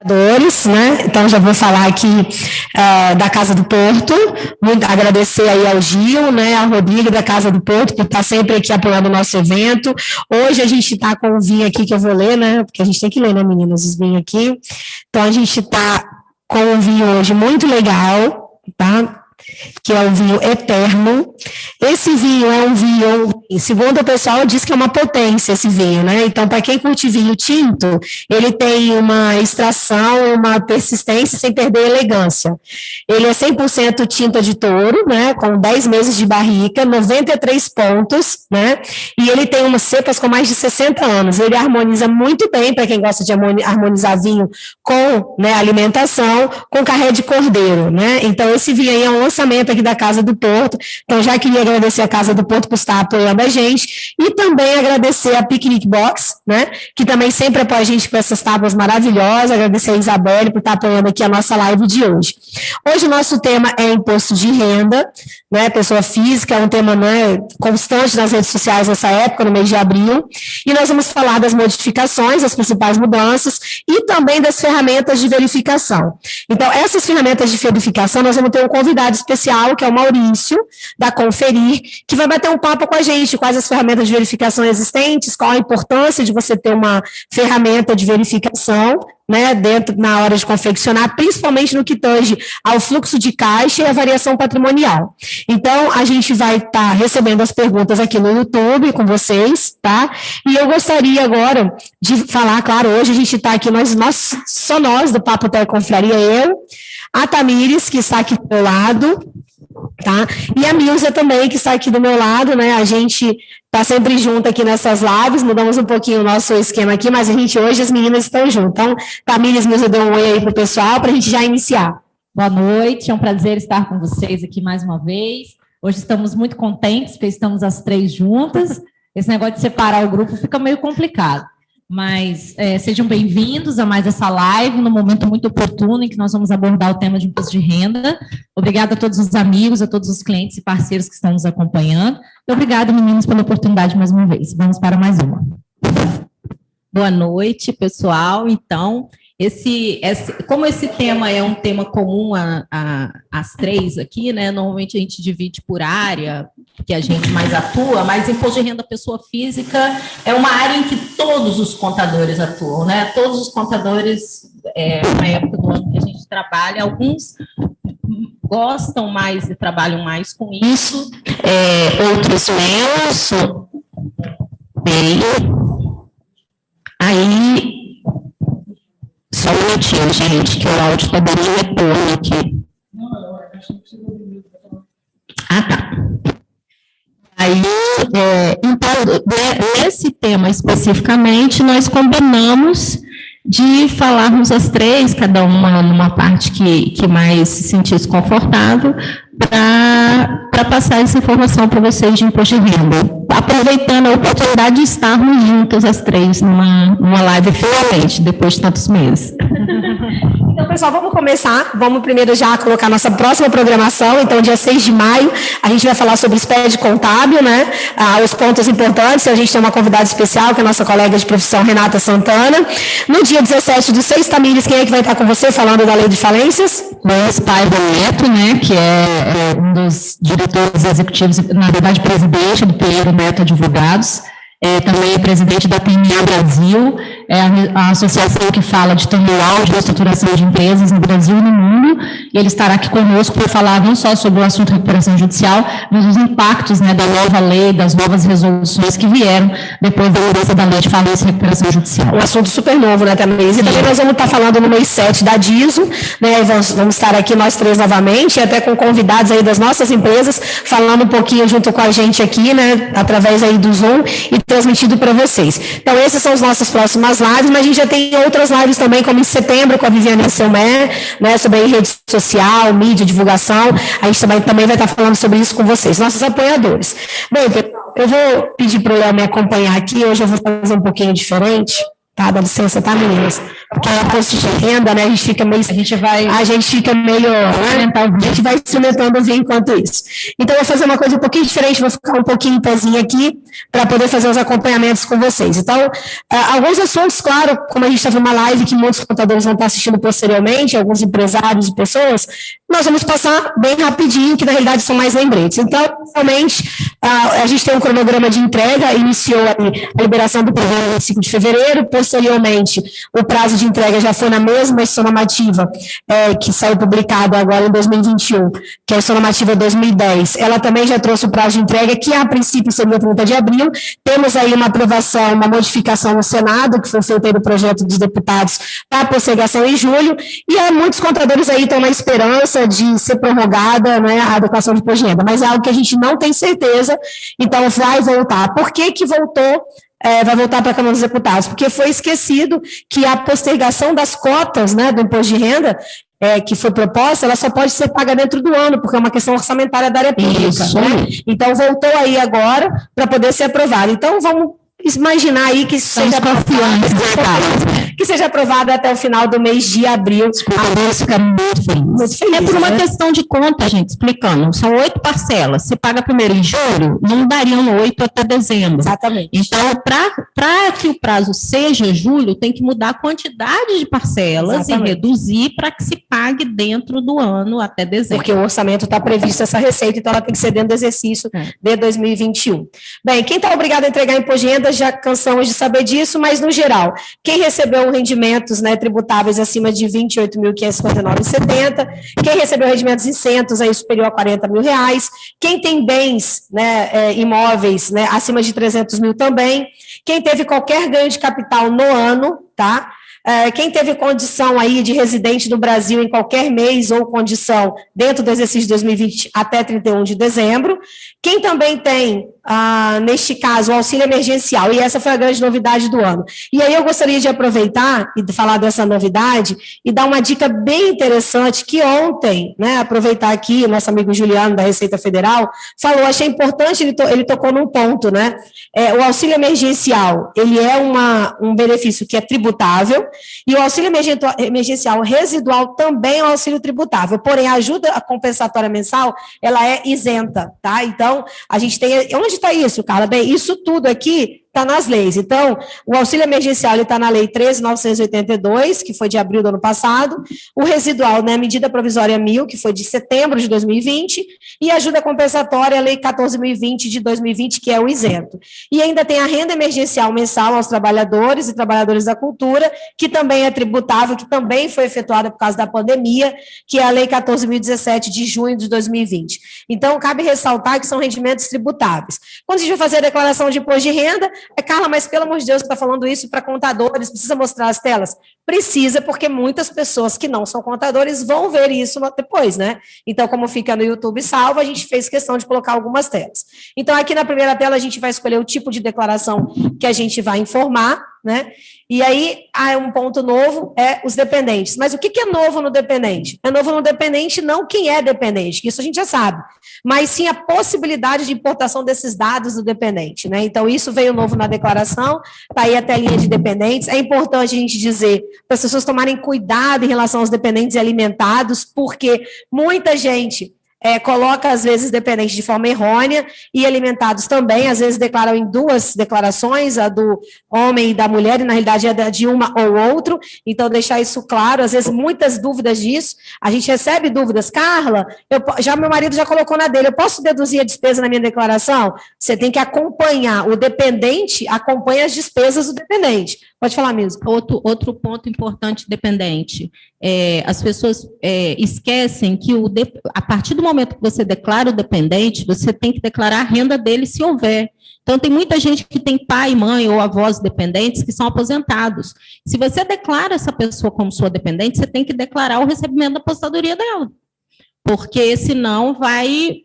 Né? Então, já vou falar aqui da Casa do Porto, muito agradecer aí ao Gil, né, ao Rodrigo da Casa do Porto, por estar sempre aqui apoiando o nosso evento. Hoje a gente está com um vinho aqui que eu vou ler, né, porque a gente tem que ler, né, meninas, os vinhos aqui. Então, a gente está com um vinho hoje muito legal, tá? Que é o vinho Eterno. Esse vinho é um vinho, segundo o pessoal, diz que é uma potência esse vinho, né? Então, para quem curte vinho tinto, ele tem uma extração, uma persistência sem perder a elegância. Ele é 100% tinta de touro, né? Com 10 meses de barrica, 93 pontos, né? E ele tem umas cepas com mais de 60 anos. Ele harmoniza muito bem para quem gosta de harmonizar vinho com, né, alimentação, com carré de cordeiro, né? Então, esse vinho aí é um lançamento aqui da Casa do Porto. Então, já queria agradecer a Casa do Porto por estar apoiando a gente e também agradecer a Picnic Box, né, que também sempre apoia a gente com essas tábuas maravilhosas. Agradecer a Isabelle por estar apoiando aqui a nossa live de hoje. Hoje o nosso tema é imposto de renda, né, pessoa física, é um tema, né, constante nas redes sociais nessa época, no mês de abril, e nós vamos falar das modificações, as principais mudanças e também das ferramentas de verificação. Então, essas ferramentas de verificação, nós vamos ter um convidado especial, que é o Maurício, da Conferir, que vai bater um papo com a gente, quais as ferramentas de verificação existentes, qual a importância de você ter uma ferramenta de verificação, né, na hora de confeccionar, principalmente no que tange ao fluxo de caixa e a variação patrimonial. Então, a gente vai estar recebendo as perguntas aqui no YouTube com vocês, tá? E eu gostaria agora de falar, claro, hoje a gente está aqui, só nós do Papo Teleconfraria, eu, a Tamires, que está aqui do meu lado, tá? E a Milza também, que está aqui do meu lado, né? A gente está sempre junto aqui nessas lives, mudamos um pouquinho o nosso esquema aqui, mas a gente hoje, as meninas estão juntas. Então, Tamires, Milza, dê um oi aí para o pessoal, para a gente já iniciar. Boa noite, é um prazer estar com vocês aqui mais uma vez. Hoje estamos muito contentes, porque estamos as três juntas. Esse negócio de separar o grupo fica meio complicado. Mas sejam bem-vindos a mais essa live, num momento muito oportuno em que nós vamos abordar o tema de imposto de renda. Obrigada a todos os amigos, a todos os clientes e parceiros que estão nos acompanhando. E obrigada, meninos, pela oportunidade mais uma vez. Vamos para mais uma. Boa noite, pessoal. Então, como esse tema é um tema comum às três aqui, né? Normalmente a gente divide por área, que a gente mais atua, mas imposto de renda pessoa física é uma área em que todos os contadores atuam, né? Todos os contadores, na época do ano que a gente trabalha, alguns gostam mais e trabalham mais com isso, outros menos. Aí, só um minutinho, gente, que o áudio está dando retorno aqui. Ah, tá. Aí, então, nesse tema especificamente, nós combinamos de falarmos as três, cada uma numa parte que mais se sentisse confortável, para passar essa informação para vocês de imposto de renda. Aproveitando a oportunidade de estarmos juntas as três numa live finalmente, depois de tantos meses. Então, pessoal, vamos começar. Vamos primeiro já colocar nossa próxima programação. Então, dia 6 de maio, a gente vai falar sobre SPED contábil, né? Os pontos importantes. A gente tem uma convidada especial, que é a nossa colega de profissão, Renata Santana. No dia 17 do 6, Tamires, quem é que vai estar com você falando da lei de falências? Luiz Paiva Neto, né? Que é um dos diretores executivos, na verdade, presidente do Pereira Neto Advogados. Também é presidente da PMA Brasil, a associação que fala de turnout, de estruturação de empresas no Brasil e no mundo, e ele estará aqui conosco para falar não só sobre o assunto de recuperação judicial, mas os impactos, né, da nova lei, das novas resoluções que vieram depois da mudança da lei de falência e recuperação judicial. Um assunto super novo, né, Tamires? E também nós vamos estar falando no mês 7 da DISO, né, vamos estar aqui nós três novamente, e até com convidados aí das nossas empresas, falando um pouquinho junto com a gente aqui, né, através aí do Zoom, e transmitido para vocês. Então, essas são as nossas próximas lives, mas a gente já tem outras lives também, como em setembro, com a Viviane Selmer, né, sobre rede social, mídia, divulgação. A gente também vai estar falando sobre isso com vocês, nossos apoiadores. Bem, pessoal, eu vou pedir para o Léo me acompanhar aqui, hoje eu vou fazer um pouquinho diferente, tá? Dá licença, tá, meninas? que é o imposto de renda, né? A gente fica meio, a gente vai experimentando ouvir enquanto isso. Então, eu vou fazer uma coisa um pouquinho diferente, vou ficar um pouquinho em pezinho aqui, para poder fazer os acompanhamentos com vocês. Então, alguns assuntos, claro, como a gente está numa live que muitos contadores vão estar assistindo posteriormente, alguns empresários e pessoas, nós vamos passar bem rapidinho, que na realidade são mais lembretes. Então, realmente, a gente tem um cronograma de entrega, iniciou a liberação do programa no 5 de fevereiro, posteriormente, o prazo de entrega já foi na mesma edição normativa que saiu publicado agora em 2021, que é a edição normativa 2010. Ela também já trouxe o prazo de entrega, que a princípio seria 30 de abril. Temos aí uma aprovação, uma modificação no Senado, que foi feita aí no projeto dos deputados para postergação em julho, e muitos contadores aí estão na esperança de ser prorrogada, né, a adequação de imposto de renda, mas é algo que a gente não tem certeza, então vai voltar. Por que que voltou? Vai voltar para a Câmara dos Deputados? Porque foi esquecido que a postergação das cotas, né, do imposto de renda, que foi proposta, ela só pode ser paga dentro do ano, porque é uma questão orçamentária da área pública. Né? Então, voltou aí agora para poder ser aprovado. Então, vamos imaginar aí que seja aprovado até o final do mês de abril. Fica muito feliz. É por uma questão de conta, gente, explicando. São 8 parcelas. Se paga primeiro em julho, não dariam 8 até dezembro. Exatamente. Então, para que o prazo seja julho, tem que mudar a quantidade de parcelas. Exatamente. E reduzir para que se pague dentro do ano até dezembro. Porque o orçamento está previsto essa receita, então ela tem que ser dentro do exercício de 2021. Bem, quem está obrigado a entregar imposto de renda, já cansamos de saber disso, mas no geral, quem recebeu rendimentos, né, tributáveis acima de R$ 28.559,70, quem recebeu rendimentos isentos aí superior a R$ 40 mil, quem tem bens, né, imóveis, né, acima de 300 mil também, quem teve qualquer ganho de capital no ano, tá? Quem teve condição aí de residente do Brasil em qualquer mês ou condição dentro do exercício de 2020 até 31 de dezembro, quem também tem, neste caso, o auxílio emergencial, e essa foi a grande novidade do ano. E aí eu gostaria de aproveitar e de falar dessa novidade e dar uma dica bem interessante que ontem, né, aproveitar aqui, nosso amigo Juliano da Receita Federal falou, achei importante, ele tocou num ponto, né, o auxílio emergencial, ele é um benefício que é tributável, e o auxílio emergencial residual também é um auxílio tributável, porém a ajuda compensatória mensal, ela é isenta, tá? Então, a gente tem... Onde está isso, Carla? Bem, isso tudo aqui está nas leis. Então, o auxílio emergencial está na Lei 13.982, que foi de abril do ano passado, o residual, né, medida provisória 1000, que foi de setembro de 2020, e a ajuda compensatória, a Lei 14.020 de 2020, que é o isento. E ainda tem a renda emergencial mensal aos trabalhadores e trabalhadoras da cultura, que também é tributável, que também foi efetuada por causa da pandemia, que é a Lei 14.017 de junho de 2020. Então, cabe ressaltar que são rendimentos tributáveis. Quando a gente vai fazer a declaração de imposto de renda, Carla, mas pelo amor de Deus, está falando isso para contadores, precisa mostrar as telas? Precisa, porque muitas pessoas que não são contadores vão ver isso depois, né? Então, como fica no YouTube salvo, a gente fez questão de colocar algumas telas. Então, aqui na primeira tela, a gente vai escolher o tipo de declaração que a gente vai informar, né? E aí, um ponto novo é os dependentes. Mas o que é novo no dependente? É novo no dependente não quem é dependente, que isso a gente já sabe, mas sim a possibilidade de importação desses dados do dependente, né? Então, isso veio novo na declaração, está aí a telinha de dependentes. É importante a gente dizer para as pessoas tomarem cuidado em relação aos dependentes alimentados, porque muita gente coloca, às vezes, dependentes de forma errônea e alimentados também, às vezes declaram em duas declarações, a do homem e da mulher, e na realidade é de uma ou outro, então deixar isso claro, às vezes muitas dúvidas disso, a gente recebe dúvidas, Carla, meu marido já colocou na dele, eu posso deduzir a despesa na minha declaração? Você tem que acompanhar, o dependente acompanha as despesas do dependente. Pode falar mesmo. Outro ponto importante, dependente, as pessoas esquecem que a partir do momento que você declara o dependente, você tem que declarar a renda dele se houver. Então, tem muita gente que tem pai, mãe ou avós dependentes que são aposentados. Se você declara essa pessoa como sua dependente, você tem que declarar o recebimento da aposentadoria dela. Porque senão vai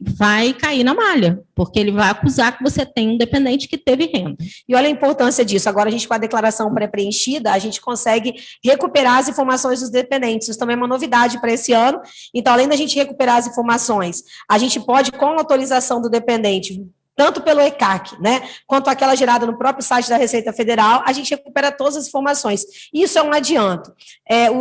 cair na malha, porque ele vai acusar que você tem um dependente que teve renda. E olha a importância disso, agora a gente com a declaração pré-preenchida, a gente consegue recuperar as informações dos dependentes, isso também é uma novidade para esse ano, então além da gente recuperar as informações, a gente pode, com a autorização do dependente, tanto pelo ECAC, né, quanto aquela gerada no próprio site da Receita Federal, a gente recupera todas as informações. Isso é um adianto.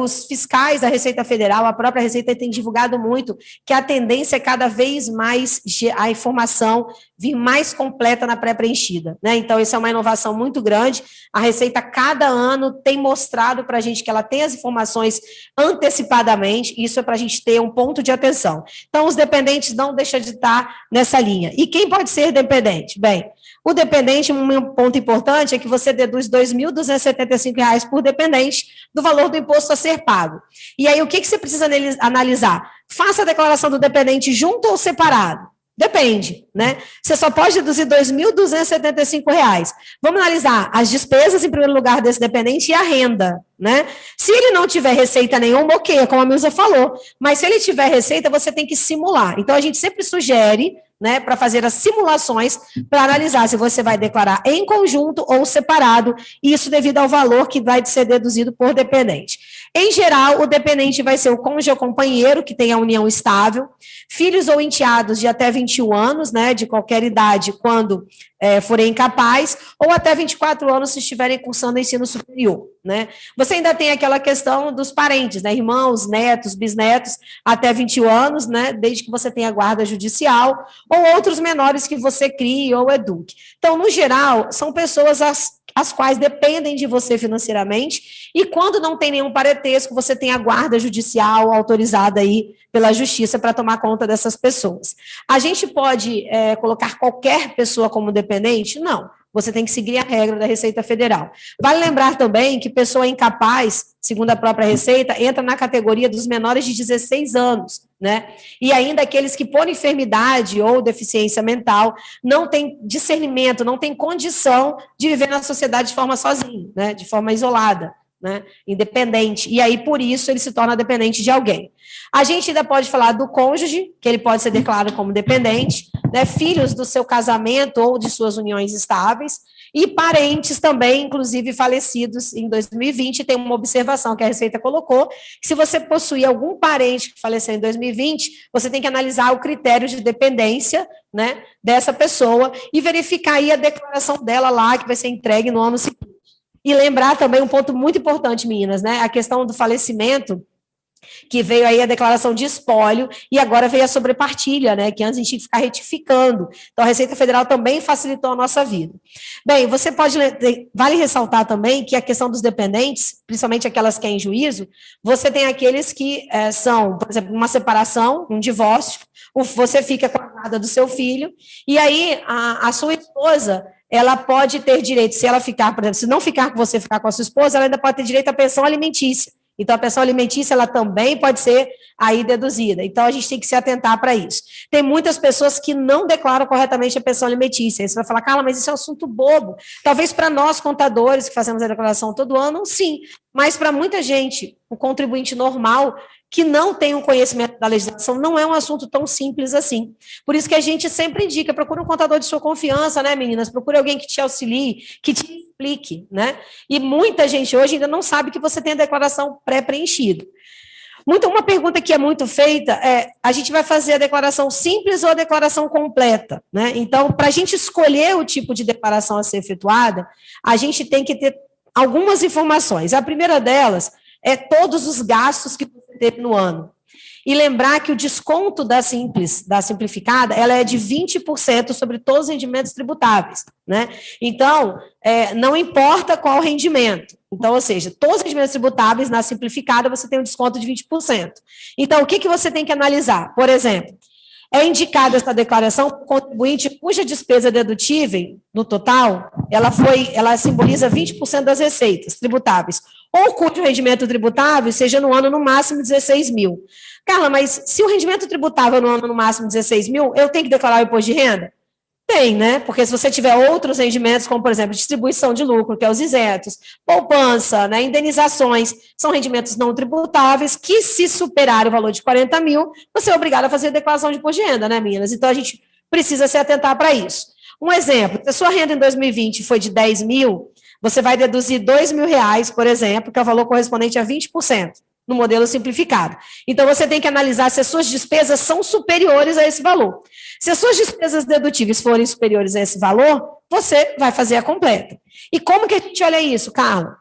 Os fiscais da Receita Federal, a própria Receita tem divulgado muito que a tendência é cada vez mais a informação vir mais completa na pré-preenchida, né? Então, isso é uma inovação muito grande. A Receita, cada ano, tem mostrado para a gente que ela tem as informações antecipadamente, isso é para a gente ter um ponto de atenção. Então, os dependentes não deixam de estar nessa linha. E quem pode ser dependente? Bem, o dependente, um ponto importante é que você deduz R$ 2.275 por dependente do valor do imposto a ser pago. E aí, o que você precisa analisar? Faça a declaração do dependente junto ou separado? Depende, né? Você só pode deduzir R$ 2.275. Vamos analisar as despesas, em primeiro lugar, desse dependente e a renda, né? Se ele não tiver receita nenhuma, ok, como a Milza falou. Mas se ele tiver receita, você tem que simular. Então, a gente sempre sugere, né, para fazer as simulações, para analisar se você vai declarar em conjunto ou separado, isso devido ao valor que vai ser deduzido por dependente. Em geral, o dependente vai ser o cônjuge ou companheiro, que tem a união estável, filhos ou enteados de até 21 anos, né, de qualquer idade, quando forem incapazes, ou até 24 anos se estiverem cursando ensino superior, né. Você ainda tem aquela questão dos parentes, né, irmãos, netos, bisnetos, até 21 anos, né, desde que você tenha guarda judicial, ou outros menores que você crie ou eduque. Então, no geral, são pessoas as quais dependem de você financeiramente, e quando não tem nenhum parentesco, você tem a guarda judicial autorizada aí pela justiça para tomar conta dessas pessoas. A gente pode colocar qualquer pessoa como dependente? Não. Você tem que seguir a regra da Receita Federal. Vale lembrar também que pessoa incapaz, segundo a própria Receita, entra na categoria dos menores de 16 anos, né? E ainda aqueles que, por enfermidade ou deficiência mental, não têm discernimento, não têm condição de viver na sociedade de forma sozinho, né? De forma isolada, né? Independente. E aí, por isso, ele se torna dependente de alguém. A gente ainda pode falar do cônjuge, que ele pode ser declarado como dependente, né? Filhos do seu casamento ou de suas uniões estáveis, e parentes também, inclusive falecidos em 2020, tem uma observação que a Receita colocou, que se você possuir algum parente que faleceu em 2020, você tem que analisar o critério de dependência, né, dessa pessoa e verificar aí a declaração dela lá, que vai ser entregue no ano seguinte. E lembrar também um ponto muito importante, meninas, né, a questão do falecimento, que veio aí a declaração de espólio, e agora veio a sobrepartilha, né, que antes a gente tinha que ficar retificando. Então, a Receita Federal também facilitou a nossa vida. Bem, você pode, vale ressaltar também que a questão dos dependentes, principalmente aquelas que é em juízo, você tem aqueles que são, por exemplo, uma separação, um divórcio, você fica com a guarda do seu filho, e aí a sua esposa, ela pode ter direito, se ela ficar, por exemplo, se não ficar com você, ficar com a sua esposa, ela ainda pode ter direito à pensão alimentícia. Então, a pensão alimentícia, ela também pode ser aí deduzida. Então, a gente tem que se atentar para isso. Tem muitas pessoas que não declaram corretamente a pensão alimentícia. Aí você vai falar, Carla, mas isso é um assunto bobo. Talvez para nós, contadores, que fazemos a declaração todo ano, sim. Mas para muita gente, o contribuinte normal, que não tem um conhecimento da legislação, não é um assunto tão simples assim. Por isso que a gente sempre indica, procura um contador de sua confiança, né, meninas? Procure alguém que te auxilie, que te explique, né? E muita gente hoje ainda não sabe que você tem a declaração pré-preenchida. Uma pergunta que é muito feita é, a gente vai fazer a declaração simples ou a declaração completa, né? Então, para a gente escolher o tipo de declaração a ser efetuada, a gente tem que ter algumas informações. A primeira delas é todos os gastos que você teve no ano. E lembrar que o desconto da simplificada, ela é de 20% sobre todos os rendimentos tributáveis, né? Então, não importa qual rendimento. Então, ou seja, todos os rendimentos tributáveis na simplificada, você tem um desconto de 20%. Então, o que você tem que analisar? Por exemplo, é indicada essa declaração para o contribuinte cuja despesa dedutível, no total, ela simboliza 20% das receitas tributáveis, ou cujo rendimento tributável seja no ano no máximo 16 mil. Carla, mas se o rendimento tributável no ano no máximo 16 mil, eu tenho que declarar o imposto de renda? Tem, né? Porque se você tiver outros rendimentos, como, por exemplo, distribuição de lucro, que é os isentos, poupança, né, indenizações, são rendimentos não tributáveis que, se superar o valor de 40 mil, você é obrigado a fazer a declaração de imposto de renda, né, meninas? Então, a gente precisa se atentar para isso. Um exemplo, se a sua renda em 2020 foi de 10 mil, você vai deduzir R$ 2.000, por exemplo, que é o valor correspondente a 20%. no modelo simplificado. Então, você tem que analisar se as suas despesas são superiores a esse valor. Se as suas despesas dedutíveis forem superiores a esse valor, você vai fazer a completa. E como que a gente olha isso, Carla?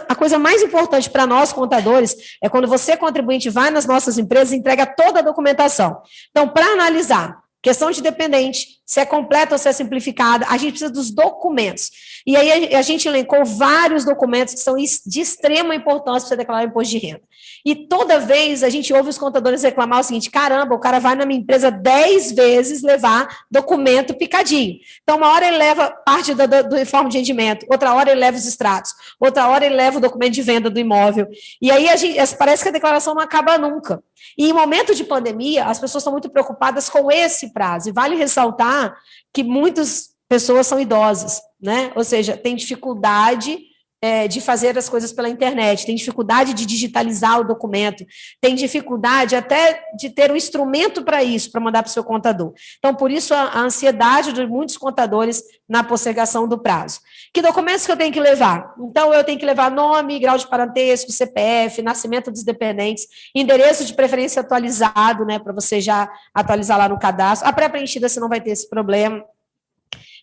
A coisa mais importante para nós, contadores, é quando você, contribuinte, vai nas nossas empresas e entrega toda a documentação. Então, para analisar questão de dependente, se é completa ou se é simplificada, a gente precisa dos documentos. E aí a gente elencou vários documentos que são de extrema importância para você declarar o imposto de renda. E toda vez a gente ouve os contadores reclamar o seguinte: caramba, o cara vai na minha empresa 10 vezes levar documento picadinho. Então, uma hora ele leva parte do informe de rendimento, outra hora ele leva os extratos, outra hora ele leva o documento de venda do imóvel. E aí parece que a declaração não acaba nunca. E em momento de pandemia, as pessoas estão muito preocupadas com esse prazo. E vale ressaltar que muitas pessoas são idosas, né? Ou seja, tem dificuldade de fazer as coisas pela internet, tem dificuldade de digitalizar o documento, tem dificuldade até de ter um instrumento para isso, para mandar para o seu contador. Então, por isso, a ansiedade de muitos contadores na postergação do prazo. Que documentos que eu tenho que levar? Então, eu tenho que levar nome, grau de parentesco, CPF, nascimento dos dependentes, endereço de preferência atualizado, né, para você já atualizar lá no cadastro. A pré-preenchida você não vai ter esse problema.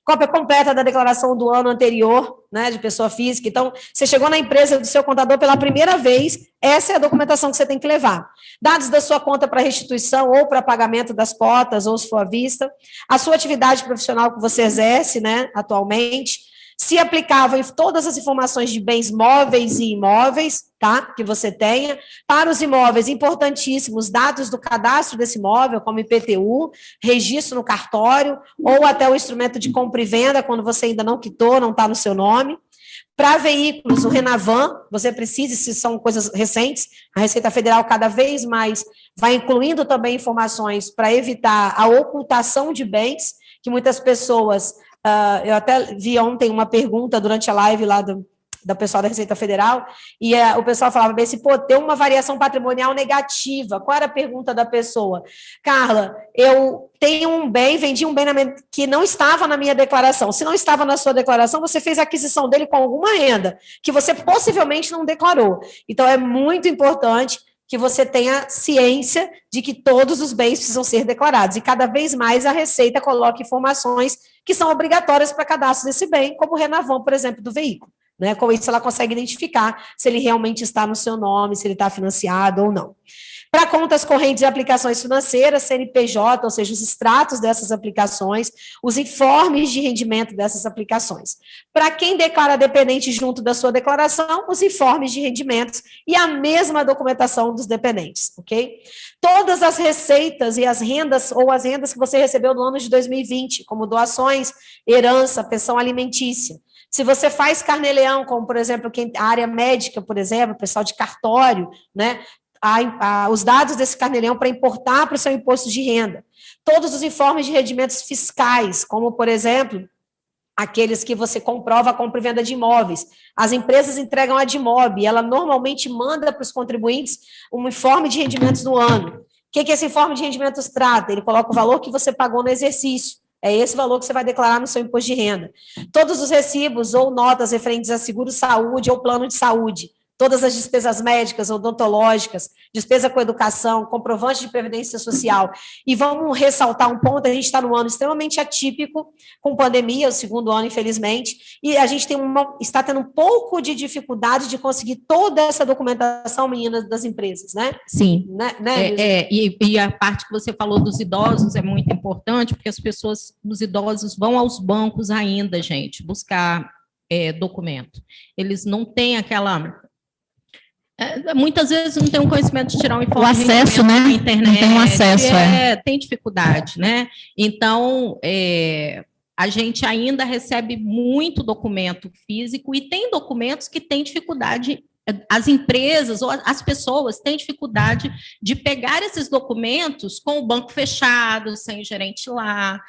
Cópia completa da declaração do ano anterior, né, de pessoa física. Então, você chegou na empresa do seu contador pela primeira vez, essa é a documentação que você tem que levar. Dados da sua conta para restituição ou para pagamento das cotas, ou se for à vista. A sua atividade profissional que você exerce, né, atualmente. Se aplicável, todas as informações de bens móveis e imóveis, tá, que você tenha. Para os imóveis, importantíssimos, dados do cadastro desse imóvel, como IPTU, registro no cartório, ou até o instrumento de compra e venda, quando você ainda não quitou, não está no seu nome. Para veículos, o Renavan, você precisa, se são coisas recentes, a Receita Federal cada vez mais vai incluindo também informações para evitar a ocultação de bens, que muitas pessoas... eu até vi ontem uma pergunta durante a live lá do pessoal da Receita Federal, e o pessoal falava bem assim, tem uma variação patrimonial negativa. Qual era a pergunta da pessoa? Carla, eu tenho um bem, vendi um bem que não estava na minha declaração. Se não estava na sua declaração, você fez a aquisição dele com alguma renda, que você possivelmente não declarou. Então, é muito importante que você tenha ciência de que todos os bens precisam ser declarados. E cada vez mais a Receita coloca informações que são obrigatórias para cadastro desse bem, como o Renavan, por exemplo, do veículo. Né? Com isso, ela consegue identificar se ele realmente está no seu nome, se ele está financiado ou não. Para contas correntes e aplicações financeiras, CNPJ, ou seja, os extratos dessas aplicações, os informes de rendimento dessas aplicações. Para quem declara dependente junto da sua declaração, os informes de rendimentos e a mesma documentação dos dependentes, ok? Todas as receitas e as rendas, ou as rendas que você recebeu no ano de 2020, como doações, herança, pensão alimentícia. Se você faz carnê-leão, como, por exemplo, a área médica, por exemplo, o pessoal de cartório, né? Os dados desse carnê-leão para importar para o seu imposto de renda. Todos os informes de rendimentos fiscais, como, por exemplo, aqueles que você comprova a compra e venda de imóveis. As empresas entregam a DIMOB, e ela normalmente manda para os contribuintes um informe de rendimentos do ano. O que esse informe de rendimentos trata? Ele coloca o valor que você pagou no exercício. É esse valor que você vai declarar no seu imposto de renda. Todos os recibos ou notas referentes a seguro-saúde ou plano de saúde. Todas as despesas médicas, odontológicas, despesa com educação, comprovante de previdência social. E vamos ressaltar um ponto, a gente está num ano extremamente atípico, com pandemia, o segundo ano, infelizmente, e a gente está tendo um pouco de dificuldade de conseguir toda essa documentação, meninas, das empresas, né? Sim. E a parte que você falou dos idosos é muito importante, porque os idosos vão aos bancos ainda, gente, buscar documento. Eles não têm aquela... muitas vezes não tem um conhecimento de tirar um informe. O acesso, né? Na internet, não tem um acesso, tem dificuldade, né? Então, a gente ainda recebe muito documento físico e tem documentos que têm dificuldade, as empresas ou as pessoas têm dificuldade de pegar esses documentos com o banco fechado, sem o gerente lá,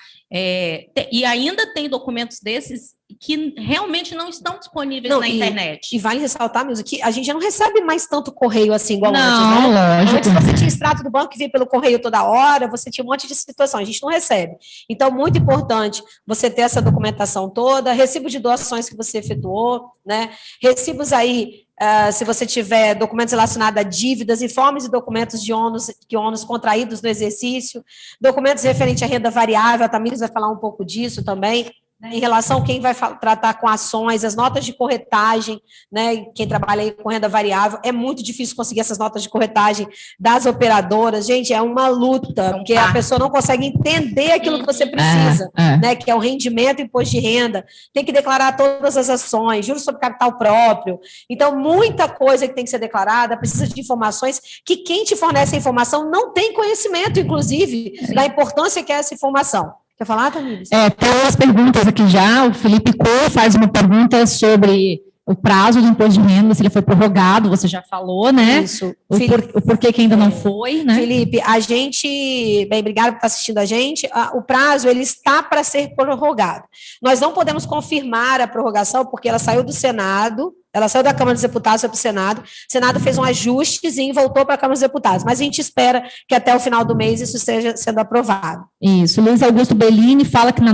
e ainda tem documentos desses que realmente não estão disponíveis na internet. E vale ressaltar, mesmo, que a gente já não recebe mais tanto correio assim, igual antes, né? Lógico. Antes você tinha extrato do banco que vinha pelo correio toda hora, você tinha um monte de situações, a gente não recebe. Então, muito importante você ter essa documentação toda, recibo de doações que você efetuou, né? Recibos aí se você tiver documentos relacionados a dívidas, informes e documentos de ônus contraídos no exercício, documentos referentes à renda variável, a Tamires vai falar um pouco disso também, né, em relação a quem vai tratar com ações, as notas de corretagem, né, quem trabalha aí com renda variável, é muito difícil conseguir essas notas de corretagem das operadoras, gente, é uma luta, porque a pessoa não consegue entender aquilo que você precisa, né, que é o rendimento, imposto de renda, tem que declarar todas as ações, juros sobre capital próprio, então muita coisa que tem que ser declarada, precisa de informações que quem te fornece a informação não tem conhecimento, inclusive, da importância que é essa informação. Quer falar, Tamires? Tem umas perguntas aqui já. O Felipe Co faz uma pergunta sobre o prazo do imposto de renda, se ele foi prorrogado, você já falou, né? Isso. O porquê que ainda não foi, né? Felipe, a gente... Bem, obrigado por estar assistindo a gente. O prazo, ele está para ser prorrogado. Nós não podemos confirmar a prorrogação, porque ela saiu do Senado, ela saiu da Câmara dos Deputados, foi para o Senado. O Senado fez um ajustezinho e voltou para a Câmara dos Deputados. Mas a gente espera que até o final do mês isso esteja sendo aprovado. Isso. Luiz Augusto Bellini fala que, na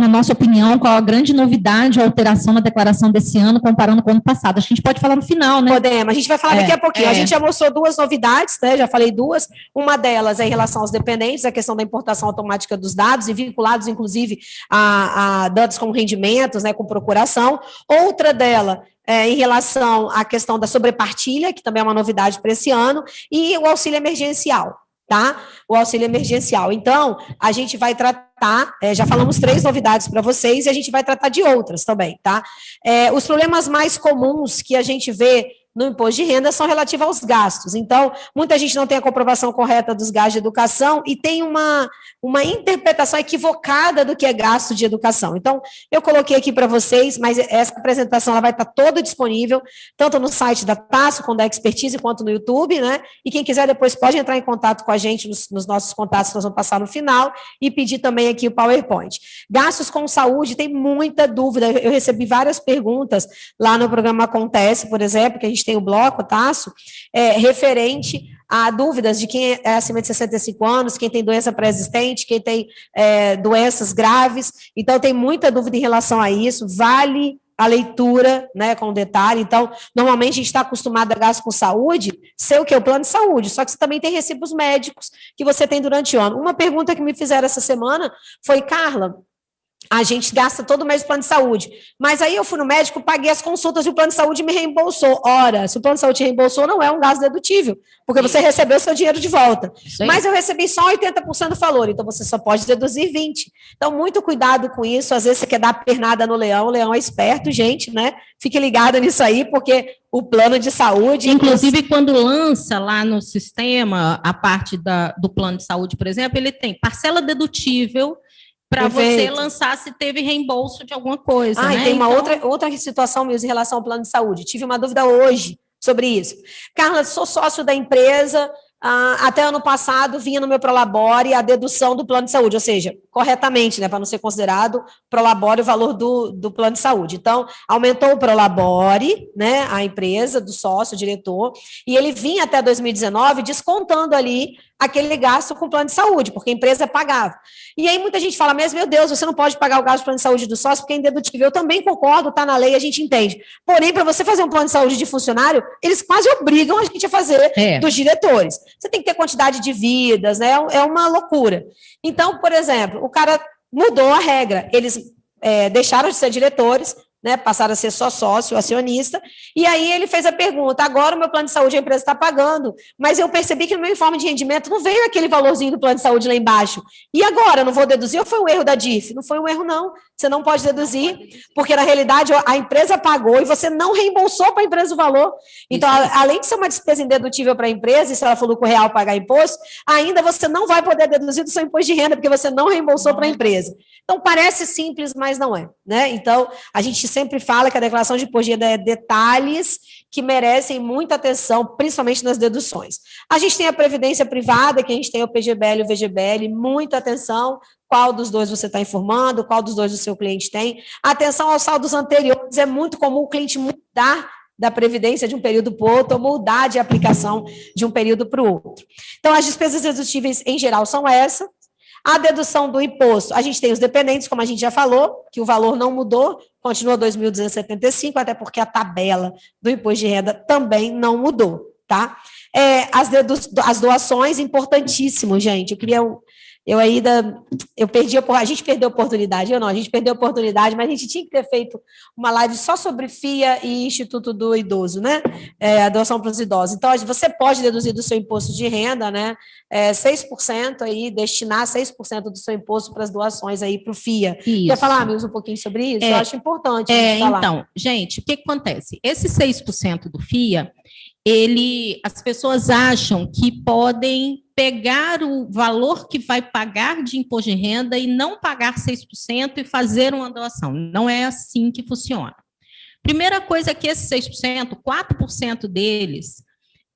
nossa opinião, qual a grande novidade ou alteração na declaração desse ano, comparando com o ano passado? Acho que a gente pode falar no final, né? Podemos. A gente vai falar daqui a pouquinho. A gente já mostrou duas novidades, né? Já falei duas. Uma delas é em relação aos dependentes, a questão da importação automática dos dados, e vinculados, inclusive, a dados com rendimentos, né? Com procuração. Outra dela em relação à questão da sobrepartilha, que também é uma novidade para esse ano, e o auxílio emergencial, tá? O auxílio emergencial. Então, a gente vai tratar, já falamos 3 novidades para vocês, e a gente vai tratar de outras também, tá? Os problemas mais comuns que a gente vê no imposto de renda são relativos aos gastos. Então, muita gente não tem a comprovação correta dos gastos de educação e tem uma interpretação equivocada do que é gasto de educação. Então, eu coloquei aqui para vocês, mas essa apresentação ela vai estar toda disponível, tanto no site da Tasso, com da Expertise, quanto no YouTube, né? E quem quiser depois pode entrar em contato com a gente nos nossos contatos que nós vamos passar no final e pedir também aqui o PowerPoint. Gastos com saúde, tem muita dúvida. Eu recebi várias perguntas lá no programa Acontece, por exemplo, que a gente tem o bloco, Tasso, referente a dúvidas de quem é acima de 65 anos, quem tem doença pré-existente, quem tem doenças graves. Então, tem muita dúvida em relação a isso. Vale a leitura, né, com detalhe. Então, normalmente a gente está acostumado a gasto com saúde, ser o que? O plano de saúde, só que você também tem recibos médicos que você tem durante o ano. Uma pergunta que me fizeram essa semana foi, Carla, a gente gasta todo mês o plano de saúde, mas aí eu fui no médico, paguei as consultas e o plano de saúde me reembolsou. Ora, se o plano de saúde reembolsou, não é um gasto dedutível, porque você recebeu seu dinheiro de volta. Mas eu recebi só 80% do valor, então você só pode deduzir 20%. Então, muito cuidado com isso. Às vezes você quer dar pernada no leão, o leão é esperto, gente, né? Fique ligado nisso aí, porque o plano de saúde... Inclusive, quando lança lá no sistema a parte do plano de saúde, por exemplo, ele tem parcela dedutível para você lançar se teve reembolso de alguma coisa. E tem uma outra situação, Milza, em relação ao plano de saúde. Tive uma dúvida hoje sobre isso. Carla, sou sócio da empresa, até ano passado vinha no meu Prolabore a dedução do plano de saúde, ou seja, corretamente, né, para não ser considerado Prolabore o valor do plano de saúde. Então, aumentou o Prolabore, né, a empresa, do sócio, o diretor, e ele vinha até 2019 descontando ali aquele gasto com o plano de saúde, porque a empresa pagava. E aí muita gente fala mesmo, meu Deus, você não pode pagar o gasto do plano de saúde do sócio porque é indedutível. Eu também concordo, está na lei, a gente entende. Porém, para você fazer um plano de saúde de funcionário, eles quase obrigam a gente a fazer dos diretores. Você tem que ter quantidade de vidas, né? É uma loucura. Então, por exemplo, o cara mudou a regra. Eles deixaram de ser diretores, né, passaram a ser só sócio, acionista, e aí ele fez a pergunta, agora o meu plano de saúde a empresa está pagando, mas eu percebi que no meu informe de rendimento não veio aquele valorzinho do plano de saúde lá embaixo, e agora, eu não vou deduzir ou foi um erro da DIF? Não foi um erro não, você não pode deduzir, porque na realidade a empresa pagou e você não reembolsou para a empresa o valor, então além de ser uma despesa indedutível para a empresa, e se ela for lucro real pagar imposto, ainda você não vai poder deduzir do seu imposto de renda, porque você não reembolsou para a empresa. Então parece simples, mas não é, né? Então a gente sempre fala que a declaração de imposto de renda é detalhes que merecem muita atenção, principalmente nas deduções. A gente tem a previdência privada, que a gente tem o PGBL e o VGBL, muita atenção, qual dos dois você está informando, qual dos dois o seu cliente tem. Atenção aos saldos anteriores, é muito comum o cliente mudar da previdência de um período para o outro, ou mudar de aplicação de um período para o outro. Então, as despesas dedutíveis, em geral, são essas. A dedução do imposto, a gente tem os dependentes, como a gente já falou, que o valor não mudou, continua R$ 2.275, até porque a tabela do imposto de renda também não mudou, tá? As doações, importantíssimo, gente. A gente perdeu a oportunidade, a gente perdeu a oportunidade, mas a gente tinha que ter feito uma live só sobre FIA e Instituto do Idoso, né? A doação para os idosos. Então, você pode deduzir do seu imposto de renda, né? 6% aí, destinar 6% do seu imposto para as doações aí para o FIA. Isso. Quer falar, amigos, um pouquinho sobre isso? Eu acho importante falar. Então, gente, o que acontece? Esse 6% do FIA, as pessoas acham que podem pegar o valor que vai pagar de imposto de renda e não pagar 6% e fazer uma doação. Não é assim que funciona. Primeira coisa é que esses 6%, 4% deles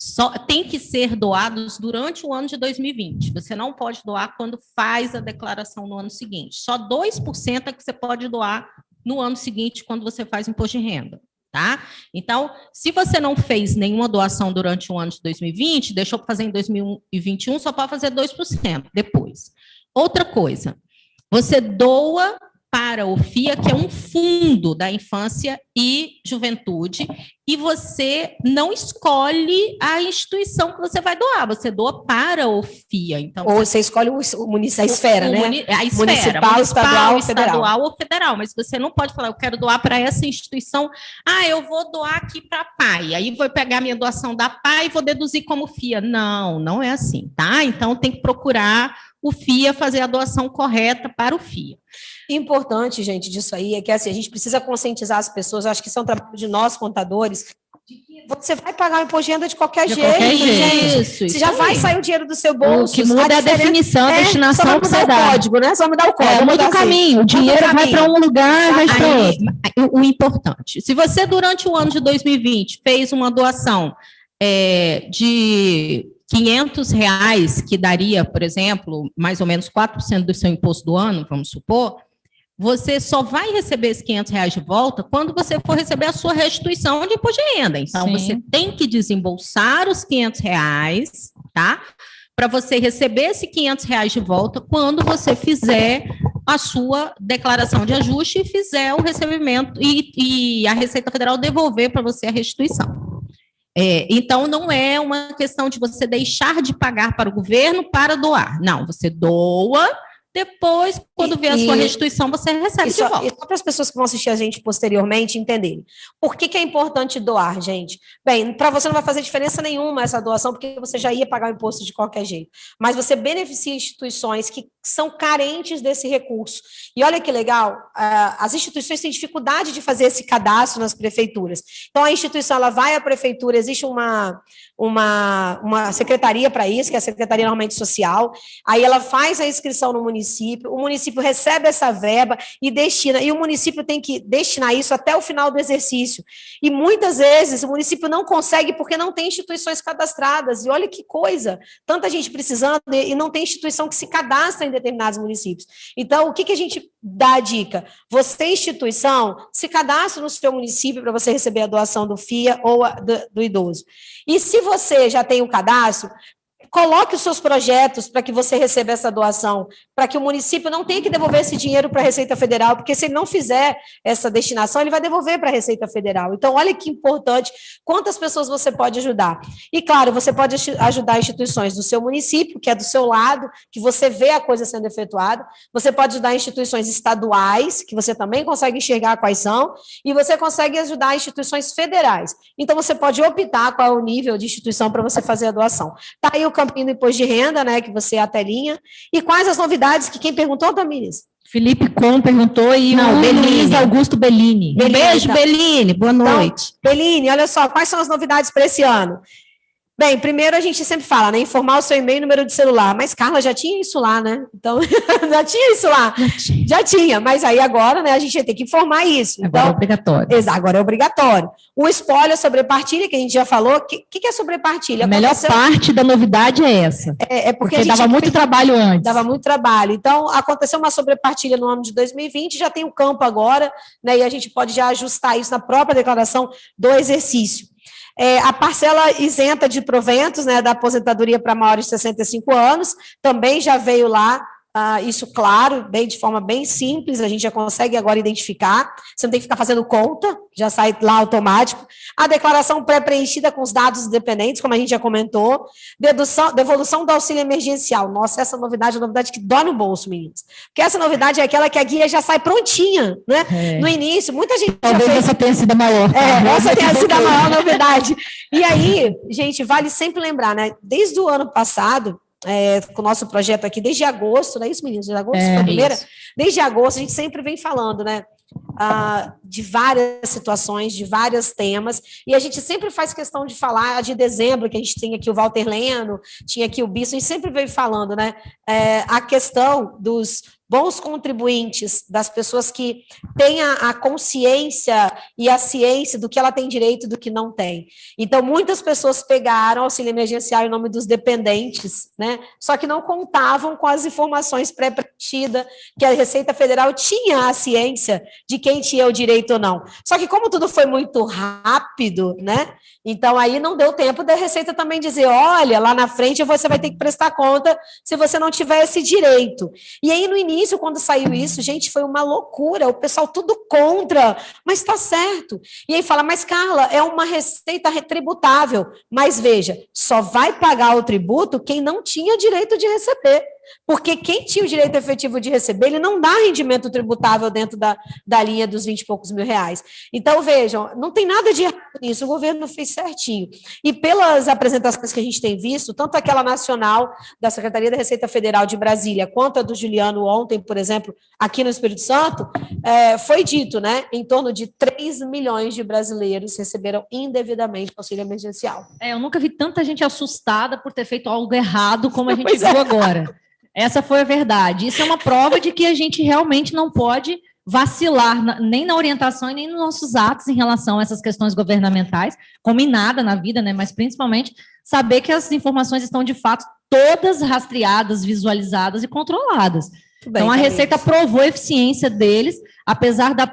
só tem que ser doados durante o ano de 2020. Você não pode doar quando faz a declaração no ano seguinte. Só 2% é que você pode doar no ano seguinte, quando você faz imposto de renda. Tá? Então, se você não fez nenhuma doação durante o ano de 2020, deixou para fazer em 2021, só pode fazer 2% depois. Outra coisa, você doa para o FIA, que é um fundo da infância e juventude, e você não escolhe a instituição que você vai doar, você doa para o FIA. Então, ou você escolhe a esfera, né? A esfera, municipal, estadual ou federal, mas você não pode falar, eu quero doar para essa instituição, eu vou doar aqui para a PAI, aí vou pegar minha doação da PAI e vou deduzir como FIA. Não é assim, tá? Então, tem que procurar o FIA fazer a doação correta para o FIA. Importante, gente, disso aí, é que assim, a gente precisa conscientizar as pessoas, eu acho que isso é um trabalho de nós, contadores, de que você vai pagar o imposto de renda de qualquer jeito, gente. Isso, você já vai sair o dinheiro do seu bolso. O que muda é a definição, a destinação que você dá. Só mudar o código, né? Só mudar o código. Muda o caminho, o dinheiro vai para um lugar e vai para outro. O importante, se você, durante o ano de 2020, fez uma doação de R$500, que daria, por exemplo, mais ou menos 4% do seu imposto do ano, vamos supor, você só vai receber esses R$500 de volta quando você for receber a sua restituição de imposto de renda. Então, Sim. Você tem que desembolsar os R$500, tá? Para você receber esses R$500 de volta quando você fizer a sua declaração de ajuste e fizer o recebimento e a Receita Federal devolver para você a restituição. Então, não é uma questão de você deixar de pagar para o governo para doar. Não, você doa, depois, quando vier a sua restituição, você recebe de volta. E só para as pessoas que vão assistir a gente posteriormente entenderem. Por que é importante doar, gente? Bem, para você não vai fazer diferença nenhuma essa doação, porque você já ia pagar o imposto de qualquer jeito. Mas você beneficia instituições que são carentes desse recurso. E olha que legal, as instituições têm dificuldade de fazer esse cadastro nas prefeituras. Então, a instituição ela vai à prefeitura, existe uma secretaria para isso, que é a Secretaria normalmente Social, aí ela faz a inscrição no município, o município recebe essa verba e destina, e o município tem que destinar isso até o final do exercício. E muitas vezes o município não consegue porque não tem instituições cadastradas, e olha que coisa, tanta gente precisando e não tem instituição que se cadastra em determinados municípios. Então, o que a gente dá a dica? Você, instituição, se cadastra no seu município para você receber a doação do FIA ou do idoso. E se você já tem um cadastro, coloque os seus projetos para que você receba essa doação, para que o município não tenha que devolver esse dinheiro para a Receita Federal, porque se ele não fizer essa destinação, ele vai devolver para a Receita Federal. Então, olha que importante, quantas pessoas você pode ajudar. E, claro, você pode ajudar instituições do seu município, que é do seu lado, que você vê a coisa sendo efetuada. Você pode ajudar instituições estaduais, que você também consegue enxergar quais são, e você consegue ajudar instituições federais. Então, você pode optar qual é o nível de instituição para você fazer a doação. Tá aí o campinho do imposto de renda, né, que você é a telinha. E quais as novidades que quem perguntou, Tamires? Felipe Com perguntou e Luiz Augusto Bellini. Um beijo, então, Bellini, boa noite. Então, Bellini, olha só, quais são as novidades para esse ano? Bem, primeiro a gente sempre fala, né, informar o seu e-mail e número de celular, mas Carla já tinha isso lá, né? Então, já tinha isso lá. Já tinha, mas aí agora, né, a gente vai ter que informar isso. Então, agora é obrigatório. Exato, agora é obrigatório. O espólio, a sobrepartilha, que a gente já falou, o que é sobrepartilha? A melhor parte da novidade é essa. Porque a gente dava muito trabalho antes. Dava muito trabalho. Então, aconteceu uma sobrepartilha no ano de 2020, já tem o campo agora, né, e a gente pode já ajustar isso na própria declaração do exercício. A parcela isenta de proventos, né, da aposentadoria para maiores de 65 anos, também já veio lá isso claro, de forma bem simples, a gente já consegue agora identificar, você não tem que ficar fazendo conta, já sai lá automático. A declaração pré-preenchida com os dados dependentes, como a gente já comentou, devolução do auxílio emergencial. Nossa, essa novidade é uma novidade que dói no bolso, meninas. Porque essa novidade é aquela que a guia já sai prontinha, né? No início, muita gente talvez essa tenha sido a maior. Essa tenha sido a maior novidade. E aí, gente, vale sempre lembrar, né? Desde o ano passado, com o nosso projeto aqui, desde agosto, não é isso, meninos? Desde agosto, foi a primeira? Desde agosto, a gente sempre vem falando, né? De várias situações, de vários temas, e a gente sempre faz questão de falar de dezembro, que a gente tem aqui o Walter Leno, tinha aqui o Bispo, a gente sempre veio falando, né? A questão dos bons contribuintes, das pessoas que têm a consciência e a ciência do que ela tem direito e do que não tem. Então, muitas pessoas pegaram auxílio emergencial em nome dos dependentes, né? Só que não contavam com as informações pré-preenchidas, que a Receita Federal tinha a ciência de quem tinha o direito ou não. Só que como tudo foi muito rápido, né? Então, aí não deu tempo da Receita também dizer, olha, lá na frente você vai ter que prestar conta se você não tiver esse direito. E aí, no início, quando saiu isso, gente, foi uma loucura, o pessoal tudo contra, mas está certo. E aí fala, mas Carla, é uma receita retributável, mas veja, só vai pagar o tributo quem não tinha direito de receber. Porque quem tinha o direito efetivo de receber, ele não dá rendimento tributável dentro da linha dos 20 e poucos mil reais. Então, vejam, não tem nada de errado nisso, o governo fez certinho. E pelas apresentações que a gente tem visto, tanto aquela nacional da Secretaria da Receita Federal de Brasília, quanto a do Juliano ontem, por exemplo, aqui no Espírito Santo, foi dito, né, em torno de 3 milhões de brasileiros receberam indevidamente auxílio emergencial. Eu nunca vi tanta gente assustada por ter feito algo errado como a gente viu agora. Essa foi a verdade. Isso é uma prova de que a gente realmente não pode vacilar nem na orientação e nem nos nossos atos em relação a essas questões governamentais, como em nada na vida, né? Mas principalmente saber que as informações estão de fato todas rastreadas, visualizadas e controladas. Bem, então a Receita provou a eficiência deles, apesar da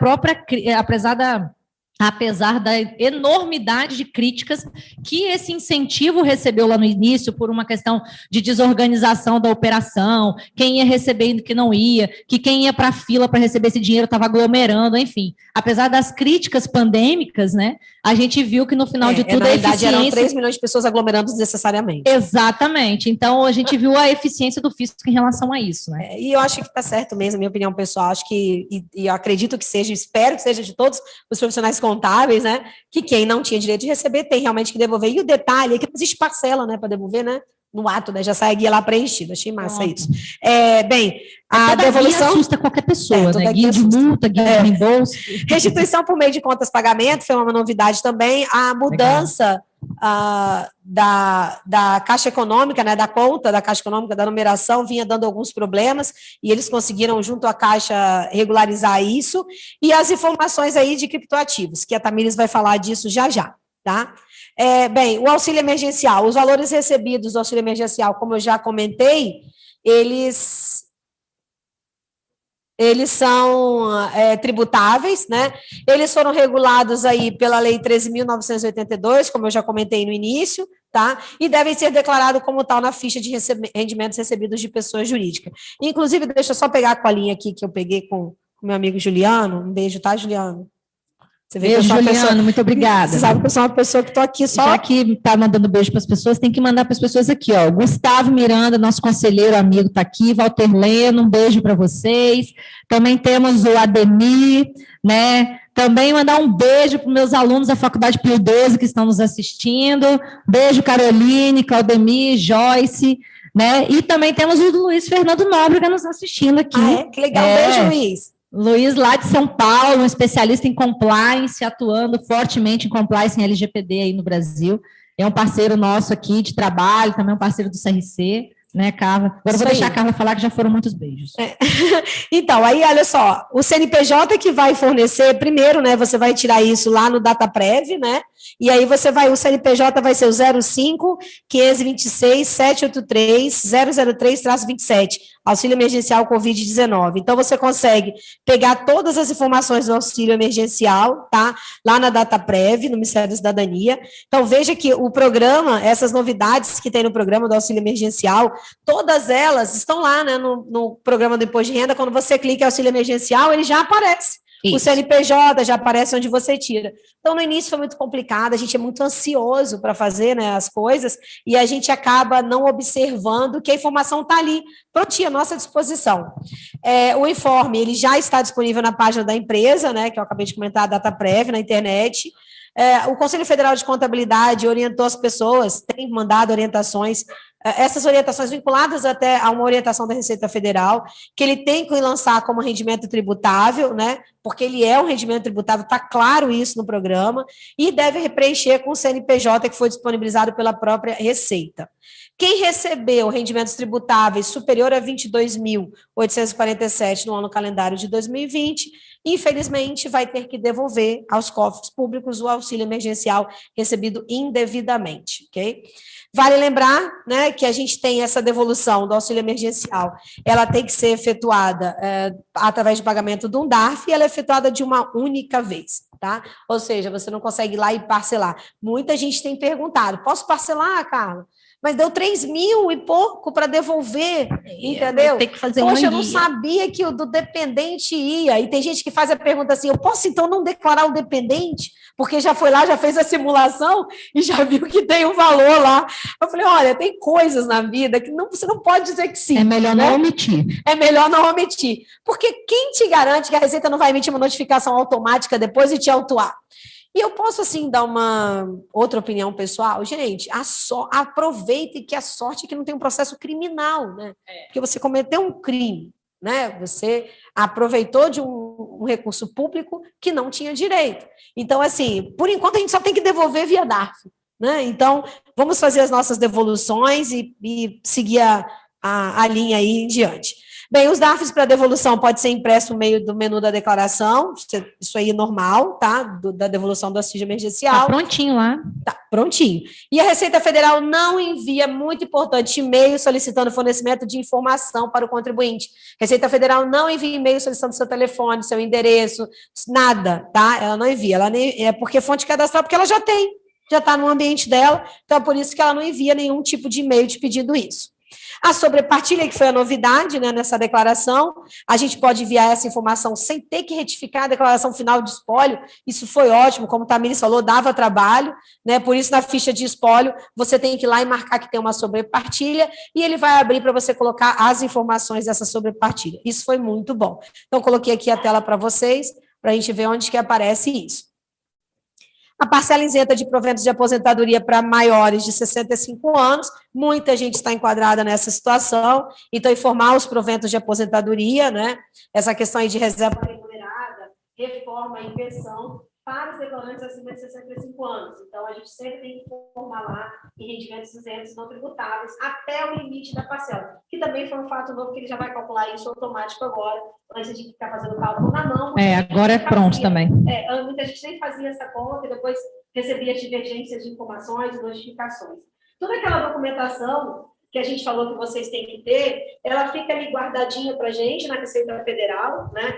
enormidade de críticas que esse incentivo recebeu lá no início por uma questão de desorganização da operação, quem ia recebendo que não ia, que quem ia para a fila para receber esse dinheiro estava aglomerando, enfim. Apesar das críticas pandêmicas, né, a gente viu que no final de tudo na verdade, eficiência... eram 3 milhões de pessoas aglomerando desnecessariamente. Exatamente. Então, a gente viu a eficiência do fisco em relação a isso, né? E eu acho que está certo mesmo, minha opinião pessoal, acho que, e eu acredito que seja, espero que seja de todos os profissionais contábeis, né, que quem não tinha direito de receber tem realmente que devolver. E o detalhe é que não existe parcela, né, para devolver, né, no ato, né, já sai a guia lá preenchida. Achei massa isso. Bem, a devolução... assusta qualquer pessoa, né, guia de multa, guia de reembolso. Restituição por meio de contas pagamento, foi uma novidade também. A mudança da Caixa Econômica, né, da conta da Caixa Econômica, da numeração, vinha dando alguns problemas, e eles conseguiram, junto à Caixa, regularizar isso, e as informações aí de criptoativos, que a Tamires vai falar disso já, tá? Bem, o auxílio emergencial, os valores recebidos do auxílio emergencial, como eu já comentei, eles são tributáveis, né? Eles foram regulados aí pela Lei 13.982, como eu já comentei no início, tá? E devem ser declarados como tal na ficha de rendimentos recebidos de pessoa jurídica. Inclusive, deixa eu só pegar a colinha aqui que eu peguei com o meu amigo Juliano. Um beijo, tá, Juliano? Você vê, beijo, Juliano, muito obrigada. Você sabe que eu sou uma pessoa que estou aqui só... Já que está mandando beijo para as pessoas, tem que mandar para as pessoas aqui, ó. Gustavo Miranda, nosso conselheiro amigo, está aqui. Walter Leno, um beijo para vocês. Também temos o Ademir, né? Também mandar um beijo para os meus alunos da Faculdade Pio XII que estão nos assistindo. Beijo, Caroline, Claudemir, Joyce, né? E também temos o Luiz Fernando Nóbrega nos assistindo aqui. Que legal. Beijo, Luiz. Luiz, lá de São Paulo, um especialista em compliance, atuando fortemente em compliance em LGPD aí no Brasil. É um parceiro nosso aqui de trabalho, também um parceiro do CRC, né, Carla? Agora eu vou deixar a Carla falar que já foram muitos beijos. Então, aí, olha só, o CNPJ que vai fornecer, primeiro, né, você vai tirar isso lá no DataPrev, né, E aí você vai, o CNPJ vai ser o 05 526 783 003-27, auxílio emergencial Covid-19. Então, você consegue pegar todas as informações do auxílio emergencial, tá? Lá na DataPrev, no Ministério da Cidadania. Então, veja que o programa, essas novidades que tem no programa do auxílio emergencial, todas elas estão lá, né, no programa do Imposto de Renda. Quando você clica em auxílio emergencial, ele já aparece. Isso. O CNPJ já aparece onde você tira. Então, no início foi muito complicado, a gente é muito ansioso para fazer, né, as coisas, e a gente acaba não observando que a informação está ali, prontinha, à nossa disposição. O informe, ele já está disponível na página da empresa, né, que eu acabei de comentar, a DataPrev, na internet. O Conselho Federal de Contabilidade orientou as pessoas, tem mandado orientações, essas orientações vinculadas até a uma orientação da Receita Federal, que ele tem que lançar como rendimento tributável, né? Porque ele é um rendimento tributável, está claro isso no programa, e deve preencher com o CNPJ que foi disponibilizado pela própria Receita. Quem recebeu rendimentos tributáveis superior a 22.847 no ano calendário de 2020, infelizmente vai ter que devolver aos cofres públicos o auxílio emergencial recebido indevidamente, ok? Vale lembrar, né, que a gente tem essa devolução do auxílio emergencial, ela tem que ser efetuada através de pagamento de um DARF, e ela é efetuada de uma única vez, tá? Ou seja, você não consegue ir lá e parcelar. Muita gente tem perguntado, posso parcelar, Carla? Mas deu 3.000 e pouco para devolver, entendeu? Tem que fazer Poxa, eu não sabia que o do dependente ia. E tem gente que faz a pergunta assim, eu posso então não declarar o dependente? Porque já foi lá, já fez a simulação e já viu que tem um valor lá. Eu falei, olha, tem coisas na vida que você não pode dizer que sim. É melhor, né, não omitir. É melhor não omitir. Porque quem te garante que a Receita não vai emitir uma notificação automática depois e te autuar? E eu posso, assim, dar uma outra opinião pessoal? Gente, aproveite que a sorte é que não tem um processo criminal, né? Porque você cometeu um crime, né? Você aproveitou de um recurso público que não tinha direito. Então, assim, por enquanto a gente só tem que devolver via DARF, né? Então, vamos fazer as nossas devoluções e seguir a linha aí em diante. Bem, os DARFs para devolução pode ser impresso no meio do menu da declaração, isso aí é normal, tá? Da devolução do auxílio emergencial. Tá prontinho lá. Tá prontinho. E a Receita Federal não envia, muito importante, e-mail solicitando fornecimento de informação para o contribuinte. Receita Federal não envia e-mail solicitando seu telefone, seu endereço, nada, tá? Ela não envia, é porque fonte cadastral, porque ela já tem, já está no ambiente dela, então é por isso que ela não envia nenhum tipo de e-mail te pedindo isso. A sobrepartilha, que foi a novidade, né, nessa declaração, a gente pode enviar essa informação sem ter que retificar a declaração final de espólio. Isso foi ótimo, como o Tamires falou, dava trabalho, né? Por isso, na ficha de espólio, você tem que ir lá e marcar que tem uma sobrepartilha, e ele vai abrir para você colocar as informações dessa sobrepartilha. Isso foi muito bom. Então, coloquei aqui a tela para vocês, para a gente ver onde que aparece isso. A parcela isenta de proventos de aposentadoria para maiores de 65 anos, muita gente está enquadrada nessa situação, então informar os proventos de aposentadoria, né? Essa questão aí de reserva remunerada, reforma e pensão para os declarantes acima de 65 anos. Então, a gente sempre tem que informar lá em rendimentos isentos não tributáveis até o limite da parcela, que também foi um fato novo, que ele já vai calcular isso automático agora, antes de ficar fazendo cálculo na mão. Agora é pronto também. Muita gente nem fazia essa conta e depois recebia as divergências de informações e notificações. Toda aquela documentação que a gente falou que vocês têm que ter, ela fica ali guardadinha para a gente na Receita Federal, né?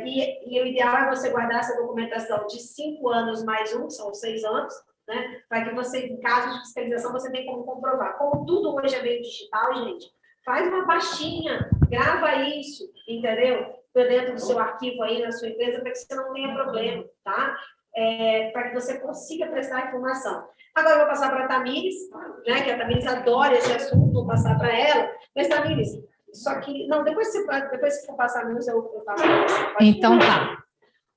E o ideal é você guardar essa documentação de 5 anos mais um, são 6 anos, né? Para que você, em caso de fiscalização, você tenha como comprovar. Como tudo hoje é meio digital, gente, faz uma pastinha, grava isso, entendeu? Dentro do seu arquivo aí na sua empresa, para que você não tenha problema, tá? Para que você consiga prestar informação. Agora eu vou passar para a Tamires, né? Que a Tamires adora esse assunto, vou passar para ela. Mas, Tamires, só que... Não, depois que for passar a luz, eu passo para você. Então tá.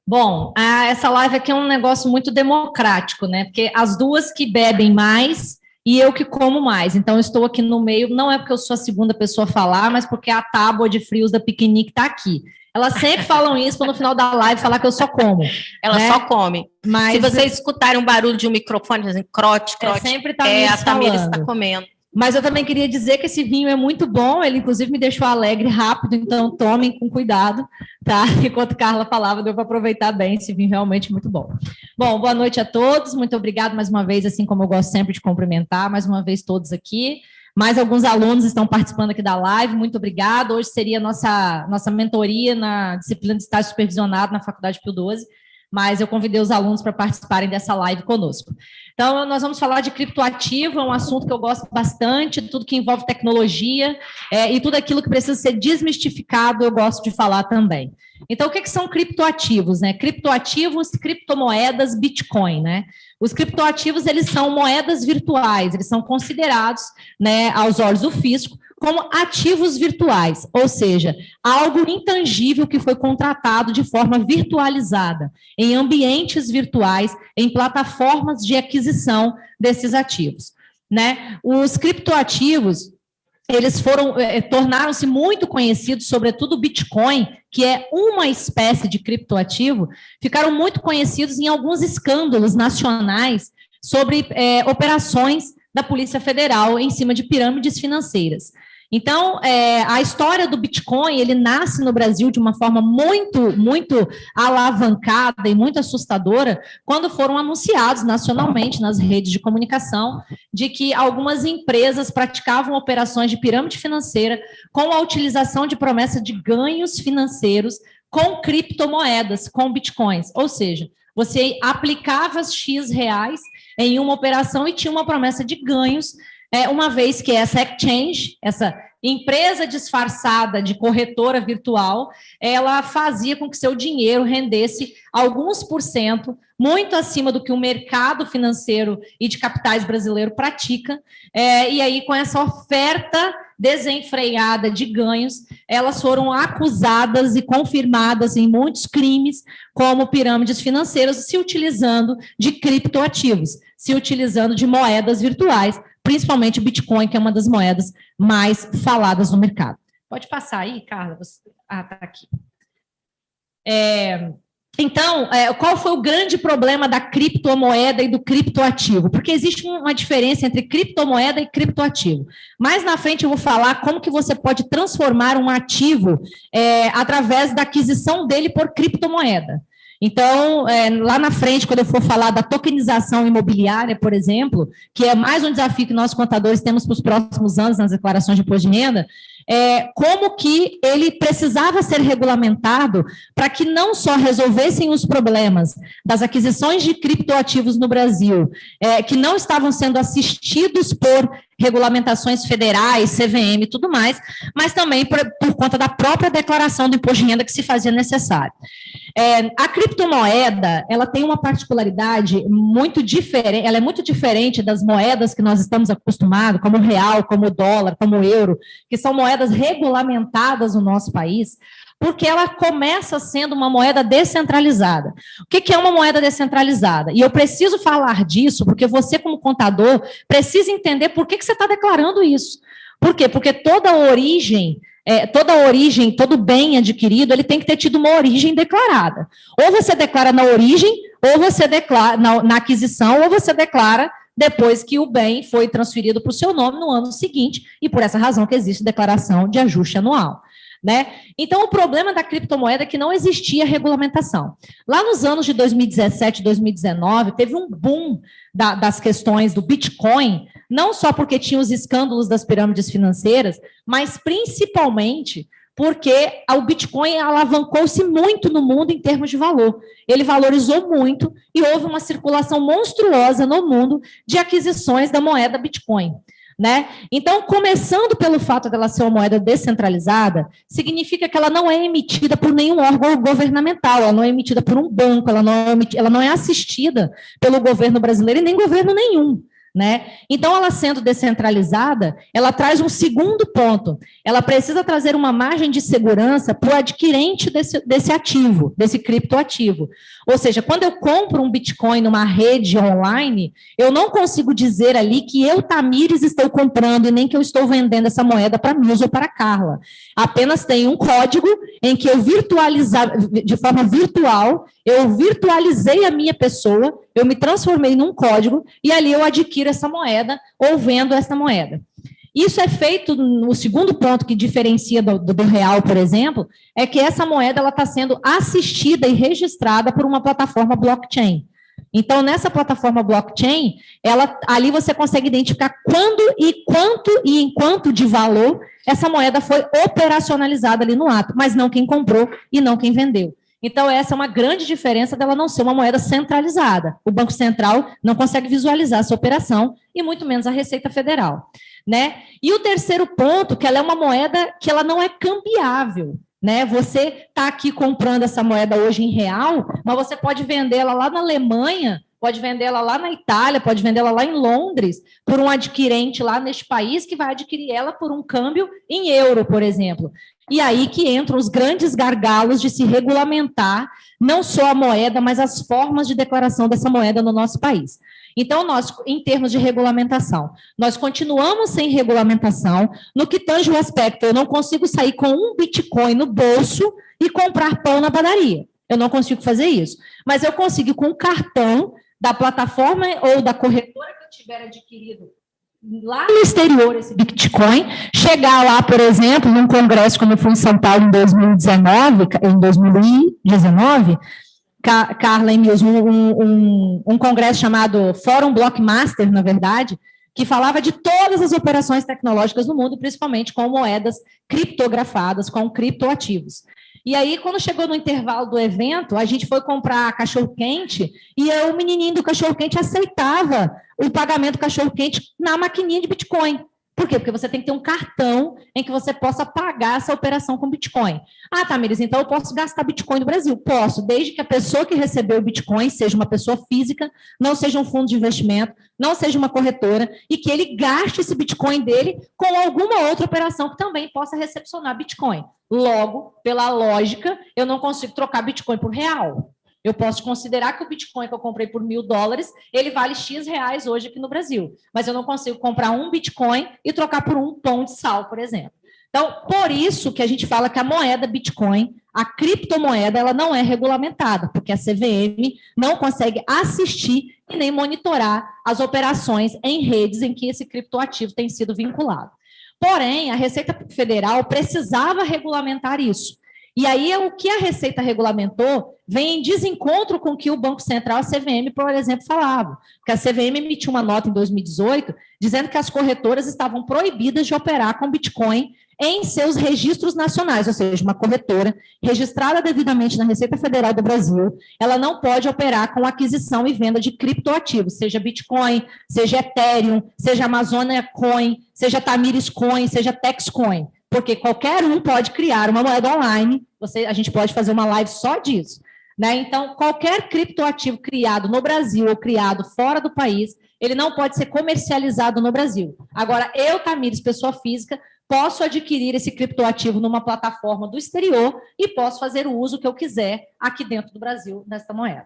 Bom, essa live aqui é um negócio muito democrático, né? Porque as duas que bebem mais e eu que como mais. Então, eu estou aqui no meio, não é porque eu sou a segunda pessoa a falar, mas porque a tábua de frios da piquenique está aqui. Elas sempre falam isso para no final da live falar que eu só como. Ela só come. Mas se vocês escutarem um barulho de um microfone, dizendo crote, sempre tá a Tamires está comendo. Mas eu também queria dizer que esse vinho é muito bom, ele inclusive me deixou alegre rápido, então tomem com cuidado, tá? Enquanto Carla falava, deu para aproveitar bem, esse vinho realmente muito bom. Bom, boa noite a todos, muito obrigado mais uma vez, assim como eu gosto sempre de cumprimentar, mais uma vez todos aqui. Mais alguns alunos estão participando aqui da live, muito obrigado. Hoje seria a nossa mentoria na disciplina de estágio supervisionado na Faculdade Pio XII, mas eu convidei os alunos para participarem dessa live conosco. Então, nós vamos falar de criptoativo, é um assunto que eu gosto bastante, tudo que envolve tecnologia e tudo aquilo que precisa ser desmistificado, eu gosto de falar também. Então, o que são criptoativos, né? Criptoativos, criptomoedas, Bitcoin, né? Os criptoativos, eles são moedas virtuais, eles são considerados, né, aos olhos do fisco, como ativos virtuais, ou seja, algo intangível que foi contratado de forma virtualizada, em ambientes virtuais, em plataformas de aquisição desses ativos, né? Os criptoativos, eles tornaram-se muito conhecidos, sobretudo o Bitcoin, que é uma espécie de criptoativo, ficaram muito conhecidos em alguns escândalos nacionais sobre operações da Polícia Federal em cima de pirâmides financeiras. Então, a história do Bitcoin, ele nasce no Brasil de uma forma muito, muito alavancada e muito assustadora, quando foram anunciados nacionalmente nas redes de comunicação de que algumas empresas praticavam operações de pirâmide financeira com a utilização de promessa de ganhos financeiros com criptomoedas, com bitcoins. Ou seja, você aplicava X reais em uma operação e tinha uma promessa de ganhos, uma vez que essa exchange, essa empresa disfarçada de corretora virtual, ela fazia com que seu dinheiro rendesse alguns %, muito acima do que o mercado financeiro e de capitais brasileiro pratica, e aí com essa oferta desenfreada de ganhos, elas foram acusadas e confirmadas em muitos crimes como pirâmides financeiras, se utilizando de criptoativos, se utilizando de moedas virtuais, principalmente o Bitcoin, que é uma das moedas mais faladas no mercado. Pode passar aí, Carla? Está aqui. Então, qual foi o grande problema da criptomoeda e do criptoativo? Porque existe uma diferença entre criptomoeda e criptoativo. Mais na frente eu vou falar como que você pode transformar um ativo através da aquisição dele por criptomoeda. Então, lá na frente, quando eu for falar da tokenização imobiliária, por exemplo, que é mais um desafio que nós contadores temos para os próximos anos nas declarações de imposto de renda, como que ele precisava ser regulamentado para que não só resolvessem os problemas das aquisições de criptoativos no Brasil, que não estavam sendo assistidos por regulamentações federais, CVM e tudo mais, mas também por conta da própria declaração do imposto de renda que se fazia necessário. A criptomoeda, ela tem uma particularidade muito diferente, ela é muito diferente das moedas que nós estamos acostumados, como o real, como o dólar, como o euro, que são moedas regulamentadas no nosso país, porque ela começa sendo uma moeda descentralizada. O que é uma moeda descentralizada? E eu preciso falar disso, porque você, como contador, precisa entender por que você está declarando isso. Por quê? Porque toda origem, todo bem adquirido, ele tem que ter tido uma origem declarada. Ou você declara na origem, ou você declara na aquisição, ou você declara depois que o bem foi transferido para o seu nome no ano seguinte, e por essa razão que existe declaração de ajuste anual. Né? Então, o problema da criptomoeda é que não existia regulamentação. Lá nos anos de 2017, 2019, teve um boom das questões do Bitcoin, não só porque tinha os escândalos das pirâmides financeiras, mas principalmente porque o Bitcoin alavancou-se muito no mundo em termos de valor. Ele valorizou muito e houve uma circulação monstruosa no mundo de aquisições da moeda Bitcoin. Né? Então, começando pelo fato dela ser uma moeda descentralizada, significa que ela não é emitida por nenhum órgão governamental, ela não é emitida por um banco, ela não é assistida pelo governo brasileiro e nem governo nenhum. Né? Então, ela sendo descentralizada, ela traz um segundo ponto. Ela precisa trazer uma margem de segurança para o adquirente desse ativo, desse criptoativo. Ou seja, quando eu compro um Bitcoin numa rede online, eu não consigo dizer ali que eu, Tamires, estou comprando e nem que eu estou vendendo essa moeda para Milza ou para Carla. Apenas tem um código em que eu de forma virtual, eu virtualizei a minha pessoa, eu me transformei num código e ali eu adquiro essa moeda ou vendo essa moeda. Isso é feito, no segundo ponto que diferencia do real, por exemplo, é que essa moeda está sendo assistida e registrada por uma plataforma blockchain. Então, nessa plataforma blockchain, ali você consegue identificar quando e quanto e em quanto de valor essa moeda foi operacionalizada ali no ato, mas não quem comprou e não quem vendeu. Então, essa é uma grande diferença dela não ser uma moeda centralizada. O Banco Central não consegue visualizar essa operação, e muito menos a Receita Federal, né? E o terceiro ponto, que ela é uma moeda que ela não é cambiável, né? Você está aqui comprando essa moeda hoje em real, mas você pode vendê-la lá na Alemanha, pode vendê-la lá na Itália, pode vendê-la lá em Londres, por um adquirente lá neste país que vai adquirir ela por um câmbio em euro, por exemplo. E aí que entram os grandes gargalos de se regulamentar não só a moeda, mas as formas de declaração dessa moeda no nosso país. Então, nós, em termos de regulamentação, nós continuamos sem regulamentação no que tange o aspecto, eu não consigo sair com um Bitcoin no bolso e comprar pão na padaria. Eu não consigo fazer isso. Mas eu consigo, com o cartão da plataforma ou da corretora que eu tiver adquirido lá no exterior, esse Bitcoin, chegar lá, por exemplo, num congresso como foi em São Paulo em 2019, Carla e Mills, um congresso chamado Fórum Blockmaster, na verdade, que falava de todas as operações tecnológicas no mundo, principalmente com moedas criptografadas, com criptoativos. E aí, quando chegou no intervalo do evento, a gente foi comprar cachorro-quente e o menininho do cachorro-quente aceitava o pagamento do cachorro-quente na maquininha de Bitcoin. Por quê? Porque você tem que ter um cartão em que você possa pagar essa operação com Bitcoin. Ah, Tamires, então eu posso gastar Bitcoin no Brasil? Posso, desde que a pessoa que recebeu o Bitcoin seja uma pessoa física, não seja um fundo de investimento, não seja uma corretora, e que ele gaste esse Bitcoin dele com alguma outra operação que também possa recepcionar Bitcoin. Logo, pela lógica, eu não consigo trocar Bitcoin por real. Eu posso considerar que o Bitcoin que eu comprei por $1.000, ele vale X reais hoje aqui no Brasil. Mas eu não consigo comprar um Bitcoin e trocar por um pão de sal, por exemplo. Então, por isso que a gente fala que a moeda Bitcoin, a criptomoeda, ela não é regulamentada, porque a CVM não consegue assistir e nem monitorar as operações em redes em que esse criptoativo tem sido vinculado. Porém, a Receita Federal precisava regulamentar isso. E aí, o que a Receita regulamentou vem em desencontro com o que o Banco Central, a CVM, por exemplo, falava. Porque a CVM emitiu uma nota em 2018 dizendo que as corretoras estavam proibidas de operar com Bitcoin em seus registros nacionais, ou seja, uma corretora registrada devidamente na Receita Federal do Brasil, ela não pode operar com aquisição e venda de criptoativos, seja Bitcoin, seja Ethereum, seja Amazônia Coin, seja Tamires Coin, seja Texcoin. Porque qualquer um pode criar uma moeda online, a gente pode fazer uma live só disso, né? Então, qualquer criptoativo criado no Brasil ou criado fora do país, ele não pode ser comercializado no Brasil. Agora, eu, Tamires, pessoa física, posso adquirir esse criptoativo numa plataforma do exterior e posso fazer o uso que eu quiser aqui dentro do Brasil, nessa moeda.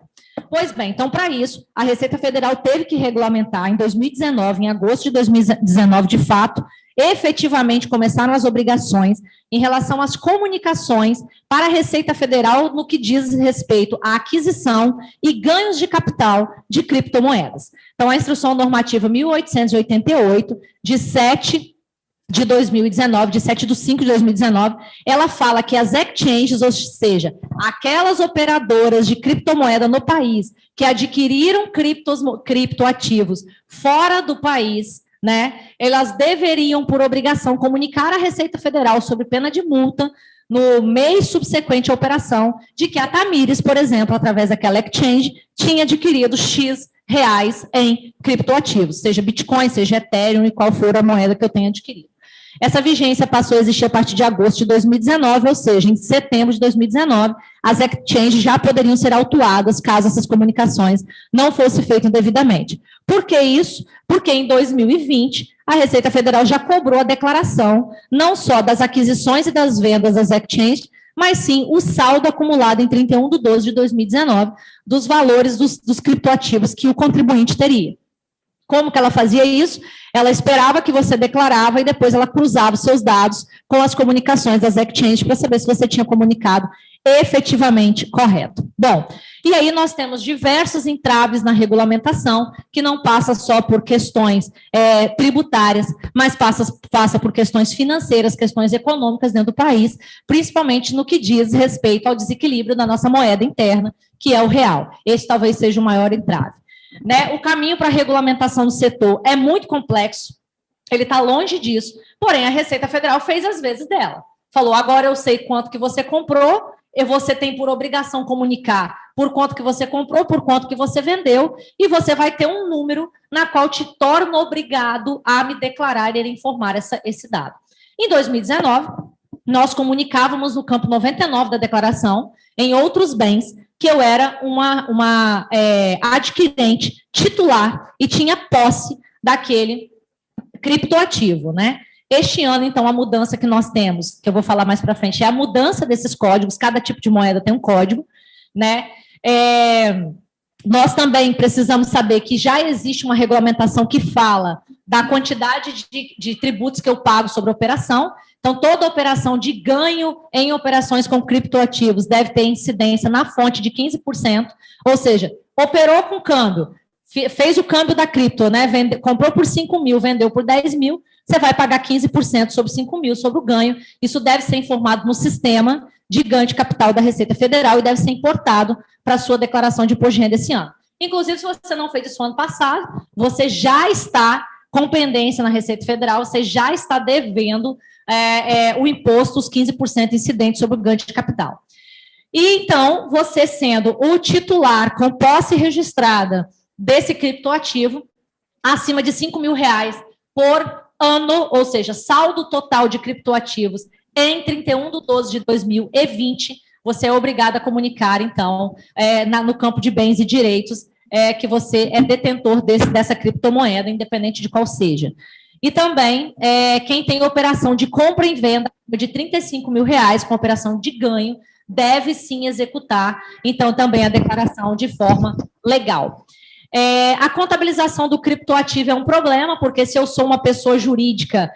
Pois bem, então, para isso, a Receita Federal teve que regulamentar em 2019, em agosto de 2019, de fato, efetivamente começaram as obrigações em relação às comunicações para a Receita Federal no que diz respeito à aquisição e ganhos de capital de criptomoedas. Então, a Instrução Normativa 1888, de 7 de 2019, de 7 de 5 de 2019, ela fala que as exchanges, ou seja, aquelas operadoras de criptomoeda no país que adquiriram criptoativos fora do país, né, elas deveriam, por obrigação, comunicar à Receita Federal sobre pena de multa no mês subsequente à operação de que a Tamires, por exemplo, através daquela exchange, tinha adquirido X reais em criptoativos, seja Bitcoin, seja Ethereum e qual for a moeda que eu tenha adquirido. Essa vigência passou a existir a partir de agosto de 2019, ou seja, em setembro de 2019, as exchanges já poderiam ser autuadas caso essas comunicações não fossem feitas devidamente. Por que isso? Porque em 2020, a Receita Federal já cobrou a declaração, não só das aquisições e das vendas das exchanges, mas sim o saldo acumulado em 31 de 12 de 2019 dos valores dos criptoativos que o contribuinte teria. Como que ela fazia isso? Ela esperava que você declarava e depois ela cruzava os seus dados com as comunicações das exchanges para saber se você tinha comunicado efetivamente correto. Bom, e aí nós temos diversos entraves na regulamentação, que não passa só por questões tributárias, mas passa por questões financeiras, questões econômicas dentro do país, principalmente no que diz respeito ao desequilíbrio da nossa moeda interna, que é o real. Esse talvez seja o maior entrave. Né? O caminho para a regulamentação do setor é muito complexo, ele está longe disso, porém a Receita Federal fez as vezes dela. Falou, agora eu sei quanto que você comprou, e você tem por obrigação comunicar por quanto que você comprou, por quanto que você vendeu, e você vai ter um número na qual te torna obrigado a me declarar e informar esse dado. Em 2019, nós comunicávamos no campo 99 da declaração, em outros bens, que eu era uma adquirente titular e tinha posse daquele criptoativo, né? Este ano, então, a mudança que nós temos, que eu vou falar mais para frente, é a mudança desses códigos, cada tipo de moeda tem um código, né? Nós também precisamos saber que já existe uma regulamentação que fala da quantidade de tributos que eu pago sobre a operação. Então, toda operação de ganho em operações com criptoativos deve ter incidência na fonte de 15%, ou seja, operou com câmbio, fez o câmbio da cripto, né? Comprou por 5 mil, vendeu por 10 mil, você vai pagar 15% sobre 5 mil, sobre o ganho. Isso deve ser informado no sistema de ganho de capital da Receita Federal e deve ser importado para a sua declaração de imposto de renda esse ano. Inclusive, se você não fez isso ano passado, você já está com pendência na Receita Federal, você já está devendo o imposto, os 15% incidentes sobre o ganho de capital. E, então, você sendo o titular com posse registrada desse criptoativo, acima de R$5 mil por ano, ou seja, saldo total de criptoativos em 31/12/2020, você é obrigado a comunicar, então, no campo de bens e direitos, que você é detentor dessa criptomoeda, independente de qual seja. E também, quem tem operação de compra e venda de R$35 mil com operação de ganho, deve sim executar, então, também a declaração de forma legal. A contabilização do criptoativo é um problema, porque se eu sou uma pessoa jurídica,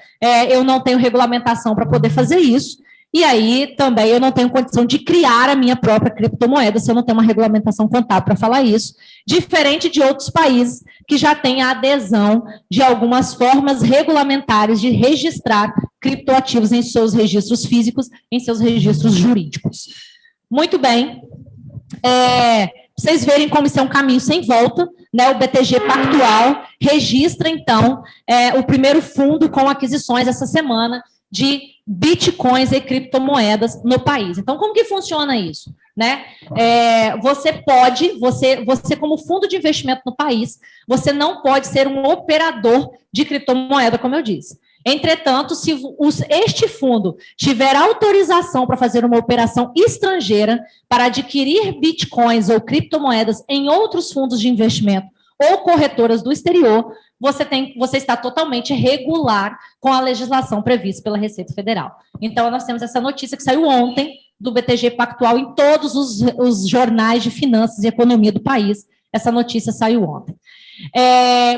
eu não tenho regulamentação para poder fazer isso, e aí também eu não tenho condição de criar a minha própria criptomoeda, se eu não tenho uma regulamentação contábil para falar isso, diferente de outros países que já têm a adesão de algumas formas regulamentares de registrar criptoativos em seus registros físicos, em seus registros jurídicos. Muito bem. Vocês verem como isso é um caminho sem volta, né? O BTG Pactual registra, então, o primeiro fundo com aquisições essa semana de bitcoins e criptomoedas no país. Então, como que funciona isso? Né? Você como fundo de investimento no país, você não pode ser um operador de criptomoeda, como eu disse. Entretanto, se este fundo tiver autorização para fazer uma operação estrangeira para adquirir bitcoins ou criptomoedas em outros fundos de investimento ou corretoras do exterior, você está totalmente regular com a legislação prevista pela Receita Federal. Então, nós temos essa notícia que saiu ontem do BTG Pactual em todos os jornais de finanças e economia do país. Essa notícia saiu ontem.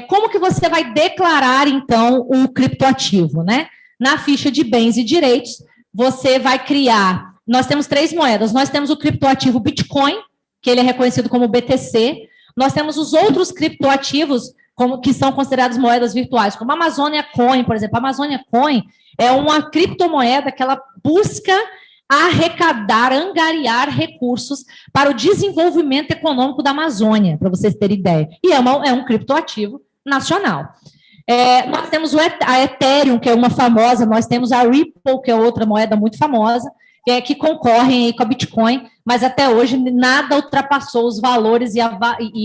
Como que você vai declarar, então, o criptoativo, né? Na ficha de bens e direitos, você vai criar... Nós temos 3 moedas. Nós temos o criptoativo Bitcoin, que ele é reconhecido como BTC. Nós temos os outros criptoativos que são considerados moedas virtuais, como a Amazônia Coin, por exemplo. A Amazônia Coin é uma criptomoeda que ela busca arrecadar, angariar recursos para o desenvolvimento econômico da Amazônia, para vocês terem ideia. E é um criptoativo nacional. Nós temos a Ethereum, que é uma famosa, nós temos a Ripple, que é outra moeda muito famosa, que concorrem aí com a Bitcoin, mas até hoje nada ultrapassou os valores e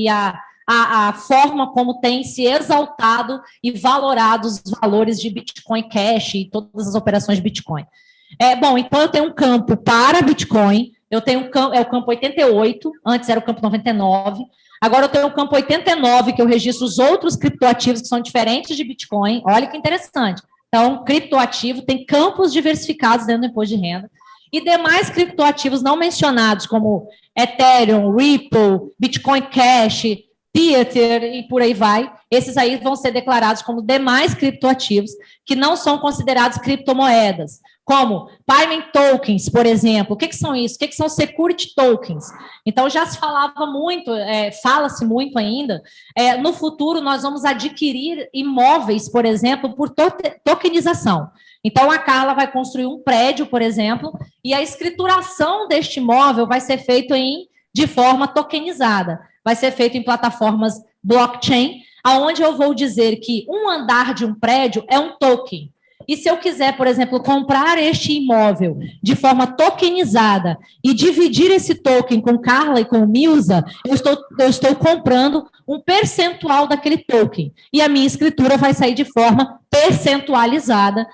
a forma como tem se exaltado e valorado os valores de Bitcoin Cash e todas as operações de Bitcoin. Bom, então eu tenho um campo para Bitcoin, eu tenho o campo 88, antes era o campo 99, agora eu tenho o campo 89, que eu registro os outros criptoativos que são diferentes de Bitcoin. Olha que interessante. Então, criptoativo tem campos diversificados dentro do imposto de renda, e demais criptoativos não mencionados, como Ethereum, Ripple, Bitcoin Cash, Theater e por aí vai, esses aí vão ser declarados como demais criptoativos que não são considerados criptomoedas, como payment tokens, por exemplo. O que são isso? O que são security tokens? Então, já se falava muito, fala-se muito ainda, no futuro nós vamos adquirir imóveis, por exemplo, por tokenização. Então, a Carla vai construir um prédio, por exemplo, e a escrituração deste imóvel vai ser feita de forma tokenizada. Vai ser feito em plataformas blockchain, onde eu vou dizer que um andar de um prédio é um token. E se eu quiser, por exemplo, comprar este imóvel de forma tokenizada e dividir esse token com Carla e com Milza, eu estou comprando um percentual daquele token. E a minha escritura vai sair de forma percentualizada,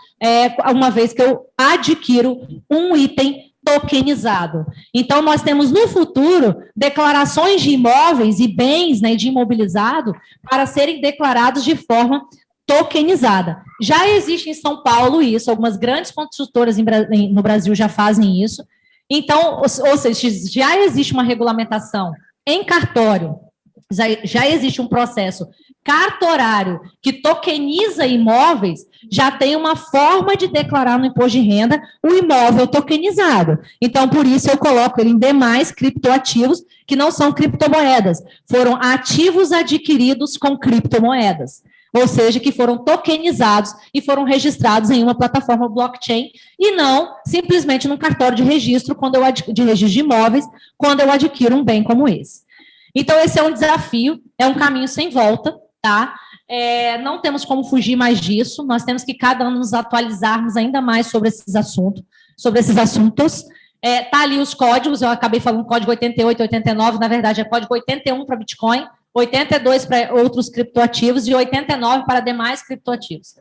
uma vez que eu adquiro um item tokenizado. Então, nós temos no futuro declarações de imóveis e bens, né, de imobilizado para serem declarados de forma tokenizada. Já existe em São Paulo isso, algumas grandes construtoras no Brasil já fazem isso. Então, ou seja, já existe uma regulamentação em cartório, já existe um processo cartorário que tokeniza imóveis, já tem uma forma de declarar no imposto de renda o imóvel tokenizado. Então, por isso, eu coloco ele em demais criptoativos, que não são criptomoedas, foram ativos adquiridos com criptomoedas, ou seja, que foram tokenizados e foram registrados em uma plataforma blockchain, e não simplesmente num cartório de registro, de registro de imóveis, quando eu adquiro um bem como esse. Então, esse é um desafio, é um caminho sem volta, tá? Não temos como fugir mais disso, nós temos que cada ano nos atualizarmos ainda mais sobre esses assuntos. Tá ali os códigos, eu acabei falando código 88, 89, na verdade é código 81 para Bitcoin, 82 para outros criptoativos e 89 para demais criptoativos.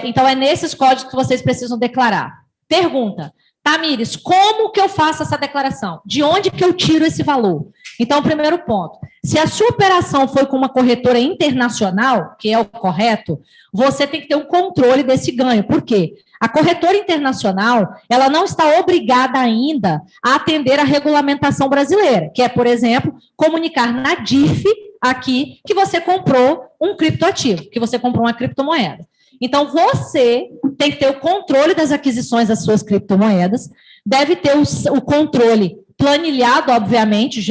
Então, é nesses códigos que vocês precisam declarar. Pergunta, Tamires, como que eu faço essa declaração? De onde que eu tiro esse valor? Então, primeiro ponto, se a sua operação foi com uma corretora internacional, que é o correto, você tem que ter um controle desse ganho. Por quê? A corretora internacional, ela não está obrigada ainda a atender a regulamentação brasileira, que é, por exemplo, comunicar na DIF aqui que você comprou um criptoativo, que você comprou uma criptomoeda. Então, você tem que ter o controle das aquisições das suas criptomoedas, deve ter o controle planilhado, obviamente,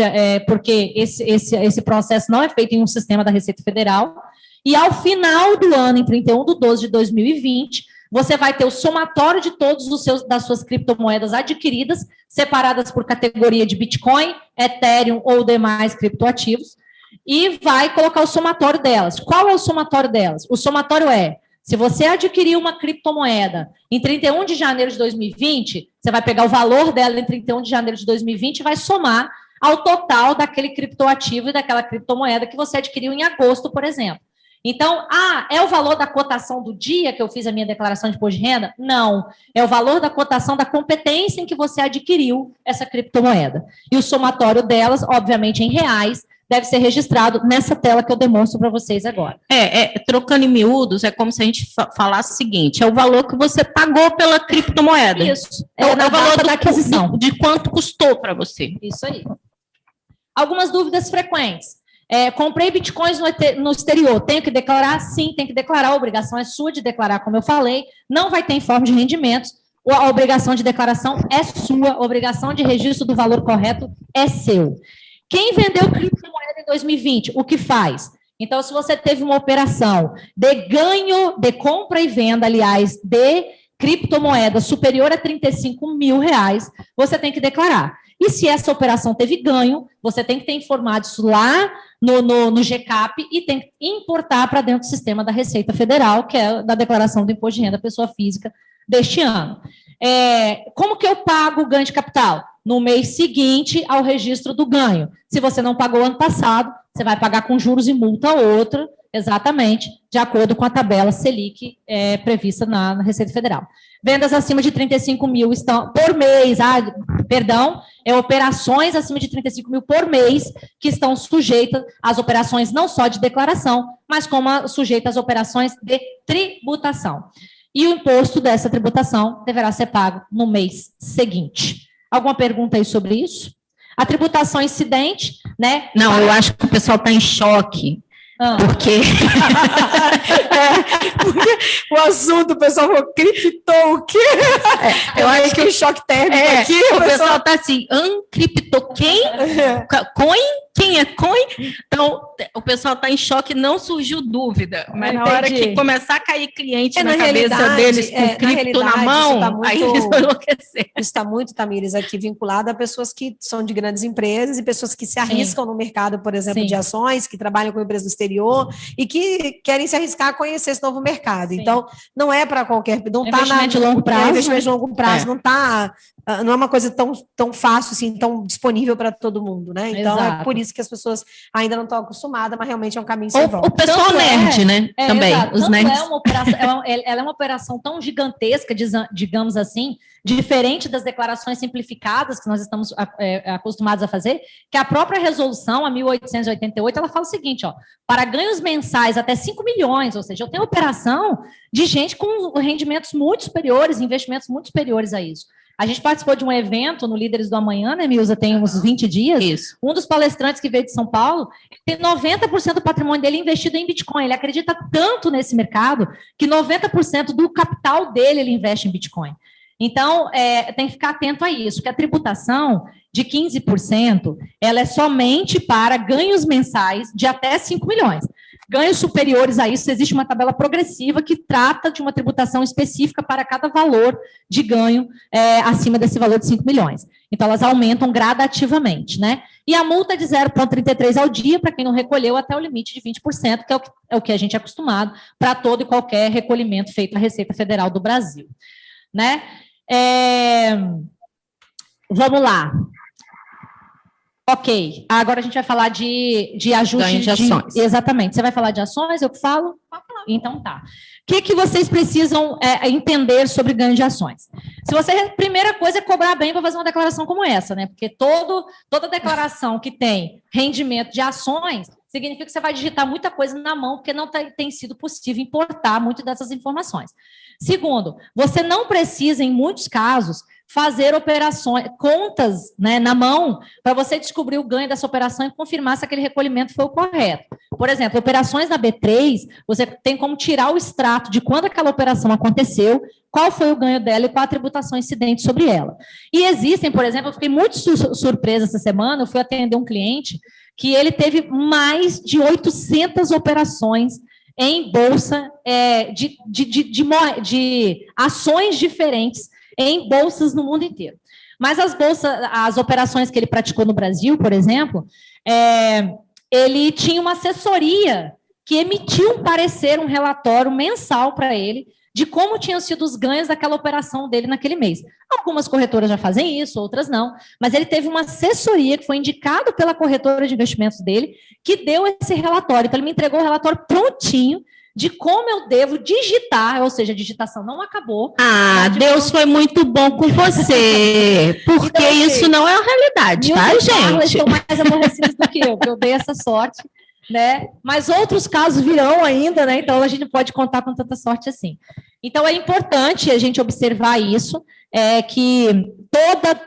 porque esse processo não é feito em um sistema da Receita Federal, e ao final do ano, em 31/12/2020, você vai ter o somatório de todos das suas criptomoedas adquiridas, separadas por categoria de Bitcoin, Ethereum ou demais criptoativos, e vai colocar o somatório delas. Qual é o somatório delas? O somatório se você adquiriu uma criptomoeda em 31 de janeiro de 2020, você vai pegar o valor dela em 31 de janeiro de 2020 e vai somar ao total daquele criptoativo e daquela criptomoeda que você adquiriu em agosto, por exemplo. Então, é o valor da cotação do dia que eu fiz a minha declaração de imposto de renda? Não. É o valor da cotação da competência em que você adquiriu essa criptomoeda. E o somatório delas, obviamente, em reais, deve ser registrado nessa tela que eu demonstro para vocês agora. Trocando em miúdos, é como se a gente falasse o seguinte, é o valor que você pagou pela criptomoeda. Isso. É o valor da aquisição. De quanto custou para você. Isso aí. Algumas dúvidas frequentes. Comprei bitcoins no exterior, tenho que declarar? Sim, tem que declarar, a obrigação é sua de declarar, como eu falei, não vai ter informe de rendimentos, a obrigação de declaração é sua, a obrigação de registro do valor correto é seu. Quem vendeu criptomoeda em 2020, o que faz? Então, se você teve uma operação de ganho, de compra e venda, aliás, de criptomoeda superior a R$35 mil, você tem que declarar. E se essa operação teve ganho, você tem que ter informado isso lá no GCAP e tem que importar para dentro do sistema da Receita Federal, que é da declaração do imposto de renda da pessoa física deste ano. Como que eu pago o ganho de capital? No mês seguinte ao registro do ganho. Se você não pagou ano passado, você vai pagar com juros e multa outra, exatamente, de acordo com a tabela Selic prevista na Receita Federal. Vendas acima de 35 mil estão por mês, operações acima de 35 mil por mês que estão sujeitas às operações não só de declaração, mas como sujeitas às operações de tributação. E o imposto dessa tributação deverá ser pago no mês seguinte. Alguma pergunta aí sobre isso? A tributação incidente, né? Não, eu acho que o pessoal está em choque. Porque... porque o assunto, o pessoal falou, criptou o quê? Eu acho que o choque térmico aqui. O pessoal está assim, criptou quem? Coin? Quem é coin? Então, o pessoal está em choque, não surgiu dúvida. Mas na hora que começar a cair cliente na cabeça deles com cripto na mão, aí eles vão enlouquecer. Isso está muito, Tamires, aqui vinculado a pessoas que são de grandes empresas e pessoas que se arriscam no mercado, por exemplo, de ações, que trabalham com empresas do exterior e que querem se arriscar a conhecer esse novo mercado. Então, não é para qualquer... Não está investimento de longo prazo. Investimento de longo prazo, não é uma coisa tão fácil, assim, tão disponível para todo mundo, né? Então, é por isso que as pessoas ainda não estão acostumadas, mas realmente é um caminho sem volta. O pessoal nerd, né? Também. Os nerds. Ela é uma operação tão gigantesca, digamos assim, diferente das declarações simplificadas que nós estamos acostumados a fazer, que a própria resolução, a 1888, ela fala o seguinte, ó, para ganhos mensais até 5 milhões, ou seja, eu tenho operação de gente com rendimentos muito superiores, investimentos muito superiores a isso. A gente participou de um evento no Líderes do Amanhã, né, Milza? Tem uns 20 dias. Isso. Um dos palestrantes que veio de São Paulo tem 90% do patrimônio dele investido em Bitcoin. Ele acredita tanto nesse mercado que 90% do capital dele ele investe em Bitcoin. Então, tem que ficar atento a isso, porque a tributação de 15%, ela é somente para ganhos mensais de até 5 milhões. Ganhos superiores a isso, existe uma tabela progressiva que trata de uma tributação específica para cada valor de ganho acima desse valor de 5 milhões. Então, elas aumentam gradativamente, né? E a multa é de 0,33 ao dia para quem não recolheu até o limite de 20%, que é o que a gente é acostumado para todo e qualquer recolhimento feito na Receita Federal do Brasil, né? Vamos lá. Ok, agora a gente vai falar de ajuste de ações. Exatamente. Você vai falar de ações, eu que falo? Então tá. O que vocês precisam entender sobre ganho de ações? Se você, a primeira coisa é cobrar bem para fazer uma declaração como essa, né? Porque toda declaração que tem rendimento de ações significa que você vai digitar muita coisa na mão, porque não tem sido possível importar muitas dessas informações. Segundo, você não precisa, em muitos casos, fazer operações, contas, né, na mão, para você descobrir o ganho dessa operação e confirmar se aquele recolhimento foi o correto. Por exemplo, operações na B3, você tem como tirar o extrato de quando aquela operação aconteceu, qual foi o ganho dela e qual a tributação incidente sobre ela. E existem, por exemplo, eu fiquei muito surpresa essa semana, eu fui atender um cliente que ele teve mais de 800 operações em bolsa de ações diferentes em bolsas no mundo inteiro. Mas as operações que ele praticou no Brasil, por exemplo, ele tinha uma assessoria que emitiu um parecer, um relatório mensal para ele de como tinham sido os ganhos daquela operação dele naquele mês. Algumas corretoras já fazem isso, outras não, mas ele teve uma assessoria que foi indicado pela corretora de investimentos dele, que deu esse relatório. Então, ele me entregou o relatório prontinho de como eu devo digitar, ou seja, a digitação não acabou. Deus foi muito bom com você, porque então, isso não é a realidade, tá, gente? Estão mais aborrecidos do que eu, porque eu dei essa sorte, né? Mas outros casos virão ainda, né? Então, a gente não pode contar com tanta sorte assim. Então, é importante a gente observar isso, que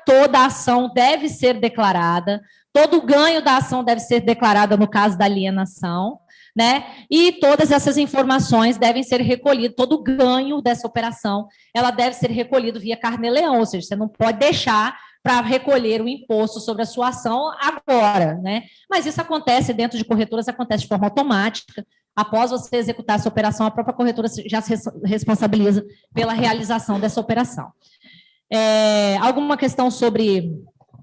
toda ação deve ser declarada, todo ganho da ação deve ser declarado no caso da alienação, né? E todas essas informações devem ser recolhidas, todo o ganho dessa operação, ela deve ser recolhido via carnê-leão, ou seja, você não pode deixar para recolher o imposto sobre a sua ação agora, né? Mas isso acontece dentro de corretoras, acontece de forma automática. Após você executar essa operação, a própria corretora já se responsabiliza pela realização dessa operação. Alguma questão sobre...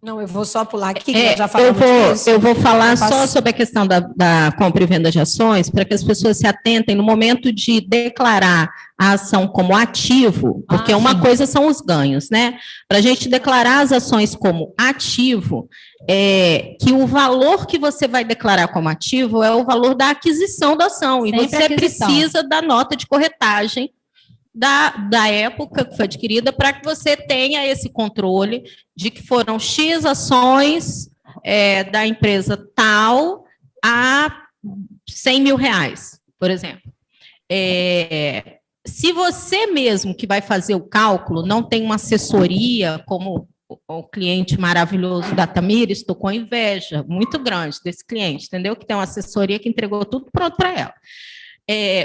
Não, eu vou só pular aqui, que já falamos disso. Eu vou falar só sobre a questão da compra e venda de ações, para que as pessoas se atentem no momento de declarar a ação como ativo, porque uma coisa são os ganhos, né? Para a gente declarar as ações como ativo, que o valor que você vai declarar como ativo é o valor da aquisição da ação, e você precisa da nota de corretagem da época que foi adquirida, para que você tenha esse controle de que foram X ações da empresa tal a 100 mil reais, por exemplo. Se você mesmo que vai fazer o cálculo não tem uma assessoria, como o cliente maravilhoso da Tamires, estou com inveja muito grande desse cliente, entendeu? Que tem uma assessoria que entregou tudo pronto para ela.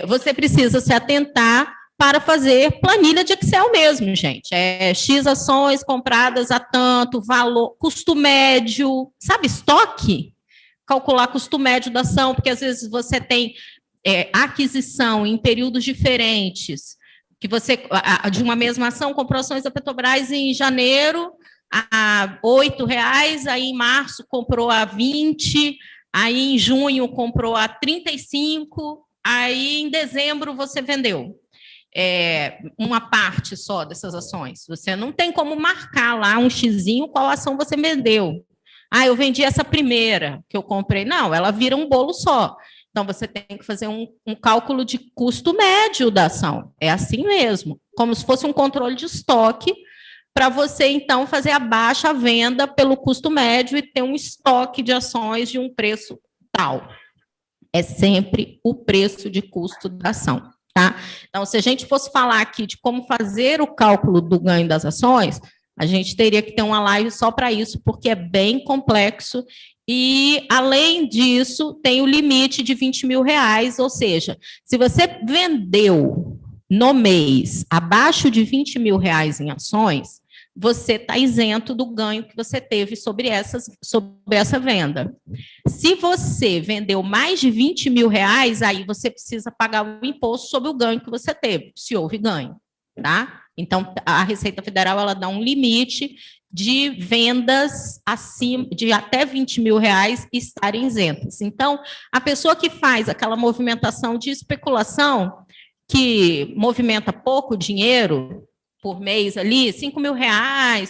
Você precisa se atentar para fazer planilha de Excel mesmo, gente. X ações compradas a tanto, valor, custo médio, sabe, estoque? Calcular custo médio da ação, porque às vezes você tem aquisição em períodos diferentes, que você, de uma mesma ação, comprou ações da Petrobras em janeiro a R$ 8,00, aí em março comprou a 20, aí em junho comprou a 35, aí em dezembro você vendeu uma parte só dessas ações. Você não tem como marcar lá um xizinho qual ação você vendeu. Eu vendi essa primeira que eu comprei. Não, ela vira um bolo só. Então, você tem que fazer um cálculo de custo médio da ação. É assim mesmo, como se fosse um controle de estoque, para você, então, fazer a baixa venda pelo custo médio e ter um estoque de ações de um preço tal. É sempre o preço de custo da ação. Tá? Então, se a gente fosse falar aqui de como fazer o cálculo do ganho das ações, a gente teria que ter uma live só para isso, porque é bem complexo. E, além disso, tem o limite de R$20 mil, ou seja, se você vendeu no mês abaixo de R$20 mil em ações, você está isento do ganho que você teve sobre essa venda. Se você vendeu mais de R$20 mil, aí você precisa pagar o imposto sobre o ganho que você teve, se houve ganho, tá? Então, a Receita Federal, ela dá um limite de vendas acima de até R$20 mil estarem isentas. Então, a pessoa que faz aquela movimentação de especulação, que movimenta pouco dinheiro por mês ali, R$5 mil,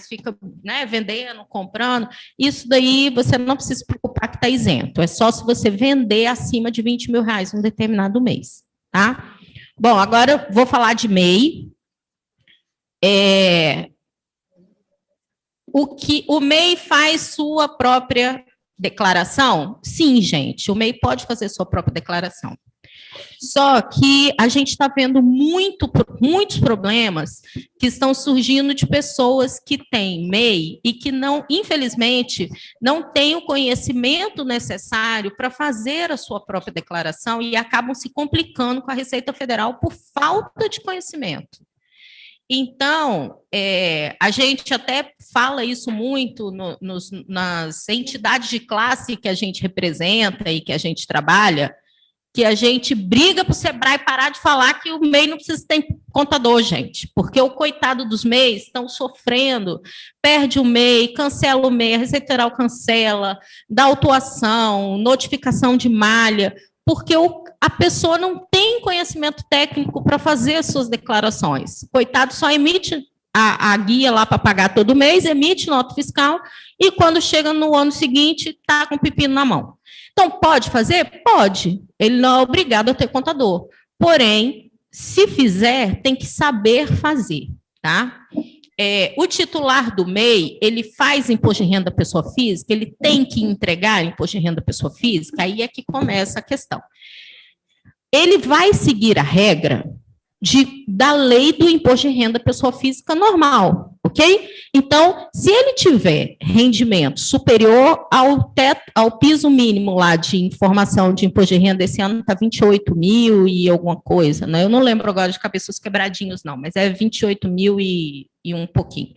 fica, né, vendendo, comprando, isso daí você não precisa se preocupar que está isento. É só se você vender acima de R$20 mil em um determinado mês, tá? Bom, agora vou falar de MEI. O MEI faz sua própria declaração? Sim, gente, o MEI pode fazer sua própria declaração. Só que a gente está vendo muitos problemas que estão surgindo de pessoas que têm MEI e que, não, infelizmente, não têm o conhecimento necessário para fazer a sua própria declaração e acabam se complicando com a Receita Federal por falta de conhecimento. Então, a gente até fala isso muito nas entidades de classe que a gente representa e que a gente trabalha, que a gente briga para o Sebrae parar de falar que o MEI não precisa ter contador, gente, porque o coitado dos MEIs estão sofrendo, perde o MEI, cancela o MEI, a Receita Federal cancela, dá autuação, notificação de malha, porque a pessoa não tem conhecimento técnico para fazer as suas declarações. Coitado, só emite a guia lá para pagar todo mês, emite nota fiscal, e quando chega no ano seguinte, está com o pepino na mão. Então, pode fazer? Pode. Ele não é obrigado a ter contador. Porém, se fizer, tem que saber fazer, tá? O titular do MEI, ele faz imposto de renda pessoa física, ele tem que entregar imposto de renda pessoa física, aí é que começa a questão. Ele vai seguir a regra da lei do imposto de renda pessoa física normal, ok? Então, se ele tiver rendimento superior ao piso mínimo lá de informação de imposto de renda, esse ano está 28 mil e alguma coisa, né? Eu não lembro agora de cabeça os quebradinhos, não, mas é 28 mil e um pouquinho.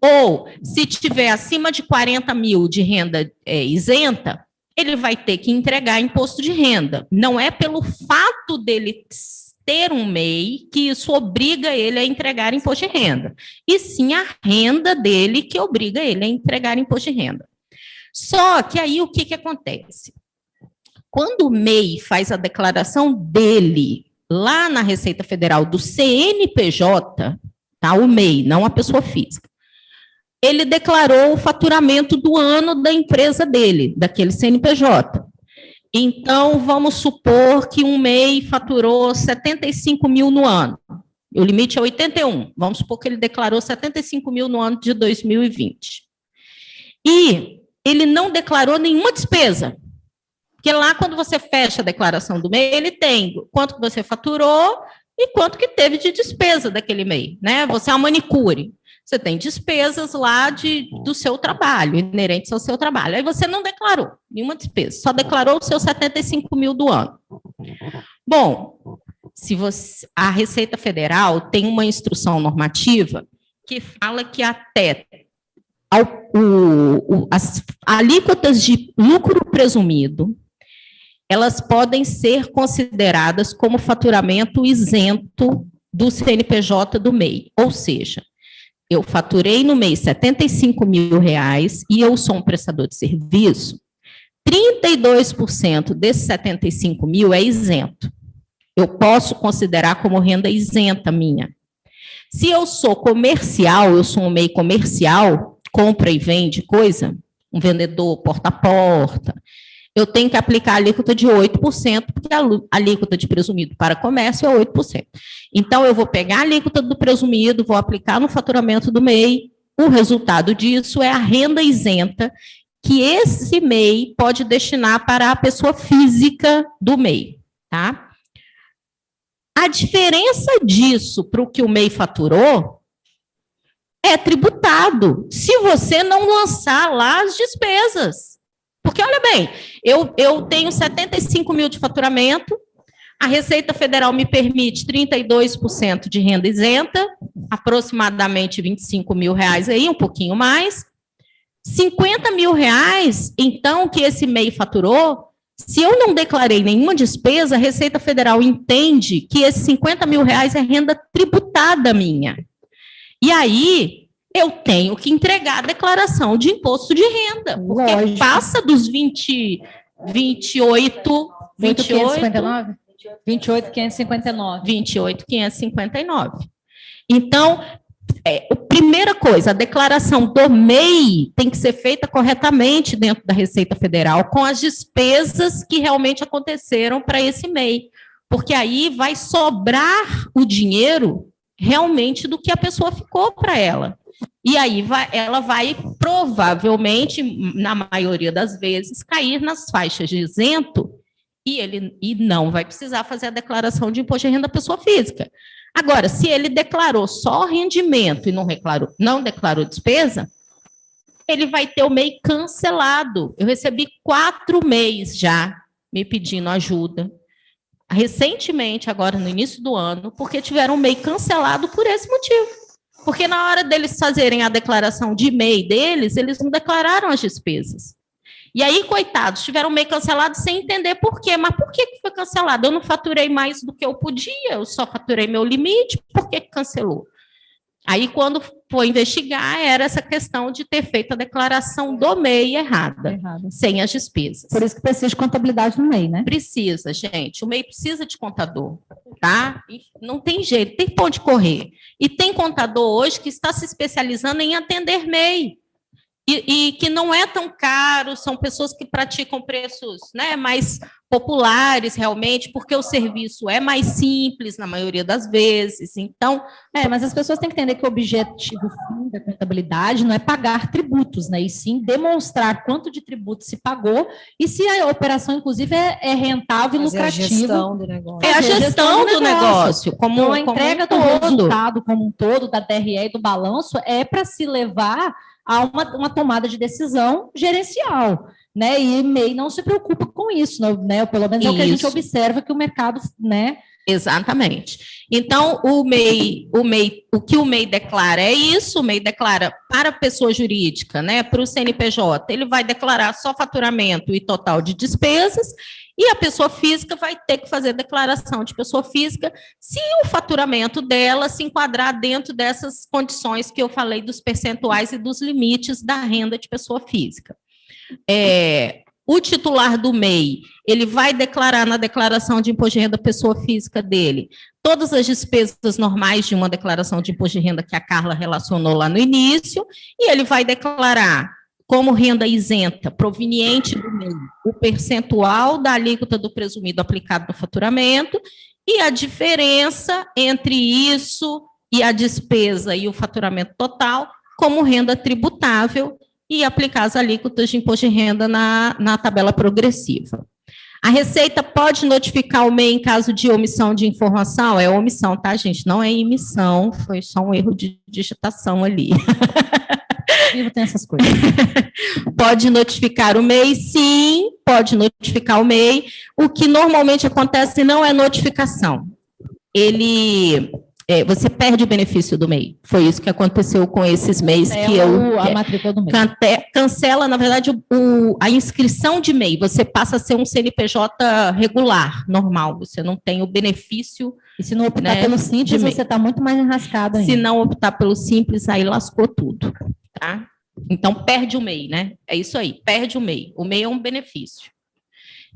Ou, se tiver acima de 40 mil de renda isenta, ele vai ter que entregar imposto de renda. Não é pelo fato dele ter um MEI que isso obriga ele a entregar imposto de renda, e sim a renda dele que obriga ele a entregar imposto de renda. Só que aí o que acontece? Quando o MEI faz a declaração dele lá na Receita Federal do CNPJ, tá? O MEI, não a pessoa física, ele declarou o faturamento do ano da empresa dele, daquele CNPJ. Então, vamos supor que um MEI faturou 75 mil no ano. O limite é 81. Vamos supor que ele declarou 75 mil no ano de 2020. E ele não declarou nenhuma despesa. Porque lá, quando você fecha a declaração do MEI, ele tem quanto que você faturou e quanto que teve de despesa daquele MEI, né? Você é uma manicure. Você tem despesas lá do seu trabalho, inerentes ao seu trabalho. Aí você não declarou nenhuma despesa, só declarou os seus 75 mil do ano. Bom, a Receita Federal tem uma instrução normativa que fala que até as alíquotas de lucro presumido, elas podem ser consideradas como faturamento isento do CNPJ do MEI. Ou seja, eu faturei no mês R$75 mil e eu sou um prestador de serviço, 32% desses 75 mil é isento. Eu posso considerar como renda isenta minha. Se eu sou comercial, eu sou um MEI comercial, compra e vende coisa, um vendedor porta a porta, eu tenho que aplicar a alíquota de 8%, porque a alíquota de presumido para comércio é 8%. Então, eu vou pegar a alíquota do presumido, vou aplicar no faturamento do MEI, o resultado disso é a renda isenta que esse MEI pode destinar para a pessoa física do MEI, tá? A diferença disso para o que o MEI faturou é tributado, se você não lançar lá as despesas. Porque, olha bem, eu tenho 75 mil de faturamento, a Receita Federal me permite 32% de renda isenta, aproximadamente R$25 mil aí, um pouquinho mais. R$50 mil, então, que esse MEI faturou, se eu não declarei nenhuma despesa, a Receita Federal entende que esses R$50 mil é renda tributada minha. E aí, eu tenho que entregar a declaração de imposto de renda, porque lógico, passa dos 28.559. Então, a primeira coisa, a declaração do MEI tem que ser feita corretamente dentro da Receita Federal, com as despesas que realmente aconteceram para esse MEI, porque aí vai sobrar o dinheiro realmente do que a pessoa ficou para ela. E aí ela vai provavelmente, na maioria das vezes, cair nas faixas de isento e não vai precisar fazer a declaração de imposto de renda da pessoa física. Agora, se ele declarou só rendimento e não declarou despesa, ele vai ter o MEI cancelado. Eu recebi 4 MEIs já me pedindo ajuda, recentemente, agora no início do ano, porque tiveram um MEI cancelado por esse motivo. Porque na hora deles fazerem a declaração de MEI deles, eles não declararam as despesas. E aí, coitados, tiveram MEI cancelado sem entender por quê. Mas por que foi cancelado? Eu não faturei mais do que eu podia, eu só faturei meu limite, por que cancelou? Aí, quando foi investigar, era essa questão de ter feito a declaração do MEI errada, sem as despesas. Por isso que precisa de contabilidade no MEI, né? Precisa, gente. O MEI precisa de contador, tá? E não tem jeito, tem pra onde correr. E tem contador hoje que está se especializando em atender MEI. E que não é tão caro, são pessoas que praticam preços, né, mais populares realmente, porque o serviço é mais simples na maioria das vezes. Então, mas as pessoas têm que entender que o objetivo fim da contabilidade não é pagar tributos, né, e sim demonstrar quanto de tributo se pagou e se a operação, inclusive, é rentável e lucrativa. A gestão do negócio. É a gestão do negócio. Então, a entrega do resultado como um todo, da DRE e do balanço, é para se levar a uma tomada de decisão gerencial, né? E MEI não se preocupa com isso, né? Pelo menos é o que a gente observa que o mercado, né? Exatamente. Então, o que o MEI declara é isso, o MEI declara para a pessoa jurídica, né? Para o CNPJ, ele vai declarar só faturamento e total de despesas, e a pessoa física vai ter que fazer declaração de pessoa física se o faturamento dela se enquadrar dentro dessas condições que eu falei dos percentuais e dos limites da renda de pessoa física. O titular do MEI, ele vai declarar na declaração de imposto de renda pessoa física dele todas as despesas normais de uma declaração de imposto de renda que a Carla relacionou lá no início, e ele vai declarar como renda isenta proveniente do MEI o percentual da alíquota do presumido aplicado no faturamento e a diferença entre isso e a despesa e o faturamento total como renda tributável e aplicar as alíquotas de imposto de renda na tabela progressiva. A Receita pode notificar o MEI em caso de omissão de informação? É omissão, tá, gente? Não é emissão, foi só um erro de digitação ali. Vivo tem essas coisas. Pode notificar o MEI? Sim, pode notificar o MEI. O que normalmente acontece não é notificação. Você perde o benefício do MEI. Foi isso que aconteceu com esses MEIs que a matrícula do MEI. Cancela, na verdade, a inscrição de MEI. Você passa a ser um CNPJ regular, normal. Você não tem o benefício. E se não optar pelo Simples, você está muito mais enrascado ainda. Se não optar pelo Simples, aí lascou tudo. Tá? Então, perde o MEI, né? É isso aí, perde o MEI. O MEI é um benefício.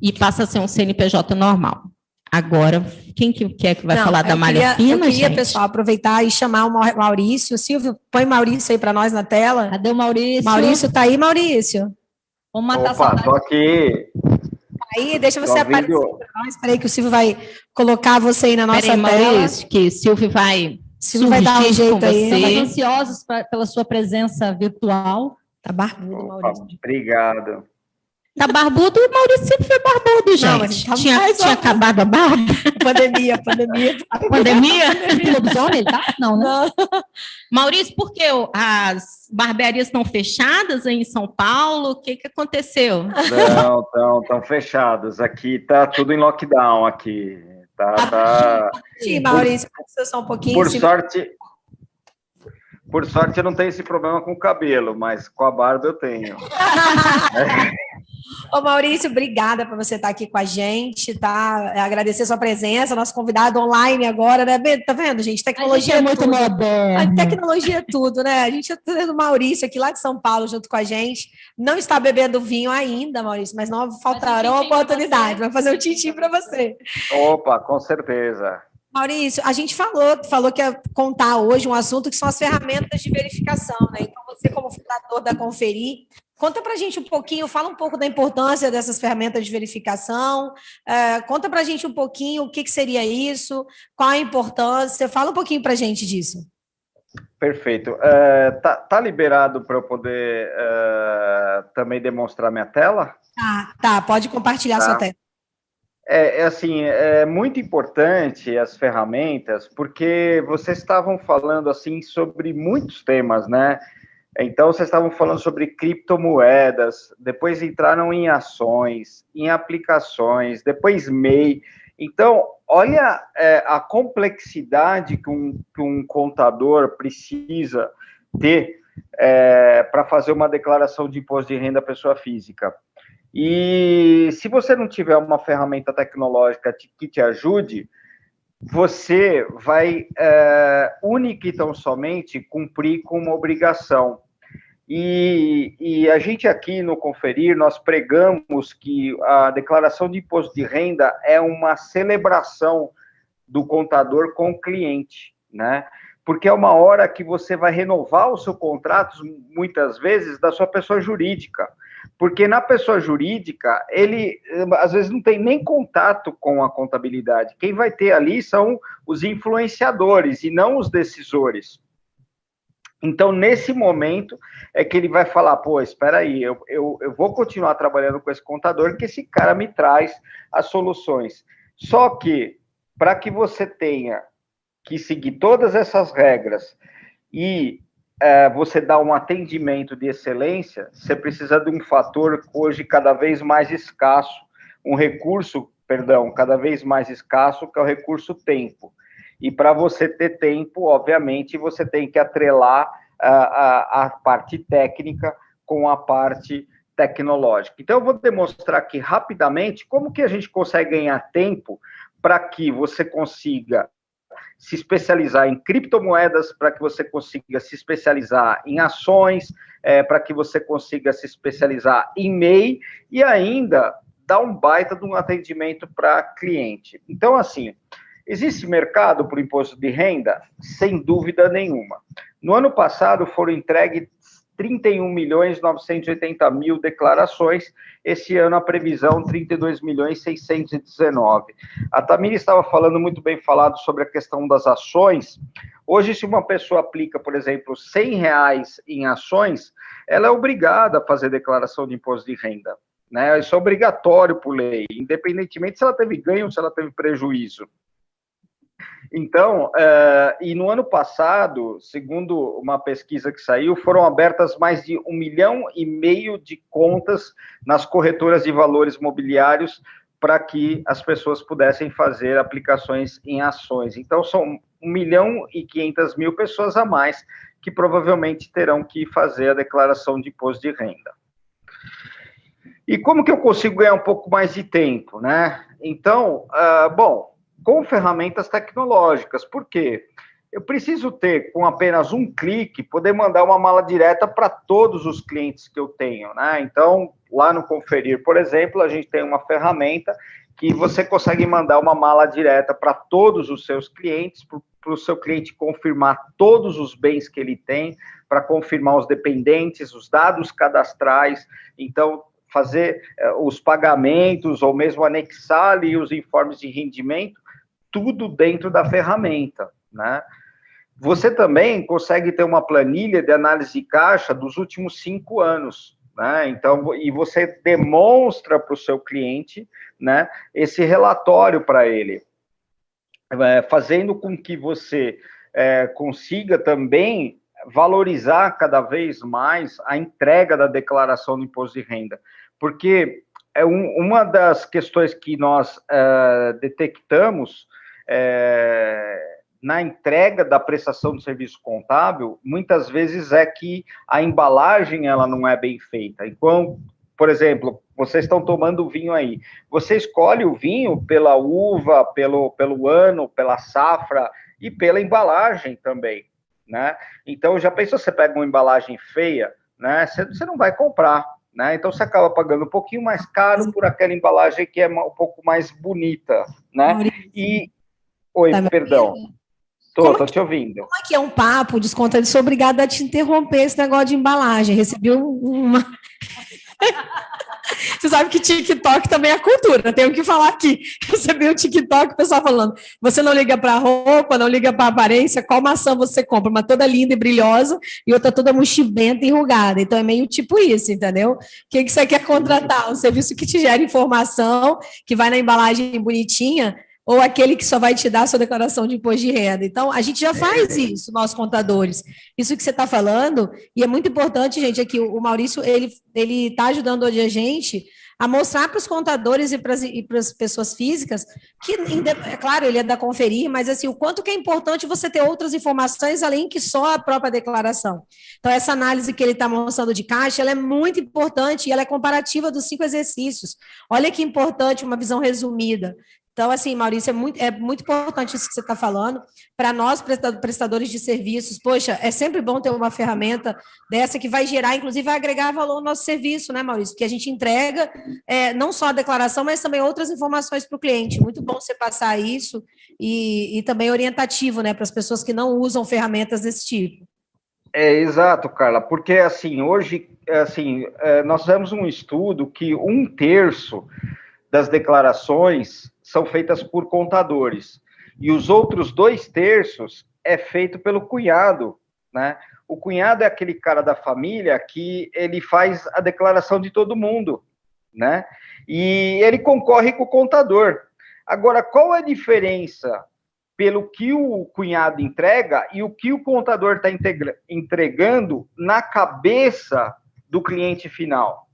E passa a ser um CNPJ normal. Agora, quem que quer que vai falar da malha fina, eu queria, gente? pessoal, aproveitar e chamar o Maurício. Silvio, põe Maurício aí para nós na tela. Cadê o Maurício? Maurício tá aí, Maurício? Vamos matar Opa, tô aqui. Aí, deixa você aparecer para nós. Espera aí que o Silvio vai colocar você aí na nossa tela. Maurício, que Silvio vai dar um jeito aí. Estamos ansiosos pela sua presença virtual. Tá barbudo, Maurício. Obrigado. Tá barbudo, o Maurício sempre foi barbudo, gente. Não, tinha acabado a barba? Pandemia. Pandemia? Lobisomem, ele tá? Não, né? Não. Maurício, por que as barbearias estão fechadas aí em São Paulo? O que aconteceu? Não, estão fechados. Aqui tá tudo em lockdown aqui. Tá. Sim, Maurício, precisa só um pouquinho. Por sorte, eu não tenho esse problema com o cabelo, mas com a barba eu tenho. Ô, Maurício, obrigada por você estar aqui com a gente, tá? Agradecer a sua presença, nosso convidado online agora, né? Tá vendo, gente? Tecnologia é muito moderna. A tecnologia é tudo, né? A gente está tendo o Maurício aqui lá de São Paulo junto com a gente. Não está bebendo vinho ainda, Maurício, mas não faltará oportunidade. Vai fazer um tintim para você. Opa, com certeza. Maurício, a gente falou que ia contar hoje um assunto que são as ferramentas de verificação, né? Então, você, como fundador da Conferir, conta para a gente um pouquinho, fala um pouco da importância dessas ferramentas de verificação, conta para a gente um pouquinho o que seria isso, qual a importância, fala um pouquinho para a gente disso. Perfeito. Tá liberado para eu poder também demonstrar minha tela? Tá, pode compartilhar sua tela. É muito importante as ferramentas, porque vocês estavam falando, assim, sobre muitos temas, né? Então, vocês estavam falando sobre criptomoedas, depois entraram em ações, em aplicações, depois MEI. Então, olha a complexidade que um contador precisa ter para fazer uma declaração de imposto de renda à pessoa física. E se você não tiver uma ferramenta tecnológica que te ajude, você vai única e tão somente cumprir com uma obrigação. E a gente aqui no Conferir, nós pregamos que a declaração de imposto de renda é uma celebração do contador com o cliente, né? Porque é uma hora que você vai renovar o seu contrato, muitas vezes, da sua pessoa jurídica. Porque na pessoa jurídica, ele, às vezes, não tem nem contato com a contabilidade. Quem vai ter ali são os influenciadores e não os decisores. Então, nesse momento, é que ele vai falar, pô, espera aí, eu vou continuar trabalhando com esse contador, que esse cara me traz as soluções. Só que, para que você tenha que seguir todas essas regras e você dar um atendimento de excelência, você precisa de um fator hoje cada vez mais escasso, um recurso, cada vez mais escasso, que é o recurso tempo. E para você ter tempo, obviamente, você tem que atrelar a parte técnica com a parte tecnológica. Então, eu vou demonstrar aqui rapidamente como que a gente consegue ganhar tempo para que você consiga se especializar em criptomoedas, para que você consiga se especializar em ações, para que você consiga se especializar em MEI e ainda dar um baita de um atendimento para cliente. Então, assim, existe mercado para o imposto de renda? Sem dúvida nenhuma. No ano passado foram entregues 31.980.000 declarações, esse ano a previsão 32.619. A Tamira estava falando muito bem falado sobre a questão das ações. Hoje, se uma pessoa aplica, por exemplo, R$100 em ações, ela é obrigada a fazer declaração de imposto de renda, né? Isso é obrigatório por lei, independentemente se ela teve ganho ou se ela teve prejuízo. Então, e no ano passado, segundo uma pesquisa que saiu, foram abertas mais de 1,5 milhão de contas nas corretoras de valores mobiliários para que as pessoas pudessem fazer aplicações em ações. Então, são 1.500.000 pessoas a mais que provavelmente terão que fazer a declaração de imposto de renda. E como que eu consigo ganhar um pouco mais de tempo, né? Então, bom, com ferramentas tecnológicas. Por quê? Eu preciso ter, com apenas um clique, poder mandar uma mala direta para todos os clientes que eu tenho, né? Então, lá no Conferir, por exemplo, a gente tem uma ferramenta que você consegue mandar uma mala direta para todos os seus clientes, para o seu cliente confirmar todos os bens que ele tem, para confirmar os dependentes, os dados cadastrais, então fazer os pagamentos ou mesmo anexar ali os informes de rendimento, tudo dentro da ferramenta, né? Você também consegue ter uma planilha de análise de caixa dos últimos 5 anos, né? Então, e você demonstra para o seu cliente, né, esse relatório para ele, fazendo com que você consiga também valorizar cada vez mais a entrega da declaração do imposto de renda, porque uma das questões que nós detectamos na entrega da prestação de serviço contábil, muitas vezes é que a embalagem ela não é bem feita. Então, por exemplo, vocês estão tomando vinho aí, você escolhe o vinho pela uva, pelo ano, pela safra e pela embalagem também, né? Então, já pensou, você pega uma embalagem feia, né? Você não vai comprar, né? Então, você acaba pagando um pouquinho mais caro por aquela embalagem que é um pouco mais bonita, né? Oi, tá, perdão. Tô te ouvindo. Como é que é um papo descontraído? Sou obrigada a te interromper esse negócio de embalagem. Recebi uma... Você sabe que TikTok também é cultura, tenho que falar aqui. Recebi um TikTok, o pessoal falando, você não liga para roupa, não liga para aparência, qual maçã você compra? Uma toda linda e brilhosa e outra toda mochibenta e enrugada. Então é meio tipo isso, entendeu? O que você quer contratar? Um serviço que te gera informação, que vai na embalagem bonitinha, ou aquele que só vai te dar a sua declaração de imposto de renda. Então, a gente já faz isso, nós contadores. Isso que você está falando, e é muito importante, gente, é que o Maurício, ele está ajudando hoje a gente a mostrar para os contadores e para as pessoas físicas que, é claro, ele é da Conferir, mas assim, o quanto que é importante você ter outras informações além que só a própria declaração. Então, essa análise que ele está mostrando de caixa, ela é muito importante e ela é comparativa dos 5 exercícios. Olha que importante, uma visão resumida. Então, assim, Maurício, é muito importante isso que você está falando. Para nós, prestadores de serviços, poxa, é sempre bom ter uma ferramenta dessa que vai gerar, inclusive vai agregar valor ao nosso serviço, né, Maurício? Porque a gente entrega não só a declaração, mas também outras informações para o cliente. Muito bom você passar isso e também orientativo, né, para as pessoas que não usam ferramentas desse tipo. Exato, Carla, porque, assim, hoje, assim, nós fizemos um estudo que 1/3 das declarações são feitas por contadores, e os outros 2/3 é feito pelo cunhado, né? O cunhado é aquele cara da família que ele faz a declaração de todo mundo, né? E ele concorre com o contador. Agora, qual é a diferença pelo que o cunhado entrega e o que o contador está entregando na cabeça do cliente final?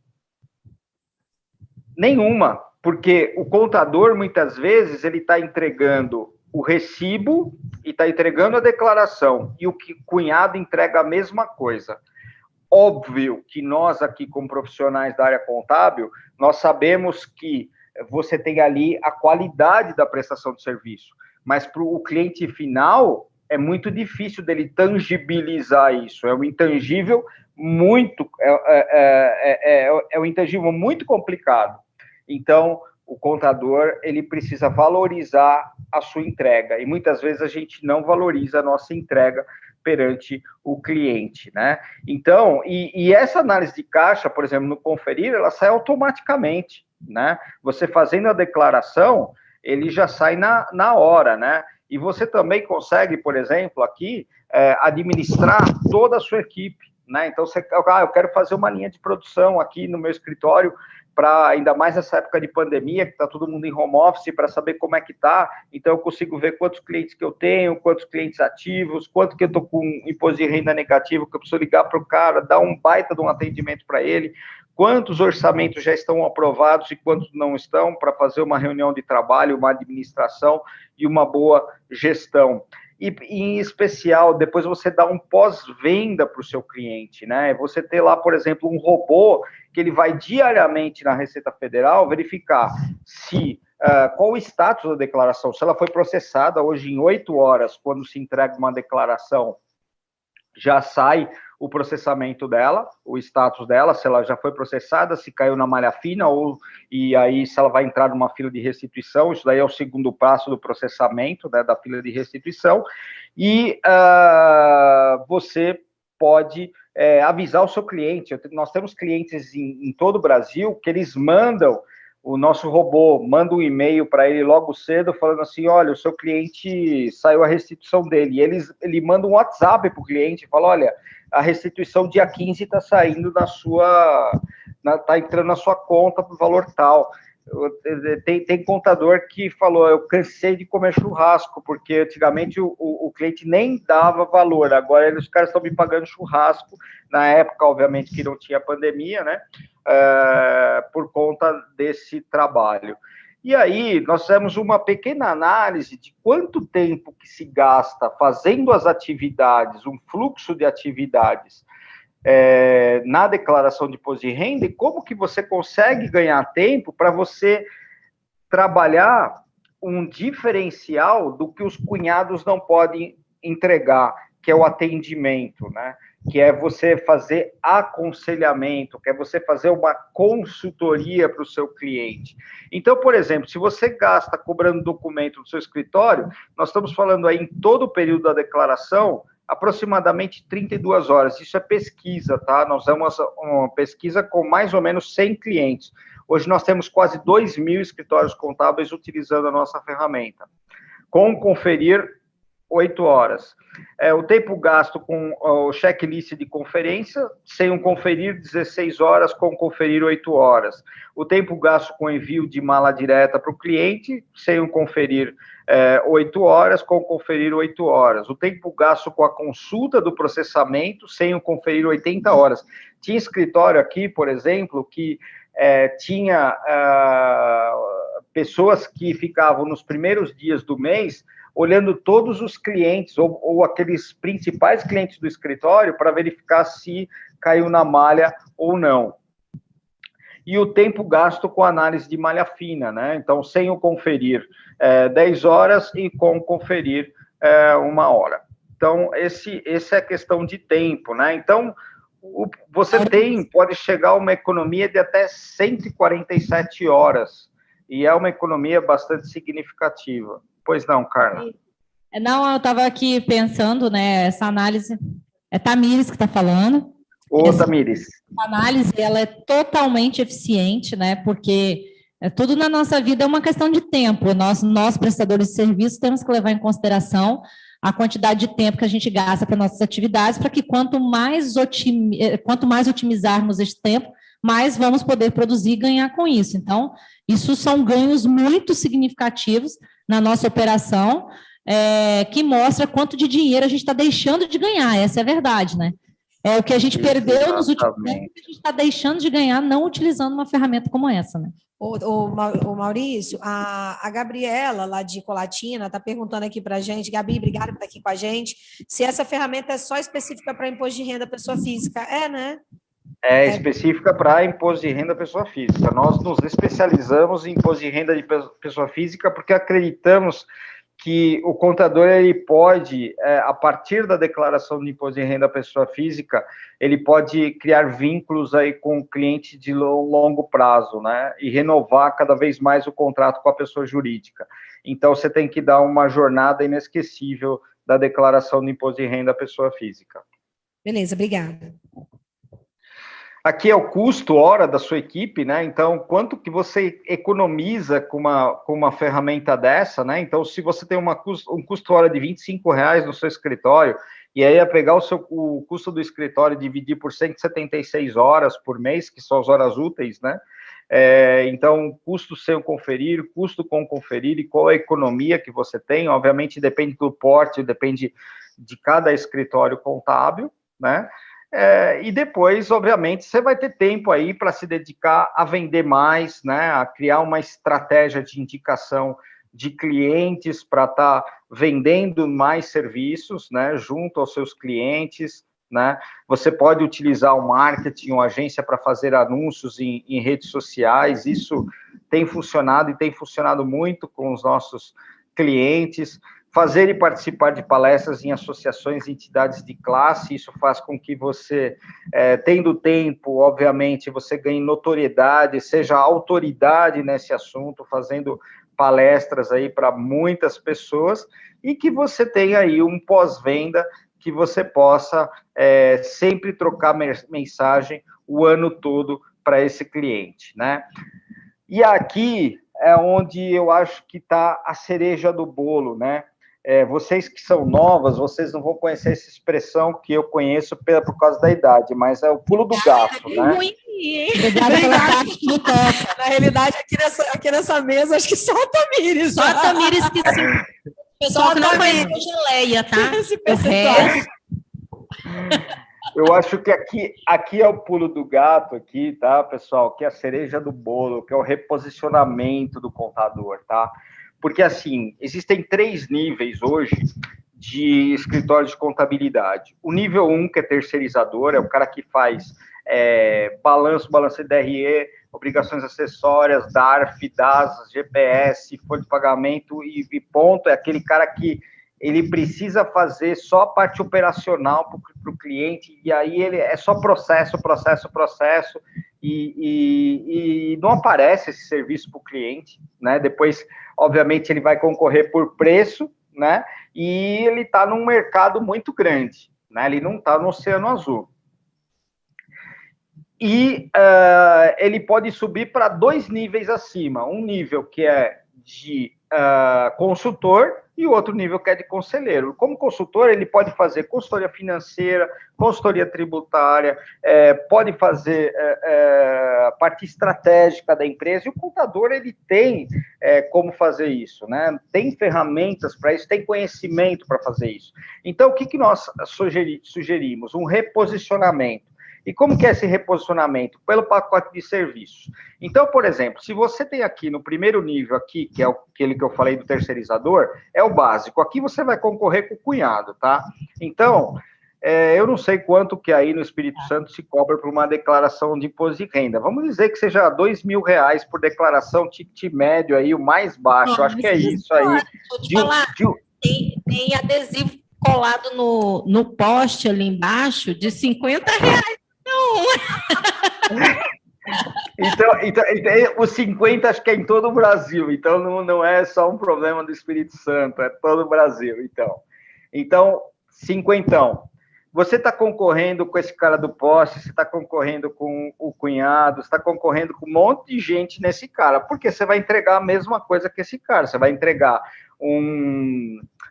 Nenhuma. Porque o contador, muitas vezes, ele está entregando o recibo e está entregando a declaração, e o cunhado entrega a mesma coisa. Óbvio que nós aqui, como profissionais da área contábil, nós sabemos que você tem ali a qualidade da prestação de serviço, mas para o cliente final, é muito difícil dele tangibilizar isso, é um intangível muito, um intangível muito complicado. Então, o contador, ele precisa valorizar a sua entrega, e muitas vezes a gente não valoriza a nossa entrega perante o cliente, né? Então, e essa análise de caixa, por exemplo, no Conferir, ela sai automaticamente, né? Você fazendo a declaração, ele já sai na hora, né? E você também consegue, por exemplo, aqui, administrar toda a sua equipe, né? Então, eu quero fazer uma linha de produção aqui no meu escritório, para ainda mais nessa época de pandemia, que está todo mundo em home office, para saber como é que está. Então, eu consigo ver quantos clientes que eu tenho, quantos clientes ativos, quanto que eu estou com imposto de renda negativo, que eu preciso ligar para o cara, dar um baita de um atendimento para ele, quantos orçamentos já estão aprovados e quantos não estão, para fazer uma reunião de trabalho, uma administração e uma boa gestão. E, em especial, depois você dá um pós-venda para o seu cliente, né? Você ter lá, por exemplo, um robô que ele vai diariamente na Receita Federal verificar se qual o status da declaração, se ela foi processada hoje em 8 horas, quando se entrega uma declaração, já sai o processamento dela, o status dela, se ela já foi processada, se caiu na malha fina, e aí se ela vai entrar numa fila de restituição, isso daí é o segundo passo do processamento, né, da fila de restituição, e você pode avisar o seu cliente. Nós temos clientes em todo o Brasil que eles mandam, o nosso robô manda um e-mail para ele logo cedo, falando assim, olha, o seu cliente saiu a restituição dele, e ele manda um WhatsApp para o cliente, fala, olha, a restituição dia 15 está saindo está entrando na sua conta por valor tal. Tem contador que falou, eu cansei de comer churrasco, porque antigamente o cliente nem dava valor, agora os caras estão me pagando churrasco, na época, obviamente, que não tinha pandemia, né, por conta desse trabalho. E aí, nós fizemos uma pequena análise de quanto tempo que se gasta fazendo as atividades, um fluxo de atividades, na declaração de imposto de renda, e como que você consegue ganhar tempo para você trabalhar um diferencial do que os cunhados não podem entregar, que é o atendimento, né? Que é você fazer aconselhamento, que é você fazer uma consultoria para o seu cliente. Então, por exemplo, se você gasta cobrando documento no seu escritório, nós estamos falando aí em todo o período da declaração, aproximadamente 32 horas. Isso é pesquisa, tá? Nós temos uma pesquisa com mais ou menos 100 clientes. Hoje nós temos quase 2.000 escritórios contábeis utilizando a nossa ferramenta. Com conferir, 8 horas. O tempo gasto com o checklist de conferência, sem um conferir, 16 horas, com conferir, 8 horas. O tempo gasto com envio de mala direta para o cliente, sem um conferir, 8 horas, com conferir, 8 horas. O tempo gasto com a consulta do processamento, sem um conferir, 80 horas. Tinha escritório aqui, por exemplo, que tinha pessoas que ficavam nos primeiros dias do mês olhando todos os clientes, ou aqueles principais clientes do escritório, para verificar se caiu na malha ou não. E o tempo gasto com análise de malha fina, né? Então, sem o conferir, 10 horas, e com conferir, 1 hora. Então, esse é a questão de tempo, né? Então, você pode chegar a uma economia de até 147 horas, e é uma economia bastante significativa. Pois não, Carla? Não, eu estava aqui pensando, né, essa análise, é Tamires que está falando. Tamires. A análise, ela é totalmente eficiente, né, porque tudo na nossa vida é uma questão de tempo. Nós, prestadores de serviços, temos que levar em consideração a quantidade de tempo que a gente gasta para nossas atividades, para que quanto mais otimizarmos esse tempo, mais vamos poder produzir e ganhar com isso. Então, isso são ganhos muito significativos na nossa operação, que mostra quanto de dinheiro a gente está deixando de ganhar, essa é a verdade, né? É o que a gente perdeu nos últimos tempos, que a gente está deixando de ganhar não utilizando uma ferramenta como essa, né? O Maurício, a Gabriela, lá de Colatina, está perguntando aqui para a gente, Gabi, obrigada por estar aqui com a gente, se essa ferramenta é só específica para imposto de renda pessoa física. Né? Específica para imposto de renda pessoa física. Nós nos especializamos em imposto de renda de pessoa física porque acreditamos que o contador, ele pode, a partir da declaração de imposto de renda pessoa física, ele pode criar vínculos aí com o cliente de longo prazo, né, e renovar cada vez mais o contrato com a pessoa jurídica. Então, você tem que dar uma jornada inesquecível da declaração de imposto de renda pessoa física. Beleza, obrigada. Aqui é o custo hora da sua equipe, né? Então, quanto que você economiza com uma ferramenta dessa, né? Então, se você tem um custo hora de R$ 25 no seu escritório, e aí é pegar o custo do escritório e dividir por 176 horas por mês, que são as horas úteis, né? Então, custo sem conferir, custo com conferir, e qual a economia que você tem, obviamente depende do porte, depende de cada escritório contábil, né? E depois, obviamente, você vai ter tempo aí para se dedicar a vender mais, né? A criar uma estratégia de indicação de clientes para estar vendendo mais serviços, né? Junto aos seus clientes, né? Você pode utilizar o marketing, uma agência para fazer anúncios em redes sociais. Isso tem funcionado e tem funcionado muito com os nossos clientes. Fazer e participar de palestras em associações e entidades de classe, isso faz com que você, tendo tempo, obviamente, você ganhe notoriedade, seja autoridade nesse assunto, fazendo palestras aí para muitas pessoas, e que você tenha aí um pós-venda, que você possa sempre trocar mensagem o ano todo para esse cliente, né? E aqui é onde eu acho que está a cereja do bolo, né? Vocês que são novas, vocês não vão conhecer essa expressão que eu conheço por causa da idade, mas é o pulo do gato, né? Obrigada pela parte do toca. Na realidade, aqui nessa mesa, acho que só a Tamires. Só a Tamires que sim. O pessoal que não conhece a geleia, tá? Esse percentual. Eu acho que aqui é o pulo do gato, aqui, tá, pessoal? Que é a cereja do bolo, que é o reposicionamento do contador, tá? Porque, assim, existem 3 níveis hoje de escritório de contabilidade. O nível 1, que é terceirizador, é o cara que faz balanço de DRE, obrigações acessórias, DARF, DAS, GPS, folha de pagamento e ponto. É aquele cara que ele precisa fazer só a parte operacional para o cliente, e aí ele é só processo, e não aparece esse serviço para o cliente, né? Depois, obviamente, ele vai concorrer por preço, né? E ele está num mercado muito grande, né? Ele não está no Oceano Azul. E ele pode subir para 2 níveis acima. Um nível que é de consultor e o outro nível que é de conselheiro. Como consultor, ele pode fazer consultoria financeira, consultoria tributária, pode fazer a parte estratégica da empresa, e o contador, ele tem como fazer isso, né? Tem ferramentas para isso, tem conhecimento para fazer isso. Então, o que nós sugerimos? Um reposicionamento. E como que é esse reposicionamento? Pelo pacote de serviços. Então, por exemplo, se você tem aqui no primeiro nível aqui, que é aquele que eu falei do terceirizador, é o básico. Aqui você vai concorrer com o cunhado, tá? Então, eu não sei quanto que aí no Espírito Santo se cobra por uma declaração de imposto de renda. Vamos dizer que seja R$ 2.000 por declaração, ticket médio aí, o mais baixo. Eu acho que é isso aí. Deixa eu te falar, tem adesivo colado no poste ali embaixo de R$50. Então, os 50 acho que é em todo o Brasil, então não é só um problema do Espírito Santo, é todo o Brasil, então 50. Você está concorrendo com esse cara do poste, você está concorrendo com o cunhado, você está concorrendo com um monte de gente nesse cara, porque você vai entregar a mesma coisa que esse cara, você vai entregar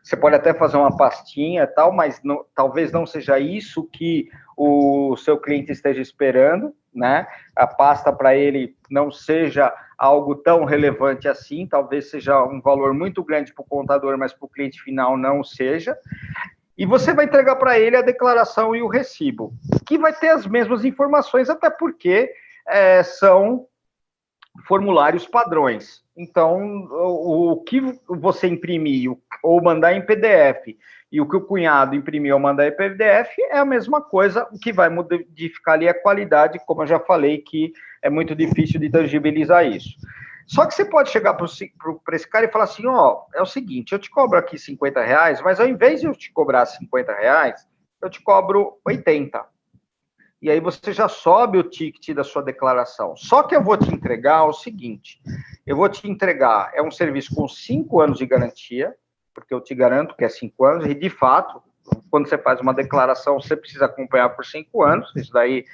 você pode até fazer uma pastinha e tal, mas talvez não seja isso que o seu cliente esteja esperando, né? A pasta para ele não seja algo tão relevante assim, talvez seja um valor muito grande para o contador, mas para o cliente final não seja. E você vai entregar para ele a declaração e o recibo, que vai ter as mesmas informações, até porque são formulários padrões. Então, o que você imprimir ou mandar em PDF e o que o cunhado imprimir ou mandar em PDF é a mesma coisa. O que vai modificar ali é a qualidade, como eu já falei, que é muito difícil de tangibilizar isso. Só que você pode chegar para esse cara e falar assim, é o seguinte, eu te cobro aqui R$50, mas ao invés de eu te cobrar R$50, eu te cobro 80. E aí você já sobe o ticket da sua declaração. Só que eu vou te entregar o seguinte, eu vou te entregar, é um serviço com 5 anos de garantia, porque eu te garanto que é 5 anos, e de fato, quando você faz uma declaração, você precisa acompanhar por 5 anos, isso daí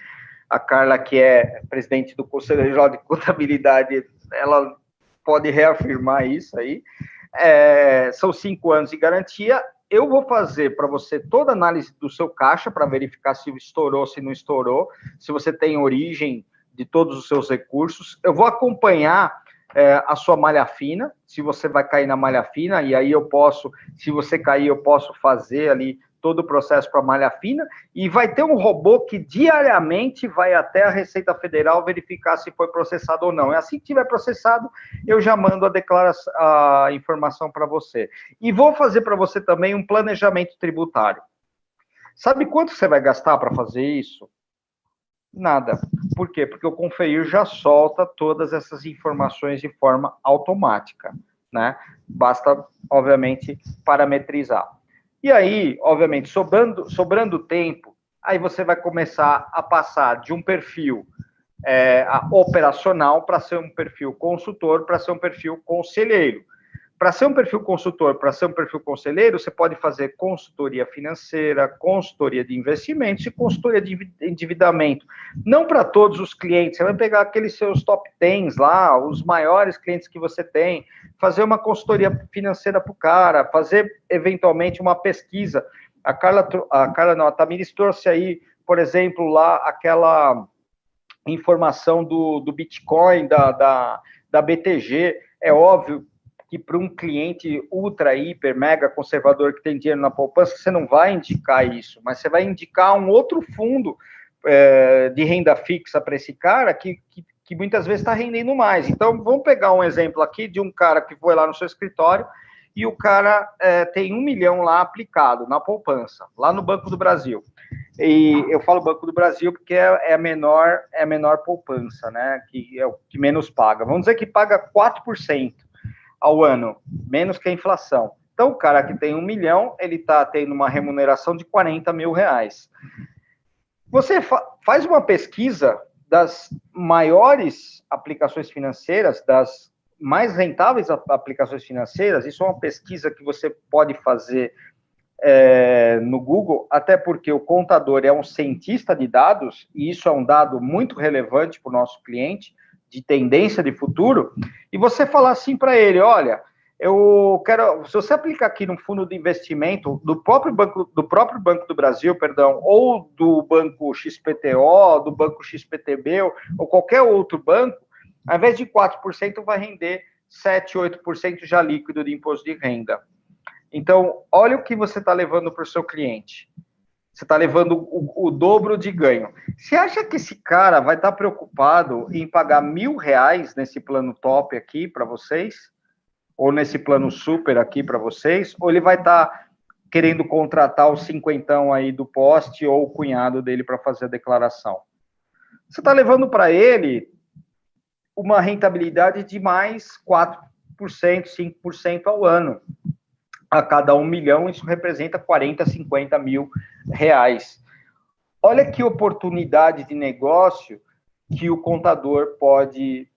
A Carla, que é presidente do Conselho Regional de Contabilidade, ela pode reafirmar isso aí. São 5 anos de garantia. Eu vou fazer para você toda a análise do seu caixa para verificar se estourou, se não estourou, se você tem origem de todos os seus recursos. Eu vou acompanhar a sua malha fina, se você vai cair na malha fina, e aí eu posso, se você cair, eu posso fazer ali todo o processo para malha fina, e vai ter um robô que diariamente vai até a Receita Federal verificar se foi processado ou não. E assim que tiver processado, eu já mando a informação para você. E vou fazer para você também um planejamento tributário. Sabe quanto você vai gastar para fazer isso? Nada. Por quê? Porque o Conferir já solta todas essas informações de forma automática, né? Basta, obviamente, parametrizar. E aí, obviamente, sobrando tempo, aí você vai começar a passar de um perfil operacional para ser um perfil consultor, para ser um perfil conselheiro. Para ser um perfil consultor, para ser um perfil conselheiro, você pode fazer consultoria financeira, consultoria de investimentos e consultoria de endividamento. Não para todos os clientes, você vai pegar aqueles seus top 10 lá, os maiores clientes que você tem, fazer uma consultoria financeira para o cara, fazer eventualmente uma pesquisa. A Tamiris trouxe aí, por exemplo, lá aquela informação do Bitcoin, da BTG. É óbvio que para um cliente ultra, hiper, mega conservador que tem dinheiro na poupança, você não vai indicar isso, mas você vai indicar um outro fundo de renda fixa para esse cara que muitas vezes está rendendo mais. Então, vamos pegar um exemplo aqui de um cara que foi lá no seu escritório e o cara tem 1 milhão lá aplicado na poupança, lá no Banco do Brasil. E eu falo Banco do Brasil porque é a menor poupança, né? Que é o que menos paga. Vamos dizer que paga 4% ao ano, menos que a inflação. Então, o cara que tem 1 milhão, ele está tendo uma remuneração de 40 mil reais. Você faz uma pesquisa das maiores aplicações financeiras, das mais rentáveis aplicações financeiras. Isso é uma pesquisa que você pode fazer no Google, até porque o contador é um cientista de dados, e isso é um dado muito relevante para o nosso cliente, de tendência de futuro, e você falar assim para ele, olha, eu quero, se você aplicar aqui no fundo de investimento do próprio Banco do Brasil, perdão, ou do Banco XPTO, do Banco XPTB, ou qualquer outro banco, ao invés de 4%, vai render 7, 8% já líquido de imposto de renda. Então, olha o que você está levando para o seu cliente. Você está levando o dobro de ganho. Você acha que esse cara vai estar preocupado em pagar R$1.000 nesse plano top aqui para vocês? Ou nesse plano super aqui para vocês? Ou ele vai estar querendo contratar o 50 aí do poste ou o cunhado dele para fazer a declaração? Você está levando para ele uma rentabilidade de mais 4%, 5% ao ano. A cada 1 milhão, isso representa 40, 50 mil reais. Olha que oportunidade de negócio que o contador pode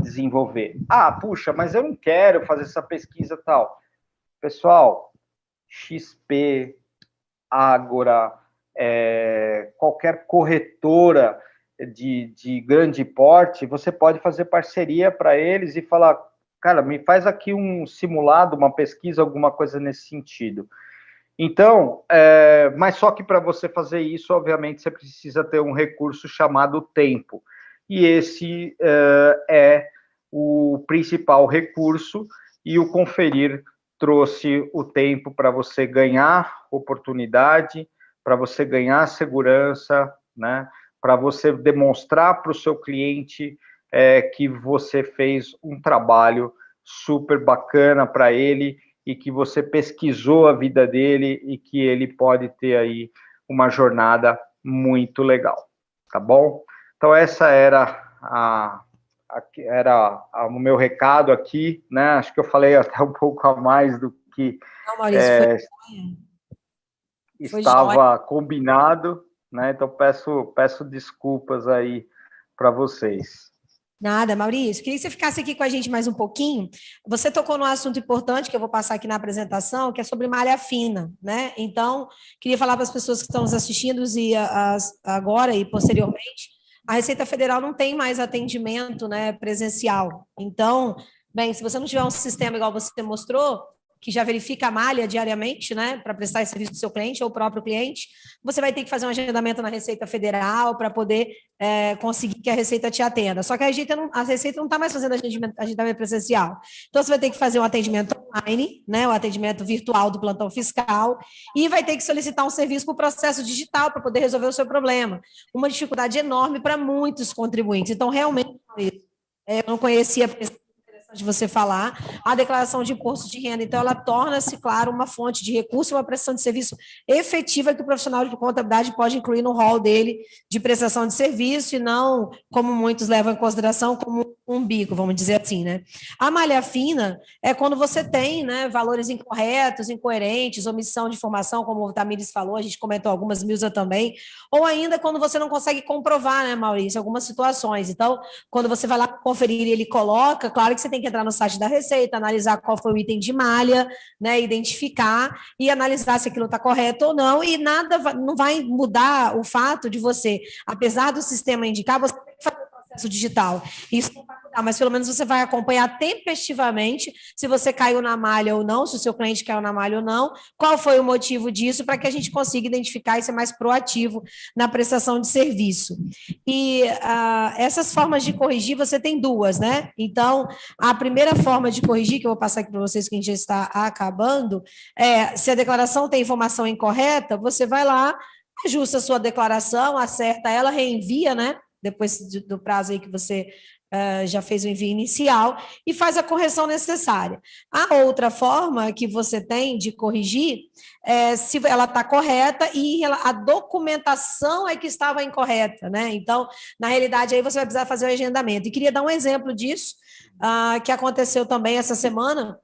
desenvolver. Ah, puxa, mas eu não quero fazer essa pesquisa tal. Pessoal, XP, Ágora, qualquer corretora de grande porte, você pode fazer parceria para eles e falar, cara, me faz aqui um simulado, uma pesquisa, alguma coisa nesse sentido. Então, mas só que para você fazer isso, obviamente, você precisa ter um recurso chamado tempo. E esse é o principal recurso, e o Conferir trouxe o tempo para você ganhar oportunidade, para você ganhar segurança, né? Para você demonstrar para o seu cliente que você fez um trabalho super bacana para ele e que você pesquisou a vida dele e que ele pode ter aí uma jornada muito legal, tá bom? Então, essa era o meu recado aqui, né? Acho que eu falei até um pouco a mais do que Não, Maurício, estava combinado, né? Então, peço desculpas aí para vocês. Nada, Maurício. Queria que você ficasse aqui com a gente mais um pouquinho. Você tocou num assunto importante que eu vou passar aqui na apresentação, que é sobre malha fina, né? Então, queria falar para as pessoas que estão nos assistindo agora e posteriormente, a Receita Federal não tem mais atendimento, né, presencial. Então, bem, se você não tiver um sistema igual você mostrou, que já verifica a malha diariamente, né, para prestar esse serviço do seu cliente ou o próprio cliente, você vai ter que fazer um agendamento na Receita Federal para poder conseguir que a Receita te atenda. Só que a Receita não está mais fazendo agendamento presencial. Então, você vai ter que fazer um atendimento online, né, o atendimento virtual do plantão fiscal, e vai ter que solicitar um serviço para o processo digital para poder resolver o seu problema. Uma dificuldade enorme para muitos contribuintes. Então, realmente, eu não conhecia de você falar, a declaração de imposto de renda, então, ela torna-se, claro, uma fonte de recurso e uma prestação de serviço efetiva que o profissional de contabilidade pode incluir no rol dele de prestação de serviço e não, como muitos levam em consideração, como um bico, vamos dizer assim, né? A malha fina é quando você tem, né, valores incorretos, incoerentes, omissão de informação, como o Tamires falou, a gente comentou algumas, Milza também, ou ainda quando você não consegue comprovar, né, Maurício, algumas situações. Então, quando você vai lá conferir e ele coloca, claro que você tem que entrar no site da Receita, analisar qual foi o item de malha, né, identificar e analisar se aquilo está correto ou não, e nada não vai mudar o fato de você, apesar do sistema indicar, você tem que fazer o processo digital. Isso não vai mudar, mas pelo menos você vai acompanhar tempestivamente se você caiu na malha ou não, se o seu cliente caiu na malha ou não, qual foi o motivo disso, para que a gente consiga identificar e ser mais proativo na prestação de serviço. E essas formas de corrigir, você tem duas, né? Então, a primeira forma de corrigir, que eu vou passar aqui para vocês, que a gente já está acabando, é, se a declaração tem informação incorreta, você vai lá, ajusta a sua declaração, acerta ela, reenvia, né? Depois do prazo aí que você já fez o envio inicial, e faz a correção necessária. A outra forma que você tem de corrigir é se ela está correta e a documentação é que estava incorreta, né? Então, na realidade, aí você vai precisar fazer o agendamento. E queria dar um exemplo disso, que aconteceu também essa semana.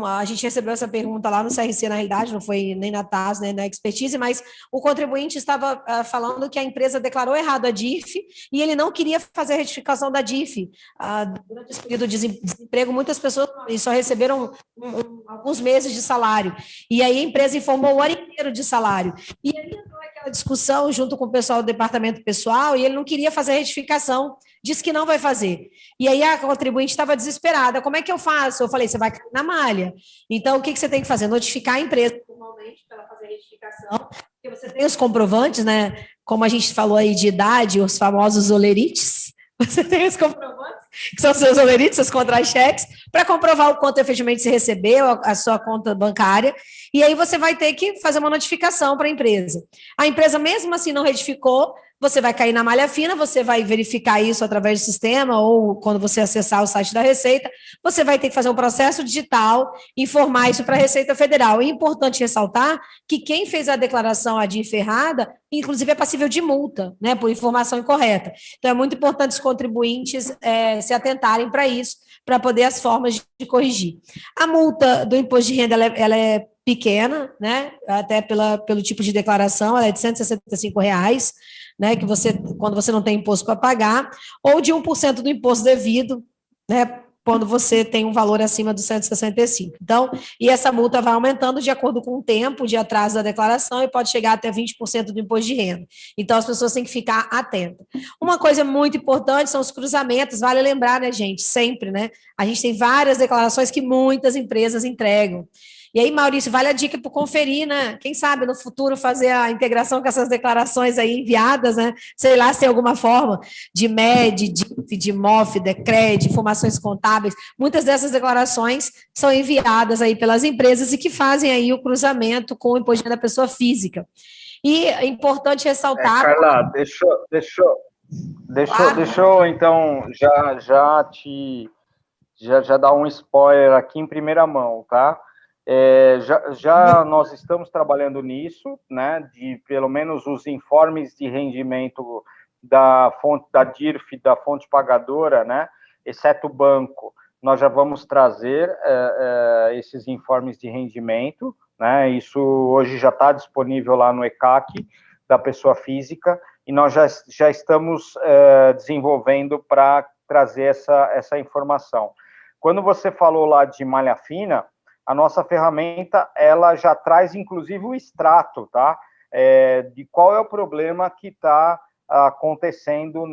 A gente recebeu essa pergunta lá no CRC, na realidade, não foi nem na TAS, nem na Expertise, mas o contribuinte estava falando que a empresa declarou errado a DIF e ele não queria fazer a retificação da DIF. Durante esse período de desemprego, muitas pessoas só receberam alguns meses de salário. E aí a empresa informou o ano inteiro de salário. E aí entrou aquela discussão junto com o pessoal do departamento pessoal e ele não queria fazer a retificação, disse que não vai fazer. E aí a contribuinte estava desesperada. Como é que eu faço? Eu falei, você vai cair na malha. Então, o que você tem que fazer? Notificar a empresa normalmente para ela fazer a retificação, porque você tem os comprovantes, né? Como a gente falou aí de idade, os famosos olerites. Você tem os comprovantes, que são seus olerites, seus contra-cheques, para comprovar o quanto efetivamente você recebeu, a sua conta bancária, e aí você vai ter que fazer uma notificação para a empresa. A empresa, mesmo assim, não retificou, você vai cair na malha fina, você vai verificar isso através do sistema, ou quando você acessar o site da Receita, você vai ter que fazer um processo digital, informar isso para a Receita Federal. É importante ressaltar que quem fez a declaração ADIF errada, inclusive é passível de multa, né, por informação incorreta. Então, é muito importante os contribuintes se atentarem para isso, para poder as formas de corrigir. A multa do imposto de renda, ela é pequena, né, até pelo tipo de declaração, ela é de R$ 165, né, que você, quando você não tem imposto para pagar, ou de 1% do imposto devido, né, quando você tem um valor acima dos 165. Então, e essa multa vai aumentando de acordo com o tempo de atraso da declaração e pode chegar até 20% do imposto de renda. Então, as pessoas têm que ficar atentas. Uma coisa muito importante são os cruzamentos, vale lembrar, né, gente, sempre, né, a gente tem várias declarações que muitas empresas entregam. E aí, Maurício, vale a dica para conferir, né? Quem sabe no futuro fazer a integração com essas declarações aí enviadas, né? Sei lá se tem alguma forma de MED, de MOF, DECRED, informações contábeis. Muitas dessas declarações são enviadas aí pelas empresas e que fazem aí o cruzamento com o imposto de renda da pessoa física. E é importante ressaltar... Carla, deixa eu então, já dar um spoiler aqui em primeira mão, tá? Nós estamos trabalhando nisso, né, de pelo menos os informes de rendimento da fonte da DIRF, da fonte pagadora, né, exceto o banco, nós já vamos trazer esses informes de rendimento, né, isso hoje já está disponível lá no ECAC da pessoa física, e nós já estamos desenvolvendo para trazer essa informação. Quando você falou lá de malha fina, a nossa ferramenta, ela já traz, inclusive, o extrato, tá? De qual é o problema que está acontecendo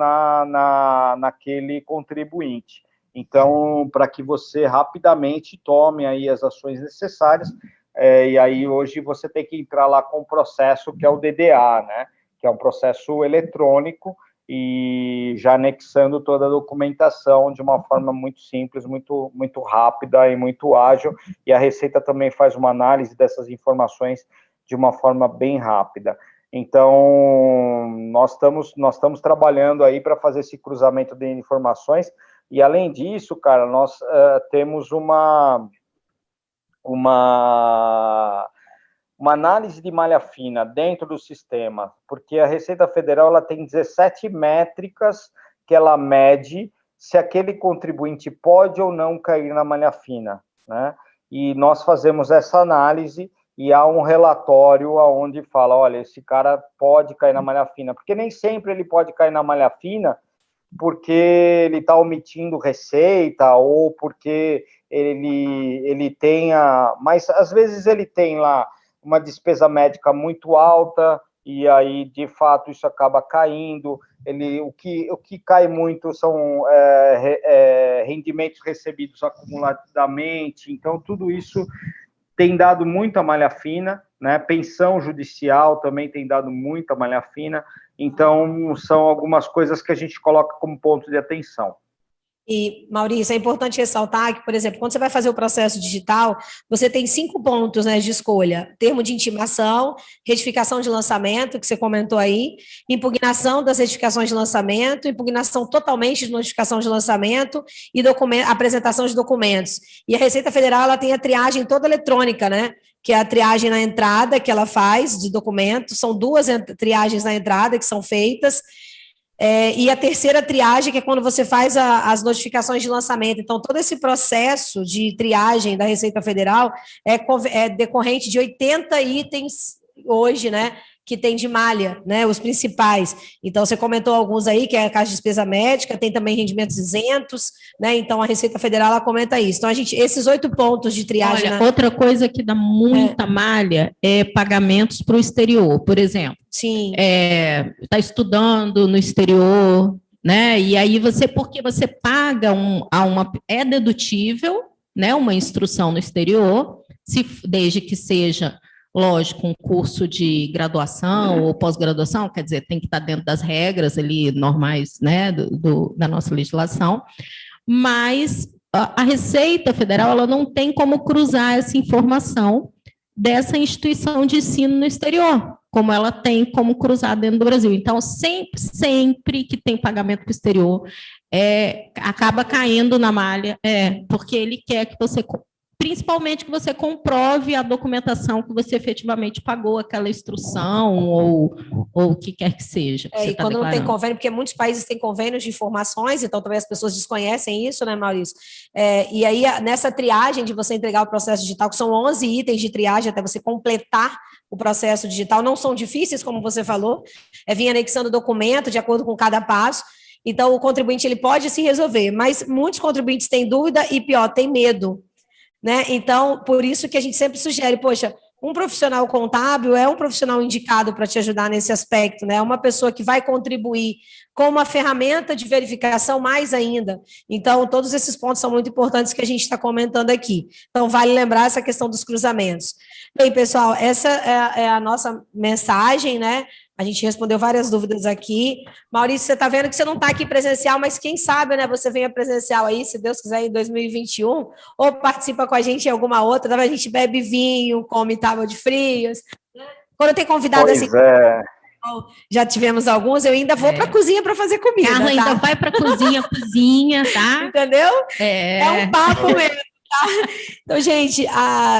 naquele contribuinte. Então, para que você rapidamente tome aí as ações necessárias, e aí hoje você tem que entrar lá com o processo que é o DDA, né? Que é um processo eletrônico, e já anexando toda a documentação de uma forma muito simples, muito, muito rápida e muito ágil, e a Receita também faz uma análise dessas informações de uma forma bem rápida. Então, nós estamos trabalhando aí para fazer esse cruzamento de informações, e além disso, cara, nós temos uma análise de malha fina dentro do sistema, porque a Receita Federal ela tem 17 métricas que ela mede se aquele contribuinte pode ou não cair na malha fina, né? E nós fazemos essa análise e há um relatório onde fala, olha, esse cara pode cair na malha fina, porque nem sempre ele pode cair na malha fina porque ele está omitindo receita ou porque ele tenha, mas às vezes ele tem lá uma despesa médica muito alta, e aí, de fato, isso acaba caindo. O que cai muito são rendimentos recebidos acumuladamente, então tudo isso tem dado muita malha fina, né? Pensão judicial também tem dado muita malha fina, então são algumas coisas que a gente coloca como ponto de atenção. E, Maurício, é importante ressaltar que, por exemplo, quando você vai fazer o processo digital, você tem 5 pontos, né, de escolha: termo de intimação, retificação de lançamento, que você comentou aí, impugnação das retificações de lançamento, impugnação totalmente de notificação de lançamento e apresentação de documentos. E a Receita Federal ela tem a triagem toda eletrônica, né? Que é a triagem na entrada que ela faz de documentos, são 2 triagens na entrada que são feitas. E a terceira triagem, que é quando você faz as notificações de lançamento. Então, todo esse processo de triagem da Receita Federal é decorrente de 80 itens hoje, né, que tem de malha, né, os principais. Então, você comentou alguns aí, que é a caixa de despesa médica, tem também rendimentos isentos, né, então a Receita Federal, ela comenta isso. Então, esses 8 pontos de triagem... Olha, outra coisa que dá muita malha é pagamentos para o exterior, por exemplo. Sim. Está estudando no exterior, né, e aí porque você paga é dedutível, né, uma instrução no exterior, desde que seja... Lógico, um curso de graduação ou pós-graduação, quer dizer, tem que estar dentro das regras ali normais, né, da nossa legislação, mas a Receita Federal ela não tem como cruzar essa informação dessa instituição de ensino no exterior, como ela tem como cruzar dentro do Brasil. Então, sempre que tem pagamento para o exterior, acaba caindo na malha, porque ele quer que você... Principalmente que você comprove a documentação que você efetivamente pagou aquela instrução ou o que quer que seja. Que e quando não tem convênio, porque muitos países têm convênios de informações, então também as pessoas desconhecem isso, né, Maurício? E aí, nessa triagem de você entregar o processo digital, que são 11 itens de triagem até você completar o processo digital, não são difíceis, como você falou, vir anexando o documento de acordo com cada passo. Então, o contribuinte ele pode se resolver, mas muitos contribuintes têm dúvida e, pior, têm medo. Né? Então, por isso que a gente sempre sugere, poxa, um profissional contábil é um profissional indicado para te ajudar nesse aspecto, né? É uma pessoa que vai contribuir com uma ferramenta de verificação mais ainda. Então, todos esses pontos são muito importantes que a gente está comentando aqui. Então, vale lembrar essa questão dos cruzamentos. Bem, pessoal, essa é a nossa mensagem, né? A gente respondeu várias dúvidas aqui. Maurício, você está vendo que você não está aqui presencial, mas quem sabe, né? Você venha presencial aí, se Deus quiser, em 2021, ou participa com a gente em alguma outra. A gente bebe vinho, come tábua de frios. Quando tem convidado assim, já tivemos alguns, eu ainda vou para a cozinha para fazer comida. Carla ainda vai para a cozinha, tá? Entendeu? É um papo mesmo. Então, gente,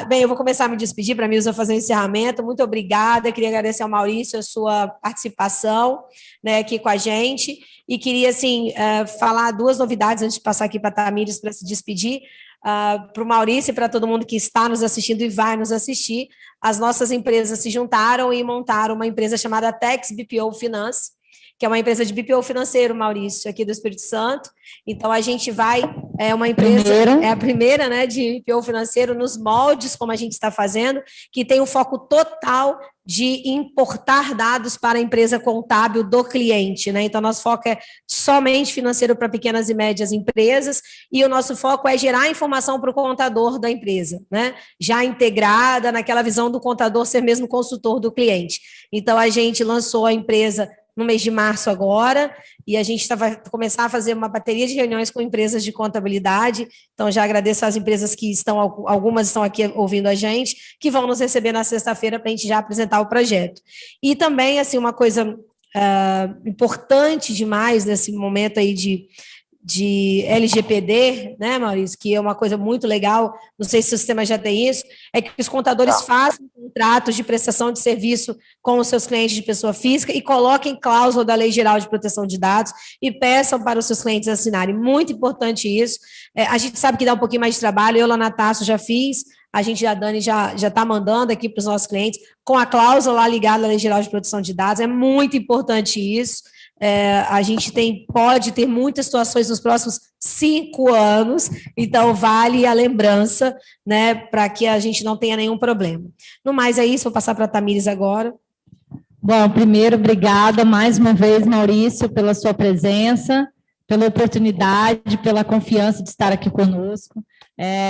bem, eu vou começar a me despedir para a Milza fazer o encerramento. Muito obrigada, queria agradecer ao Maurício a sua participação, né, aqui com a gente, e queria, assim, falar 2 novidades antes de passar aqui para a Tamires para se despedir. Para o Maurício e para todo mundo que está nos assistindo e vai nos assistir, as nossas empresas se juntaram e montaram uma empresa chamada Tex BPO Finance, que é uma empresa de BPO financeiro, Maurício, aqui do Espírito Santo. Então, a gente vai, é uma empresa, é a primeira, né, de BPO financeiro nos moldes, como a gente está fazendo, que tem o foco total de importar dados para a empresa contábil do cliente, né? Então, nosso foco é somente financeiro para pequenas e médias empresas, e o nosso foco é gerar informação para o contador da empresa, né? Já integrada naquela visão do contador ser mesmo consultor do cliente. Então, a gente lançou a empresa no mês de março agora, e a gente vai começar a fazer uma bateria de reuniões com empresas de contabilidade. Então, já agradeço às empresas que estão, algumas estão aqui ouvindo a gente, que vão nos receber na sexta-feira para a gente já apresentar o projeto. E também, assim, uma coisa importante demais nesse momento aí de LGPD, né, Maurício, que é uma coisa muito legal, não sei se o sistema já tem isso, é que os contadores façam contratos de prestação de serviço com os seus clientes de pessoa física e coloquem cláusula da Lei Geral de Proteção de Dados e peçam para os seus clientes assinarem. Muito importante isso. A gente sabe que dá um pouquinho mais de trabalho, eu lá na Tasso já fiz, a Dani já está mandando aqui para os nossos clientes, com a cláusula lá ligada à Lei Geral de Proteção de Dados, é muito importante isso. A gente pode ter muitas situações nos próximos 5 anos, então vale a lembrança, né, para que a gente não tenha nenhum problema. No mais é isso, vou passar para a Tamires agora. Bom, primeiro, obrigada mais uma vez, Maurício, pela sua presença, pela oportunidade, pela confiança de estar aqui conosco.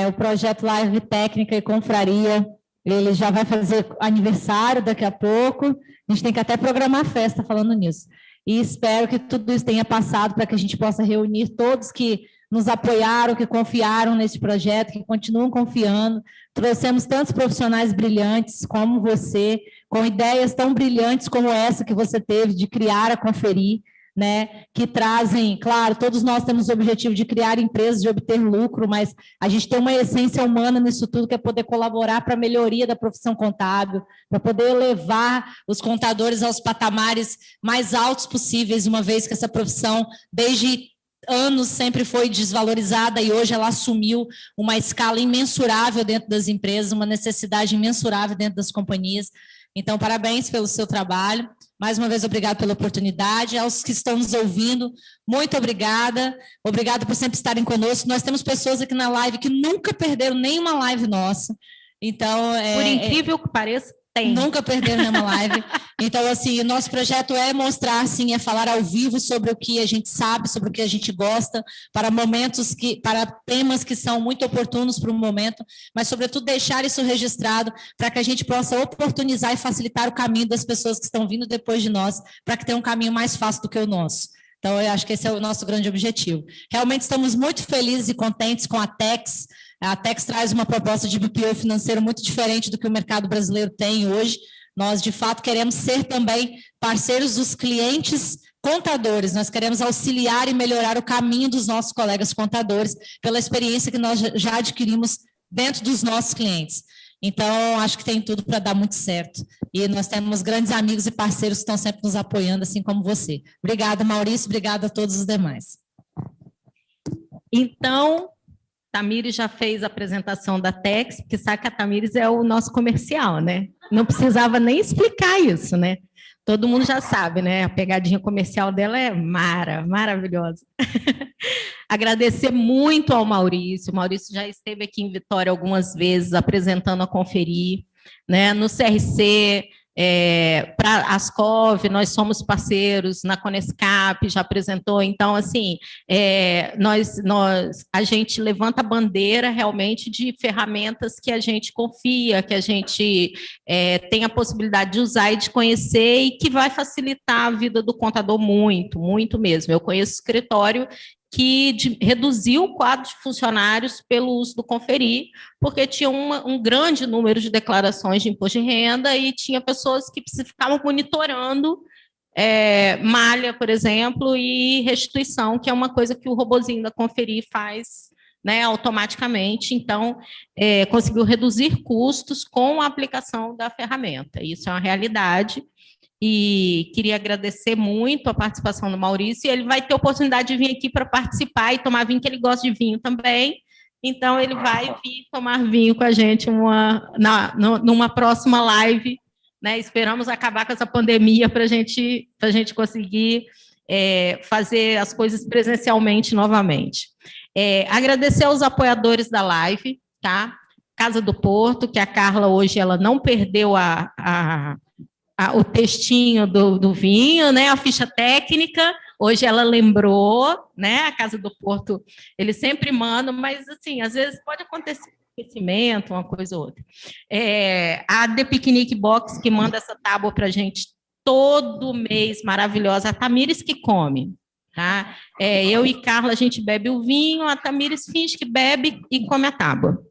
O projeto Live Técnica e Confraria, ele já vai fazer aniversário daqui a pouco, a gente tem que até programar a festa falando nisso. E espero que tudo isso tenha passado para que a gente possa reunir todos que nos apoiaram, que confiaram nesse projeto, que continuam confiando. Trouxemos tantos profissionais brilhantes como você, com ideias tão brilhantes como essa que você teve de criar a Conferir, né, que trazem, claro, todos nós temos o objetivo de criar empresas, de obter lucro, mas a gente tem uma essência humana nisso tudo, que é poder colaborar para a melhoria da profissão contábil, para poder levar os contadores aos patamares mais altos possíveis, uma vez que essa profissão, desde anos, sempre foi desvalorizada e hoje ela assumiu uma escala imensurável dentro das empresas, uma necessidade imensurável dentro das companhias. Então, parabéns pelo seu trabalho. Mais uma vez, obrigado pela oportunidade. Aos que estão nos ouvindo, muito obrigada. Obrigada por sempre estarem conosco. Nós temos pessoas aqui na live que nunca perderam nenhuma live nossa. Então, por incrível que pareça, tem. Nunca perderam nenhuma live. Então, assim, o nosso projeto é mostrar, assim, é falar ao vivo sobre o que a gente sabe, sobre o que a gente gosta, para para temas que são muito oportunos para o momento, mas, sobretudo, deixar isso registrado para que a gente possa oportunizar e facilitar o caminho das pessoas que estão vindo depois de nós, para que tenham um caminho mais fácil do que o nosso. Então, eu acho que esse é o nosso grande objetivo. Realmente estamos muito felizes e contentes com a Tex. A Tex traz uma proposta de BPO financeiro muito diferente do que o mercado brasileiro tem hoje. Nós, de fato, queremos ser também parceiros dos clientes contadores. Nós queremos auxiliar e melhorar o caminho dos nossos colegas contadores pela experiência que nós já adquirimos dentro dos nossos clientes. Então, acho que tem tudo para dar muito certo. E nós temos grandes amigos e parceiros que estão sempre nos apoiando, assim como você. Obrigada, Maurício. Obrigada a todos os demais. Então, Tamires já fez a apresentação da Tex, porque sabe que a Tamires é o nosso comercial, né? Não precisava nem explicar isso, né? Todo mundo já sabe, né? A pegadinha comercial dela é maravilhosa. Agradecer muito ao Maurício. O Maurício já esteve aqui em Vitória algumas vezes apresentando a Conferir, né? No CRC, para a Ascov, nós somos parceiros, na Conescap já apresentou, então, assim, a gente levanta a bandeira realmente de ferramentas que a gente confia, que a gente tem a possibilidade de usar e de conhecer e que vai facilitar a vida do contador muito, muito mesmo. Eu conheço escritório que reduziu o quadro de funcionários pelo uso do Conferir, porque tinha um grande número de declarações de imposto de renda e tinha pessoas que ficavam monitorando malha, por exemplo, e restituição, que é uma coisa que o robozinho da Conferir faz, né, automaticamente. Então, conseguiu reduzir custos com a aplicação da ferramenta. Isso é uma realidade. E queria agradecer muito a participação do Maurício, e ele vai ter oportunidade de vir aqui para participar e tomar vinho, que ele gosta de vinho também, então ele vai vir tomar vinho com a gente numa próxima live né? Esperamos acabar com essa pandemia para a gente conseguir fazer as coisas presencialmente novamente. Agradecer aos apoiadores da live, tá? Casa do Porto, que a Carla hoje ela não perdeu o textinho do vinho, né? A ficha técnica. Hoje ela lembrou, né? A Casa do Porto, eles sempre mandam, mas assim, às vezes pode acontecer esquecimento, uma coisa ou outra. A The Picnic Box, que manda essa tábua para a gente todo mês, maravilhosa. A Tamires que come, tá? Eu e Carla, a gente bebe o vinho, a Tamires finge que bebe e come a tábua.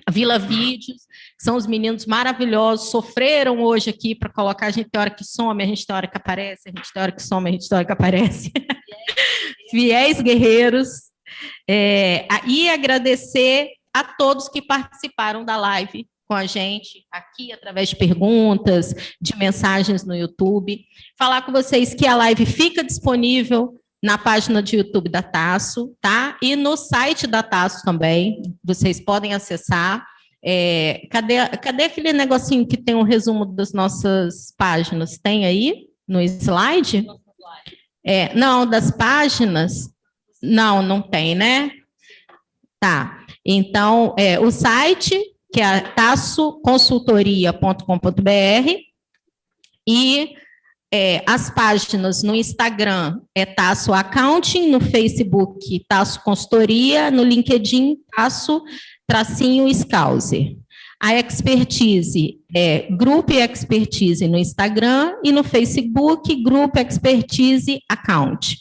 A Vila Vídeos, que são os meninos maravilhosos, sofreram hoje aqui para colocar, a gente tem hora que some, a gente tem hora que aparece, a gente tem hora que some, a gente tem hora que aparece. Fiéis guerreiros. E agradecer a todos que participaram da live com a gente, aqui através de perguntas, de mensagens no YouTube. Falar com vocês que a live fica disponível na página de YouTube da Tasso, tá? E no site da Tasso também, vocês podem acessar. Cadê aquele negocinho que tem um resumo das nossas páginas? Tem aí no slide? Não, das páginas? Não tem, né? Tá. Então, o site, que é tassoconsultoria.com.br, e as páginas no Instagram Tasso Accounting, no Facebook Tasso Consultoria, no LinkedIn Tasso_Scouser. A Expertise Group Expertise no Instagram e no Facebook Group Expertise Account.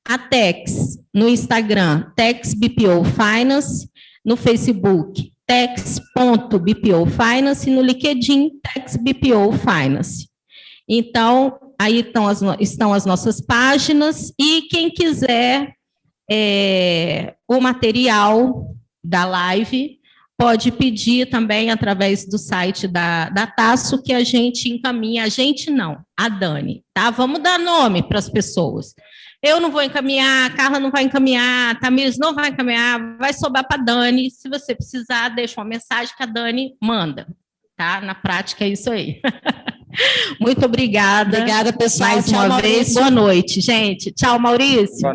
A Tex no Instagram Tex BPO Finance, no Facebook tex.bpofinance e no LinkedIn Tex BPO Finance. Então, aí estão as nossas páginas, e quem quiser o material da live, pode pedir também através do site da Tasso, que a gente encaminha, a Dani, tá? Vamos dar nome para as pessoas. Eu não vou encaminhar, a Carla não vai encaminhar, a Tamires não vai encaminhar, vai sobrar para a Dani. Se você precisar, deixa uma mensagem que a Dani manda, tá? Na prática é isso aí. Muito obrigada. Obrigada, pessoal. Mais uma vez. Boa noite, gente. Tchau, Maurício. Boa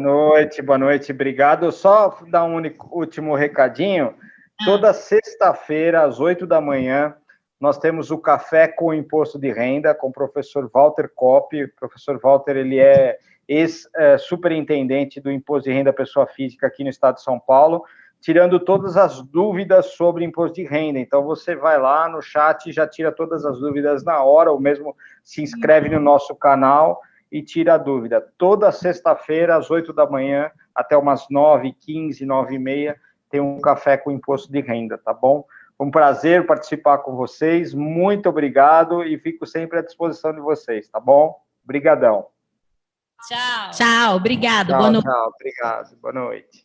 noite, obrigado. Só dar um último recadinho. Toda sexta-feira, às 8 da manhã, nós temos o Café com Imposto de Renda, com o professor Walter Kopp. O professor Walter, ele é ex-superintendente do Imposto de Renda Pessoa Física aqui no estado de São Paulo, tirando todas as dúvidas sobre imposto de renda. Então, você vai lá no chat e já tira todas as dúvidas na hora, ou mesmo se inscreve no nosso canal e tira a dúvida. Toda sexta-feira, às 8 da manhã, até umas 9h15, 9h30, tem um Café com Imposto de Renda, tá bom? Foi um prazer participar com vocês, muito obrigado, e fico sempre à disposição de vocês, tá bom? Obrigadão. Tchau, obrigado. Tchau, obrigado, boa noite.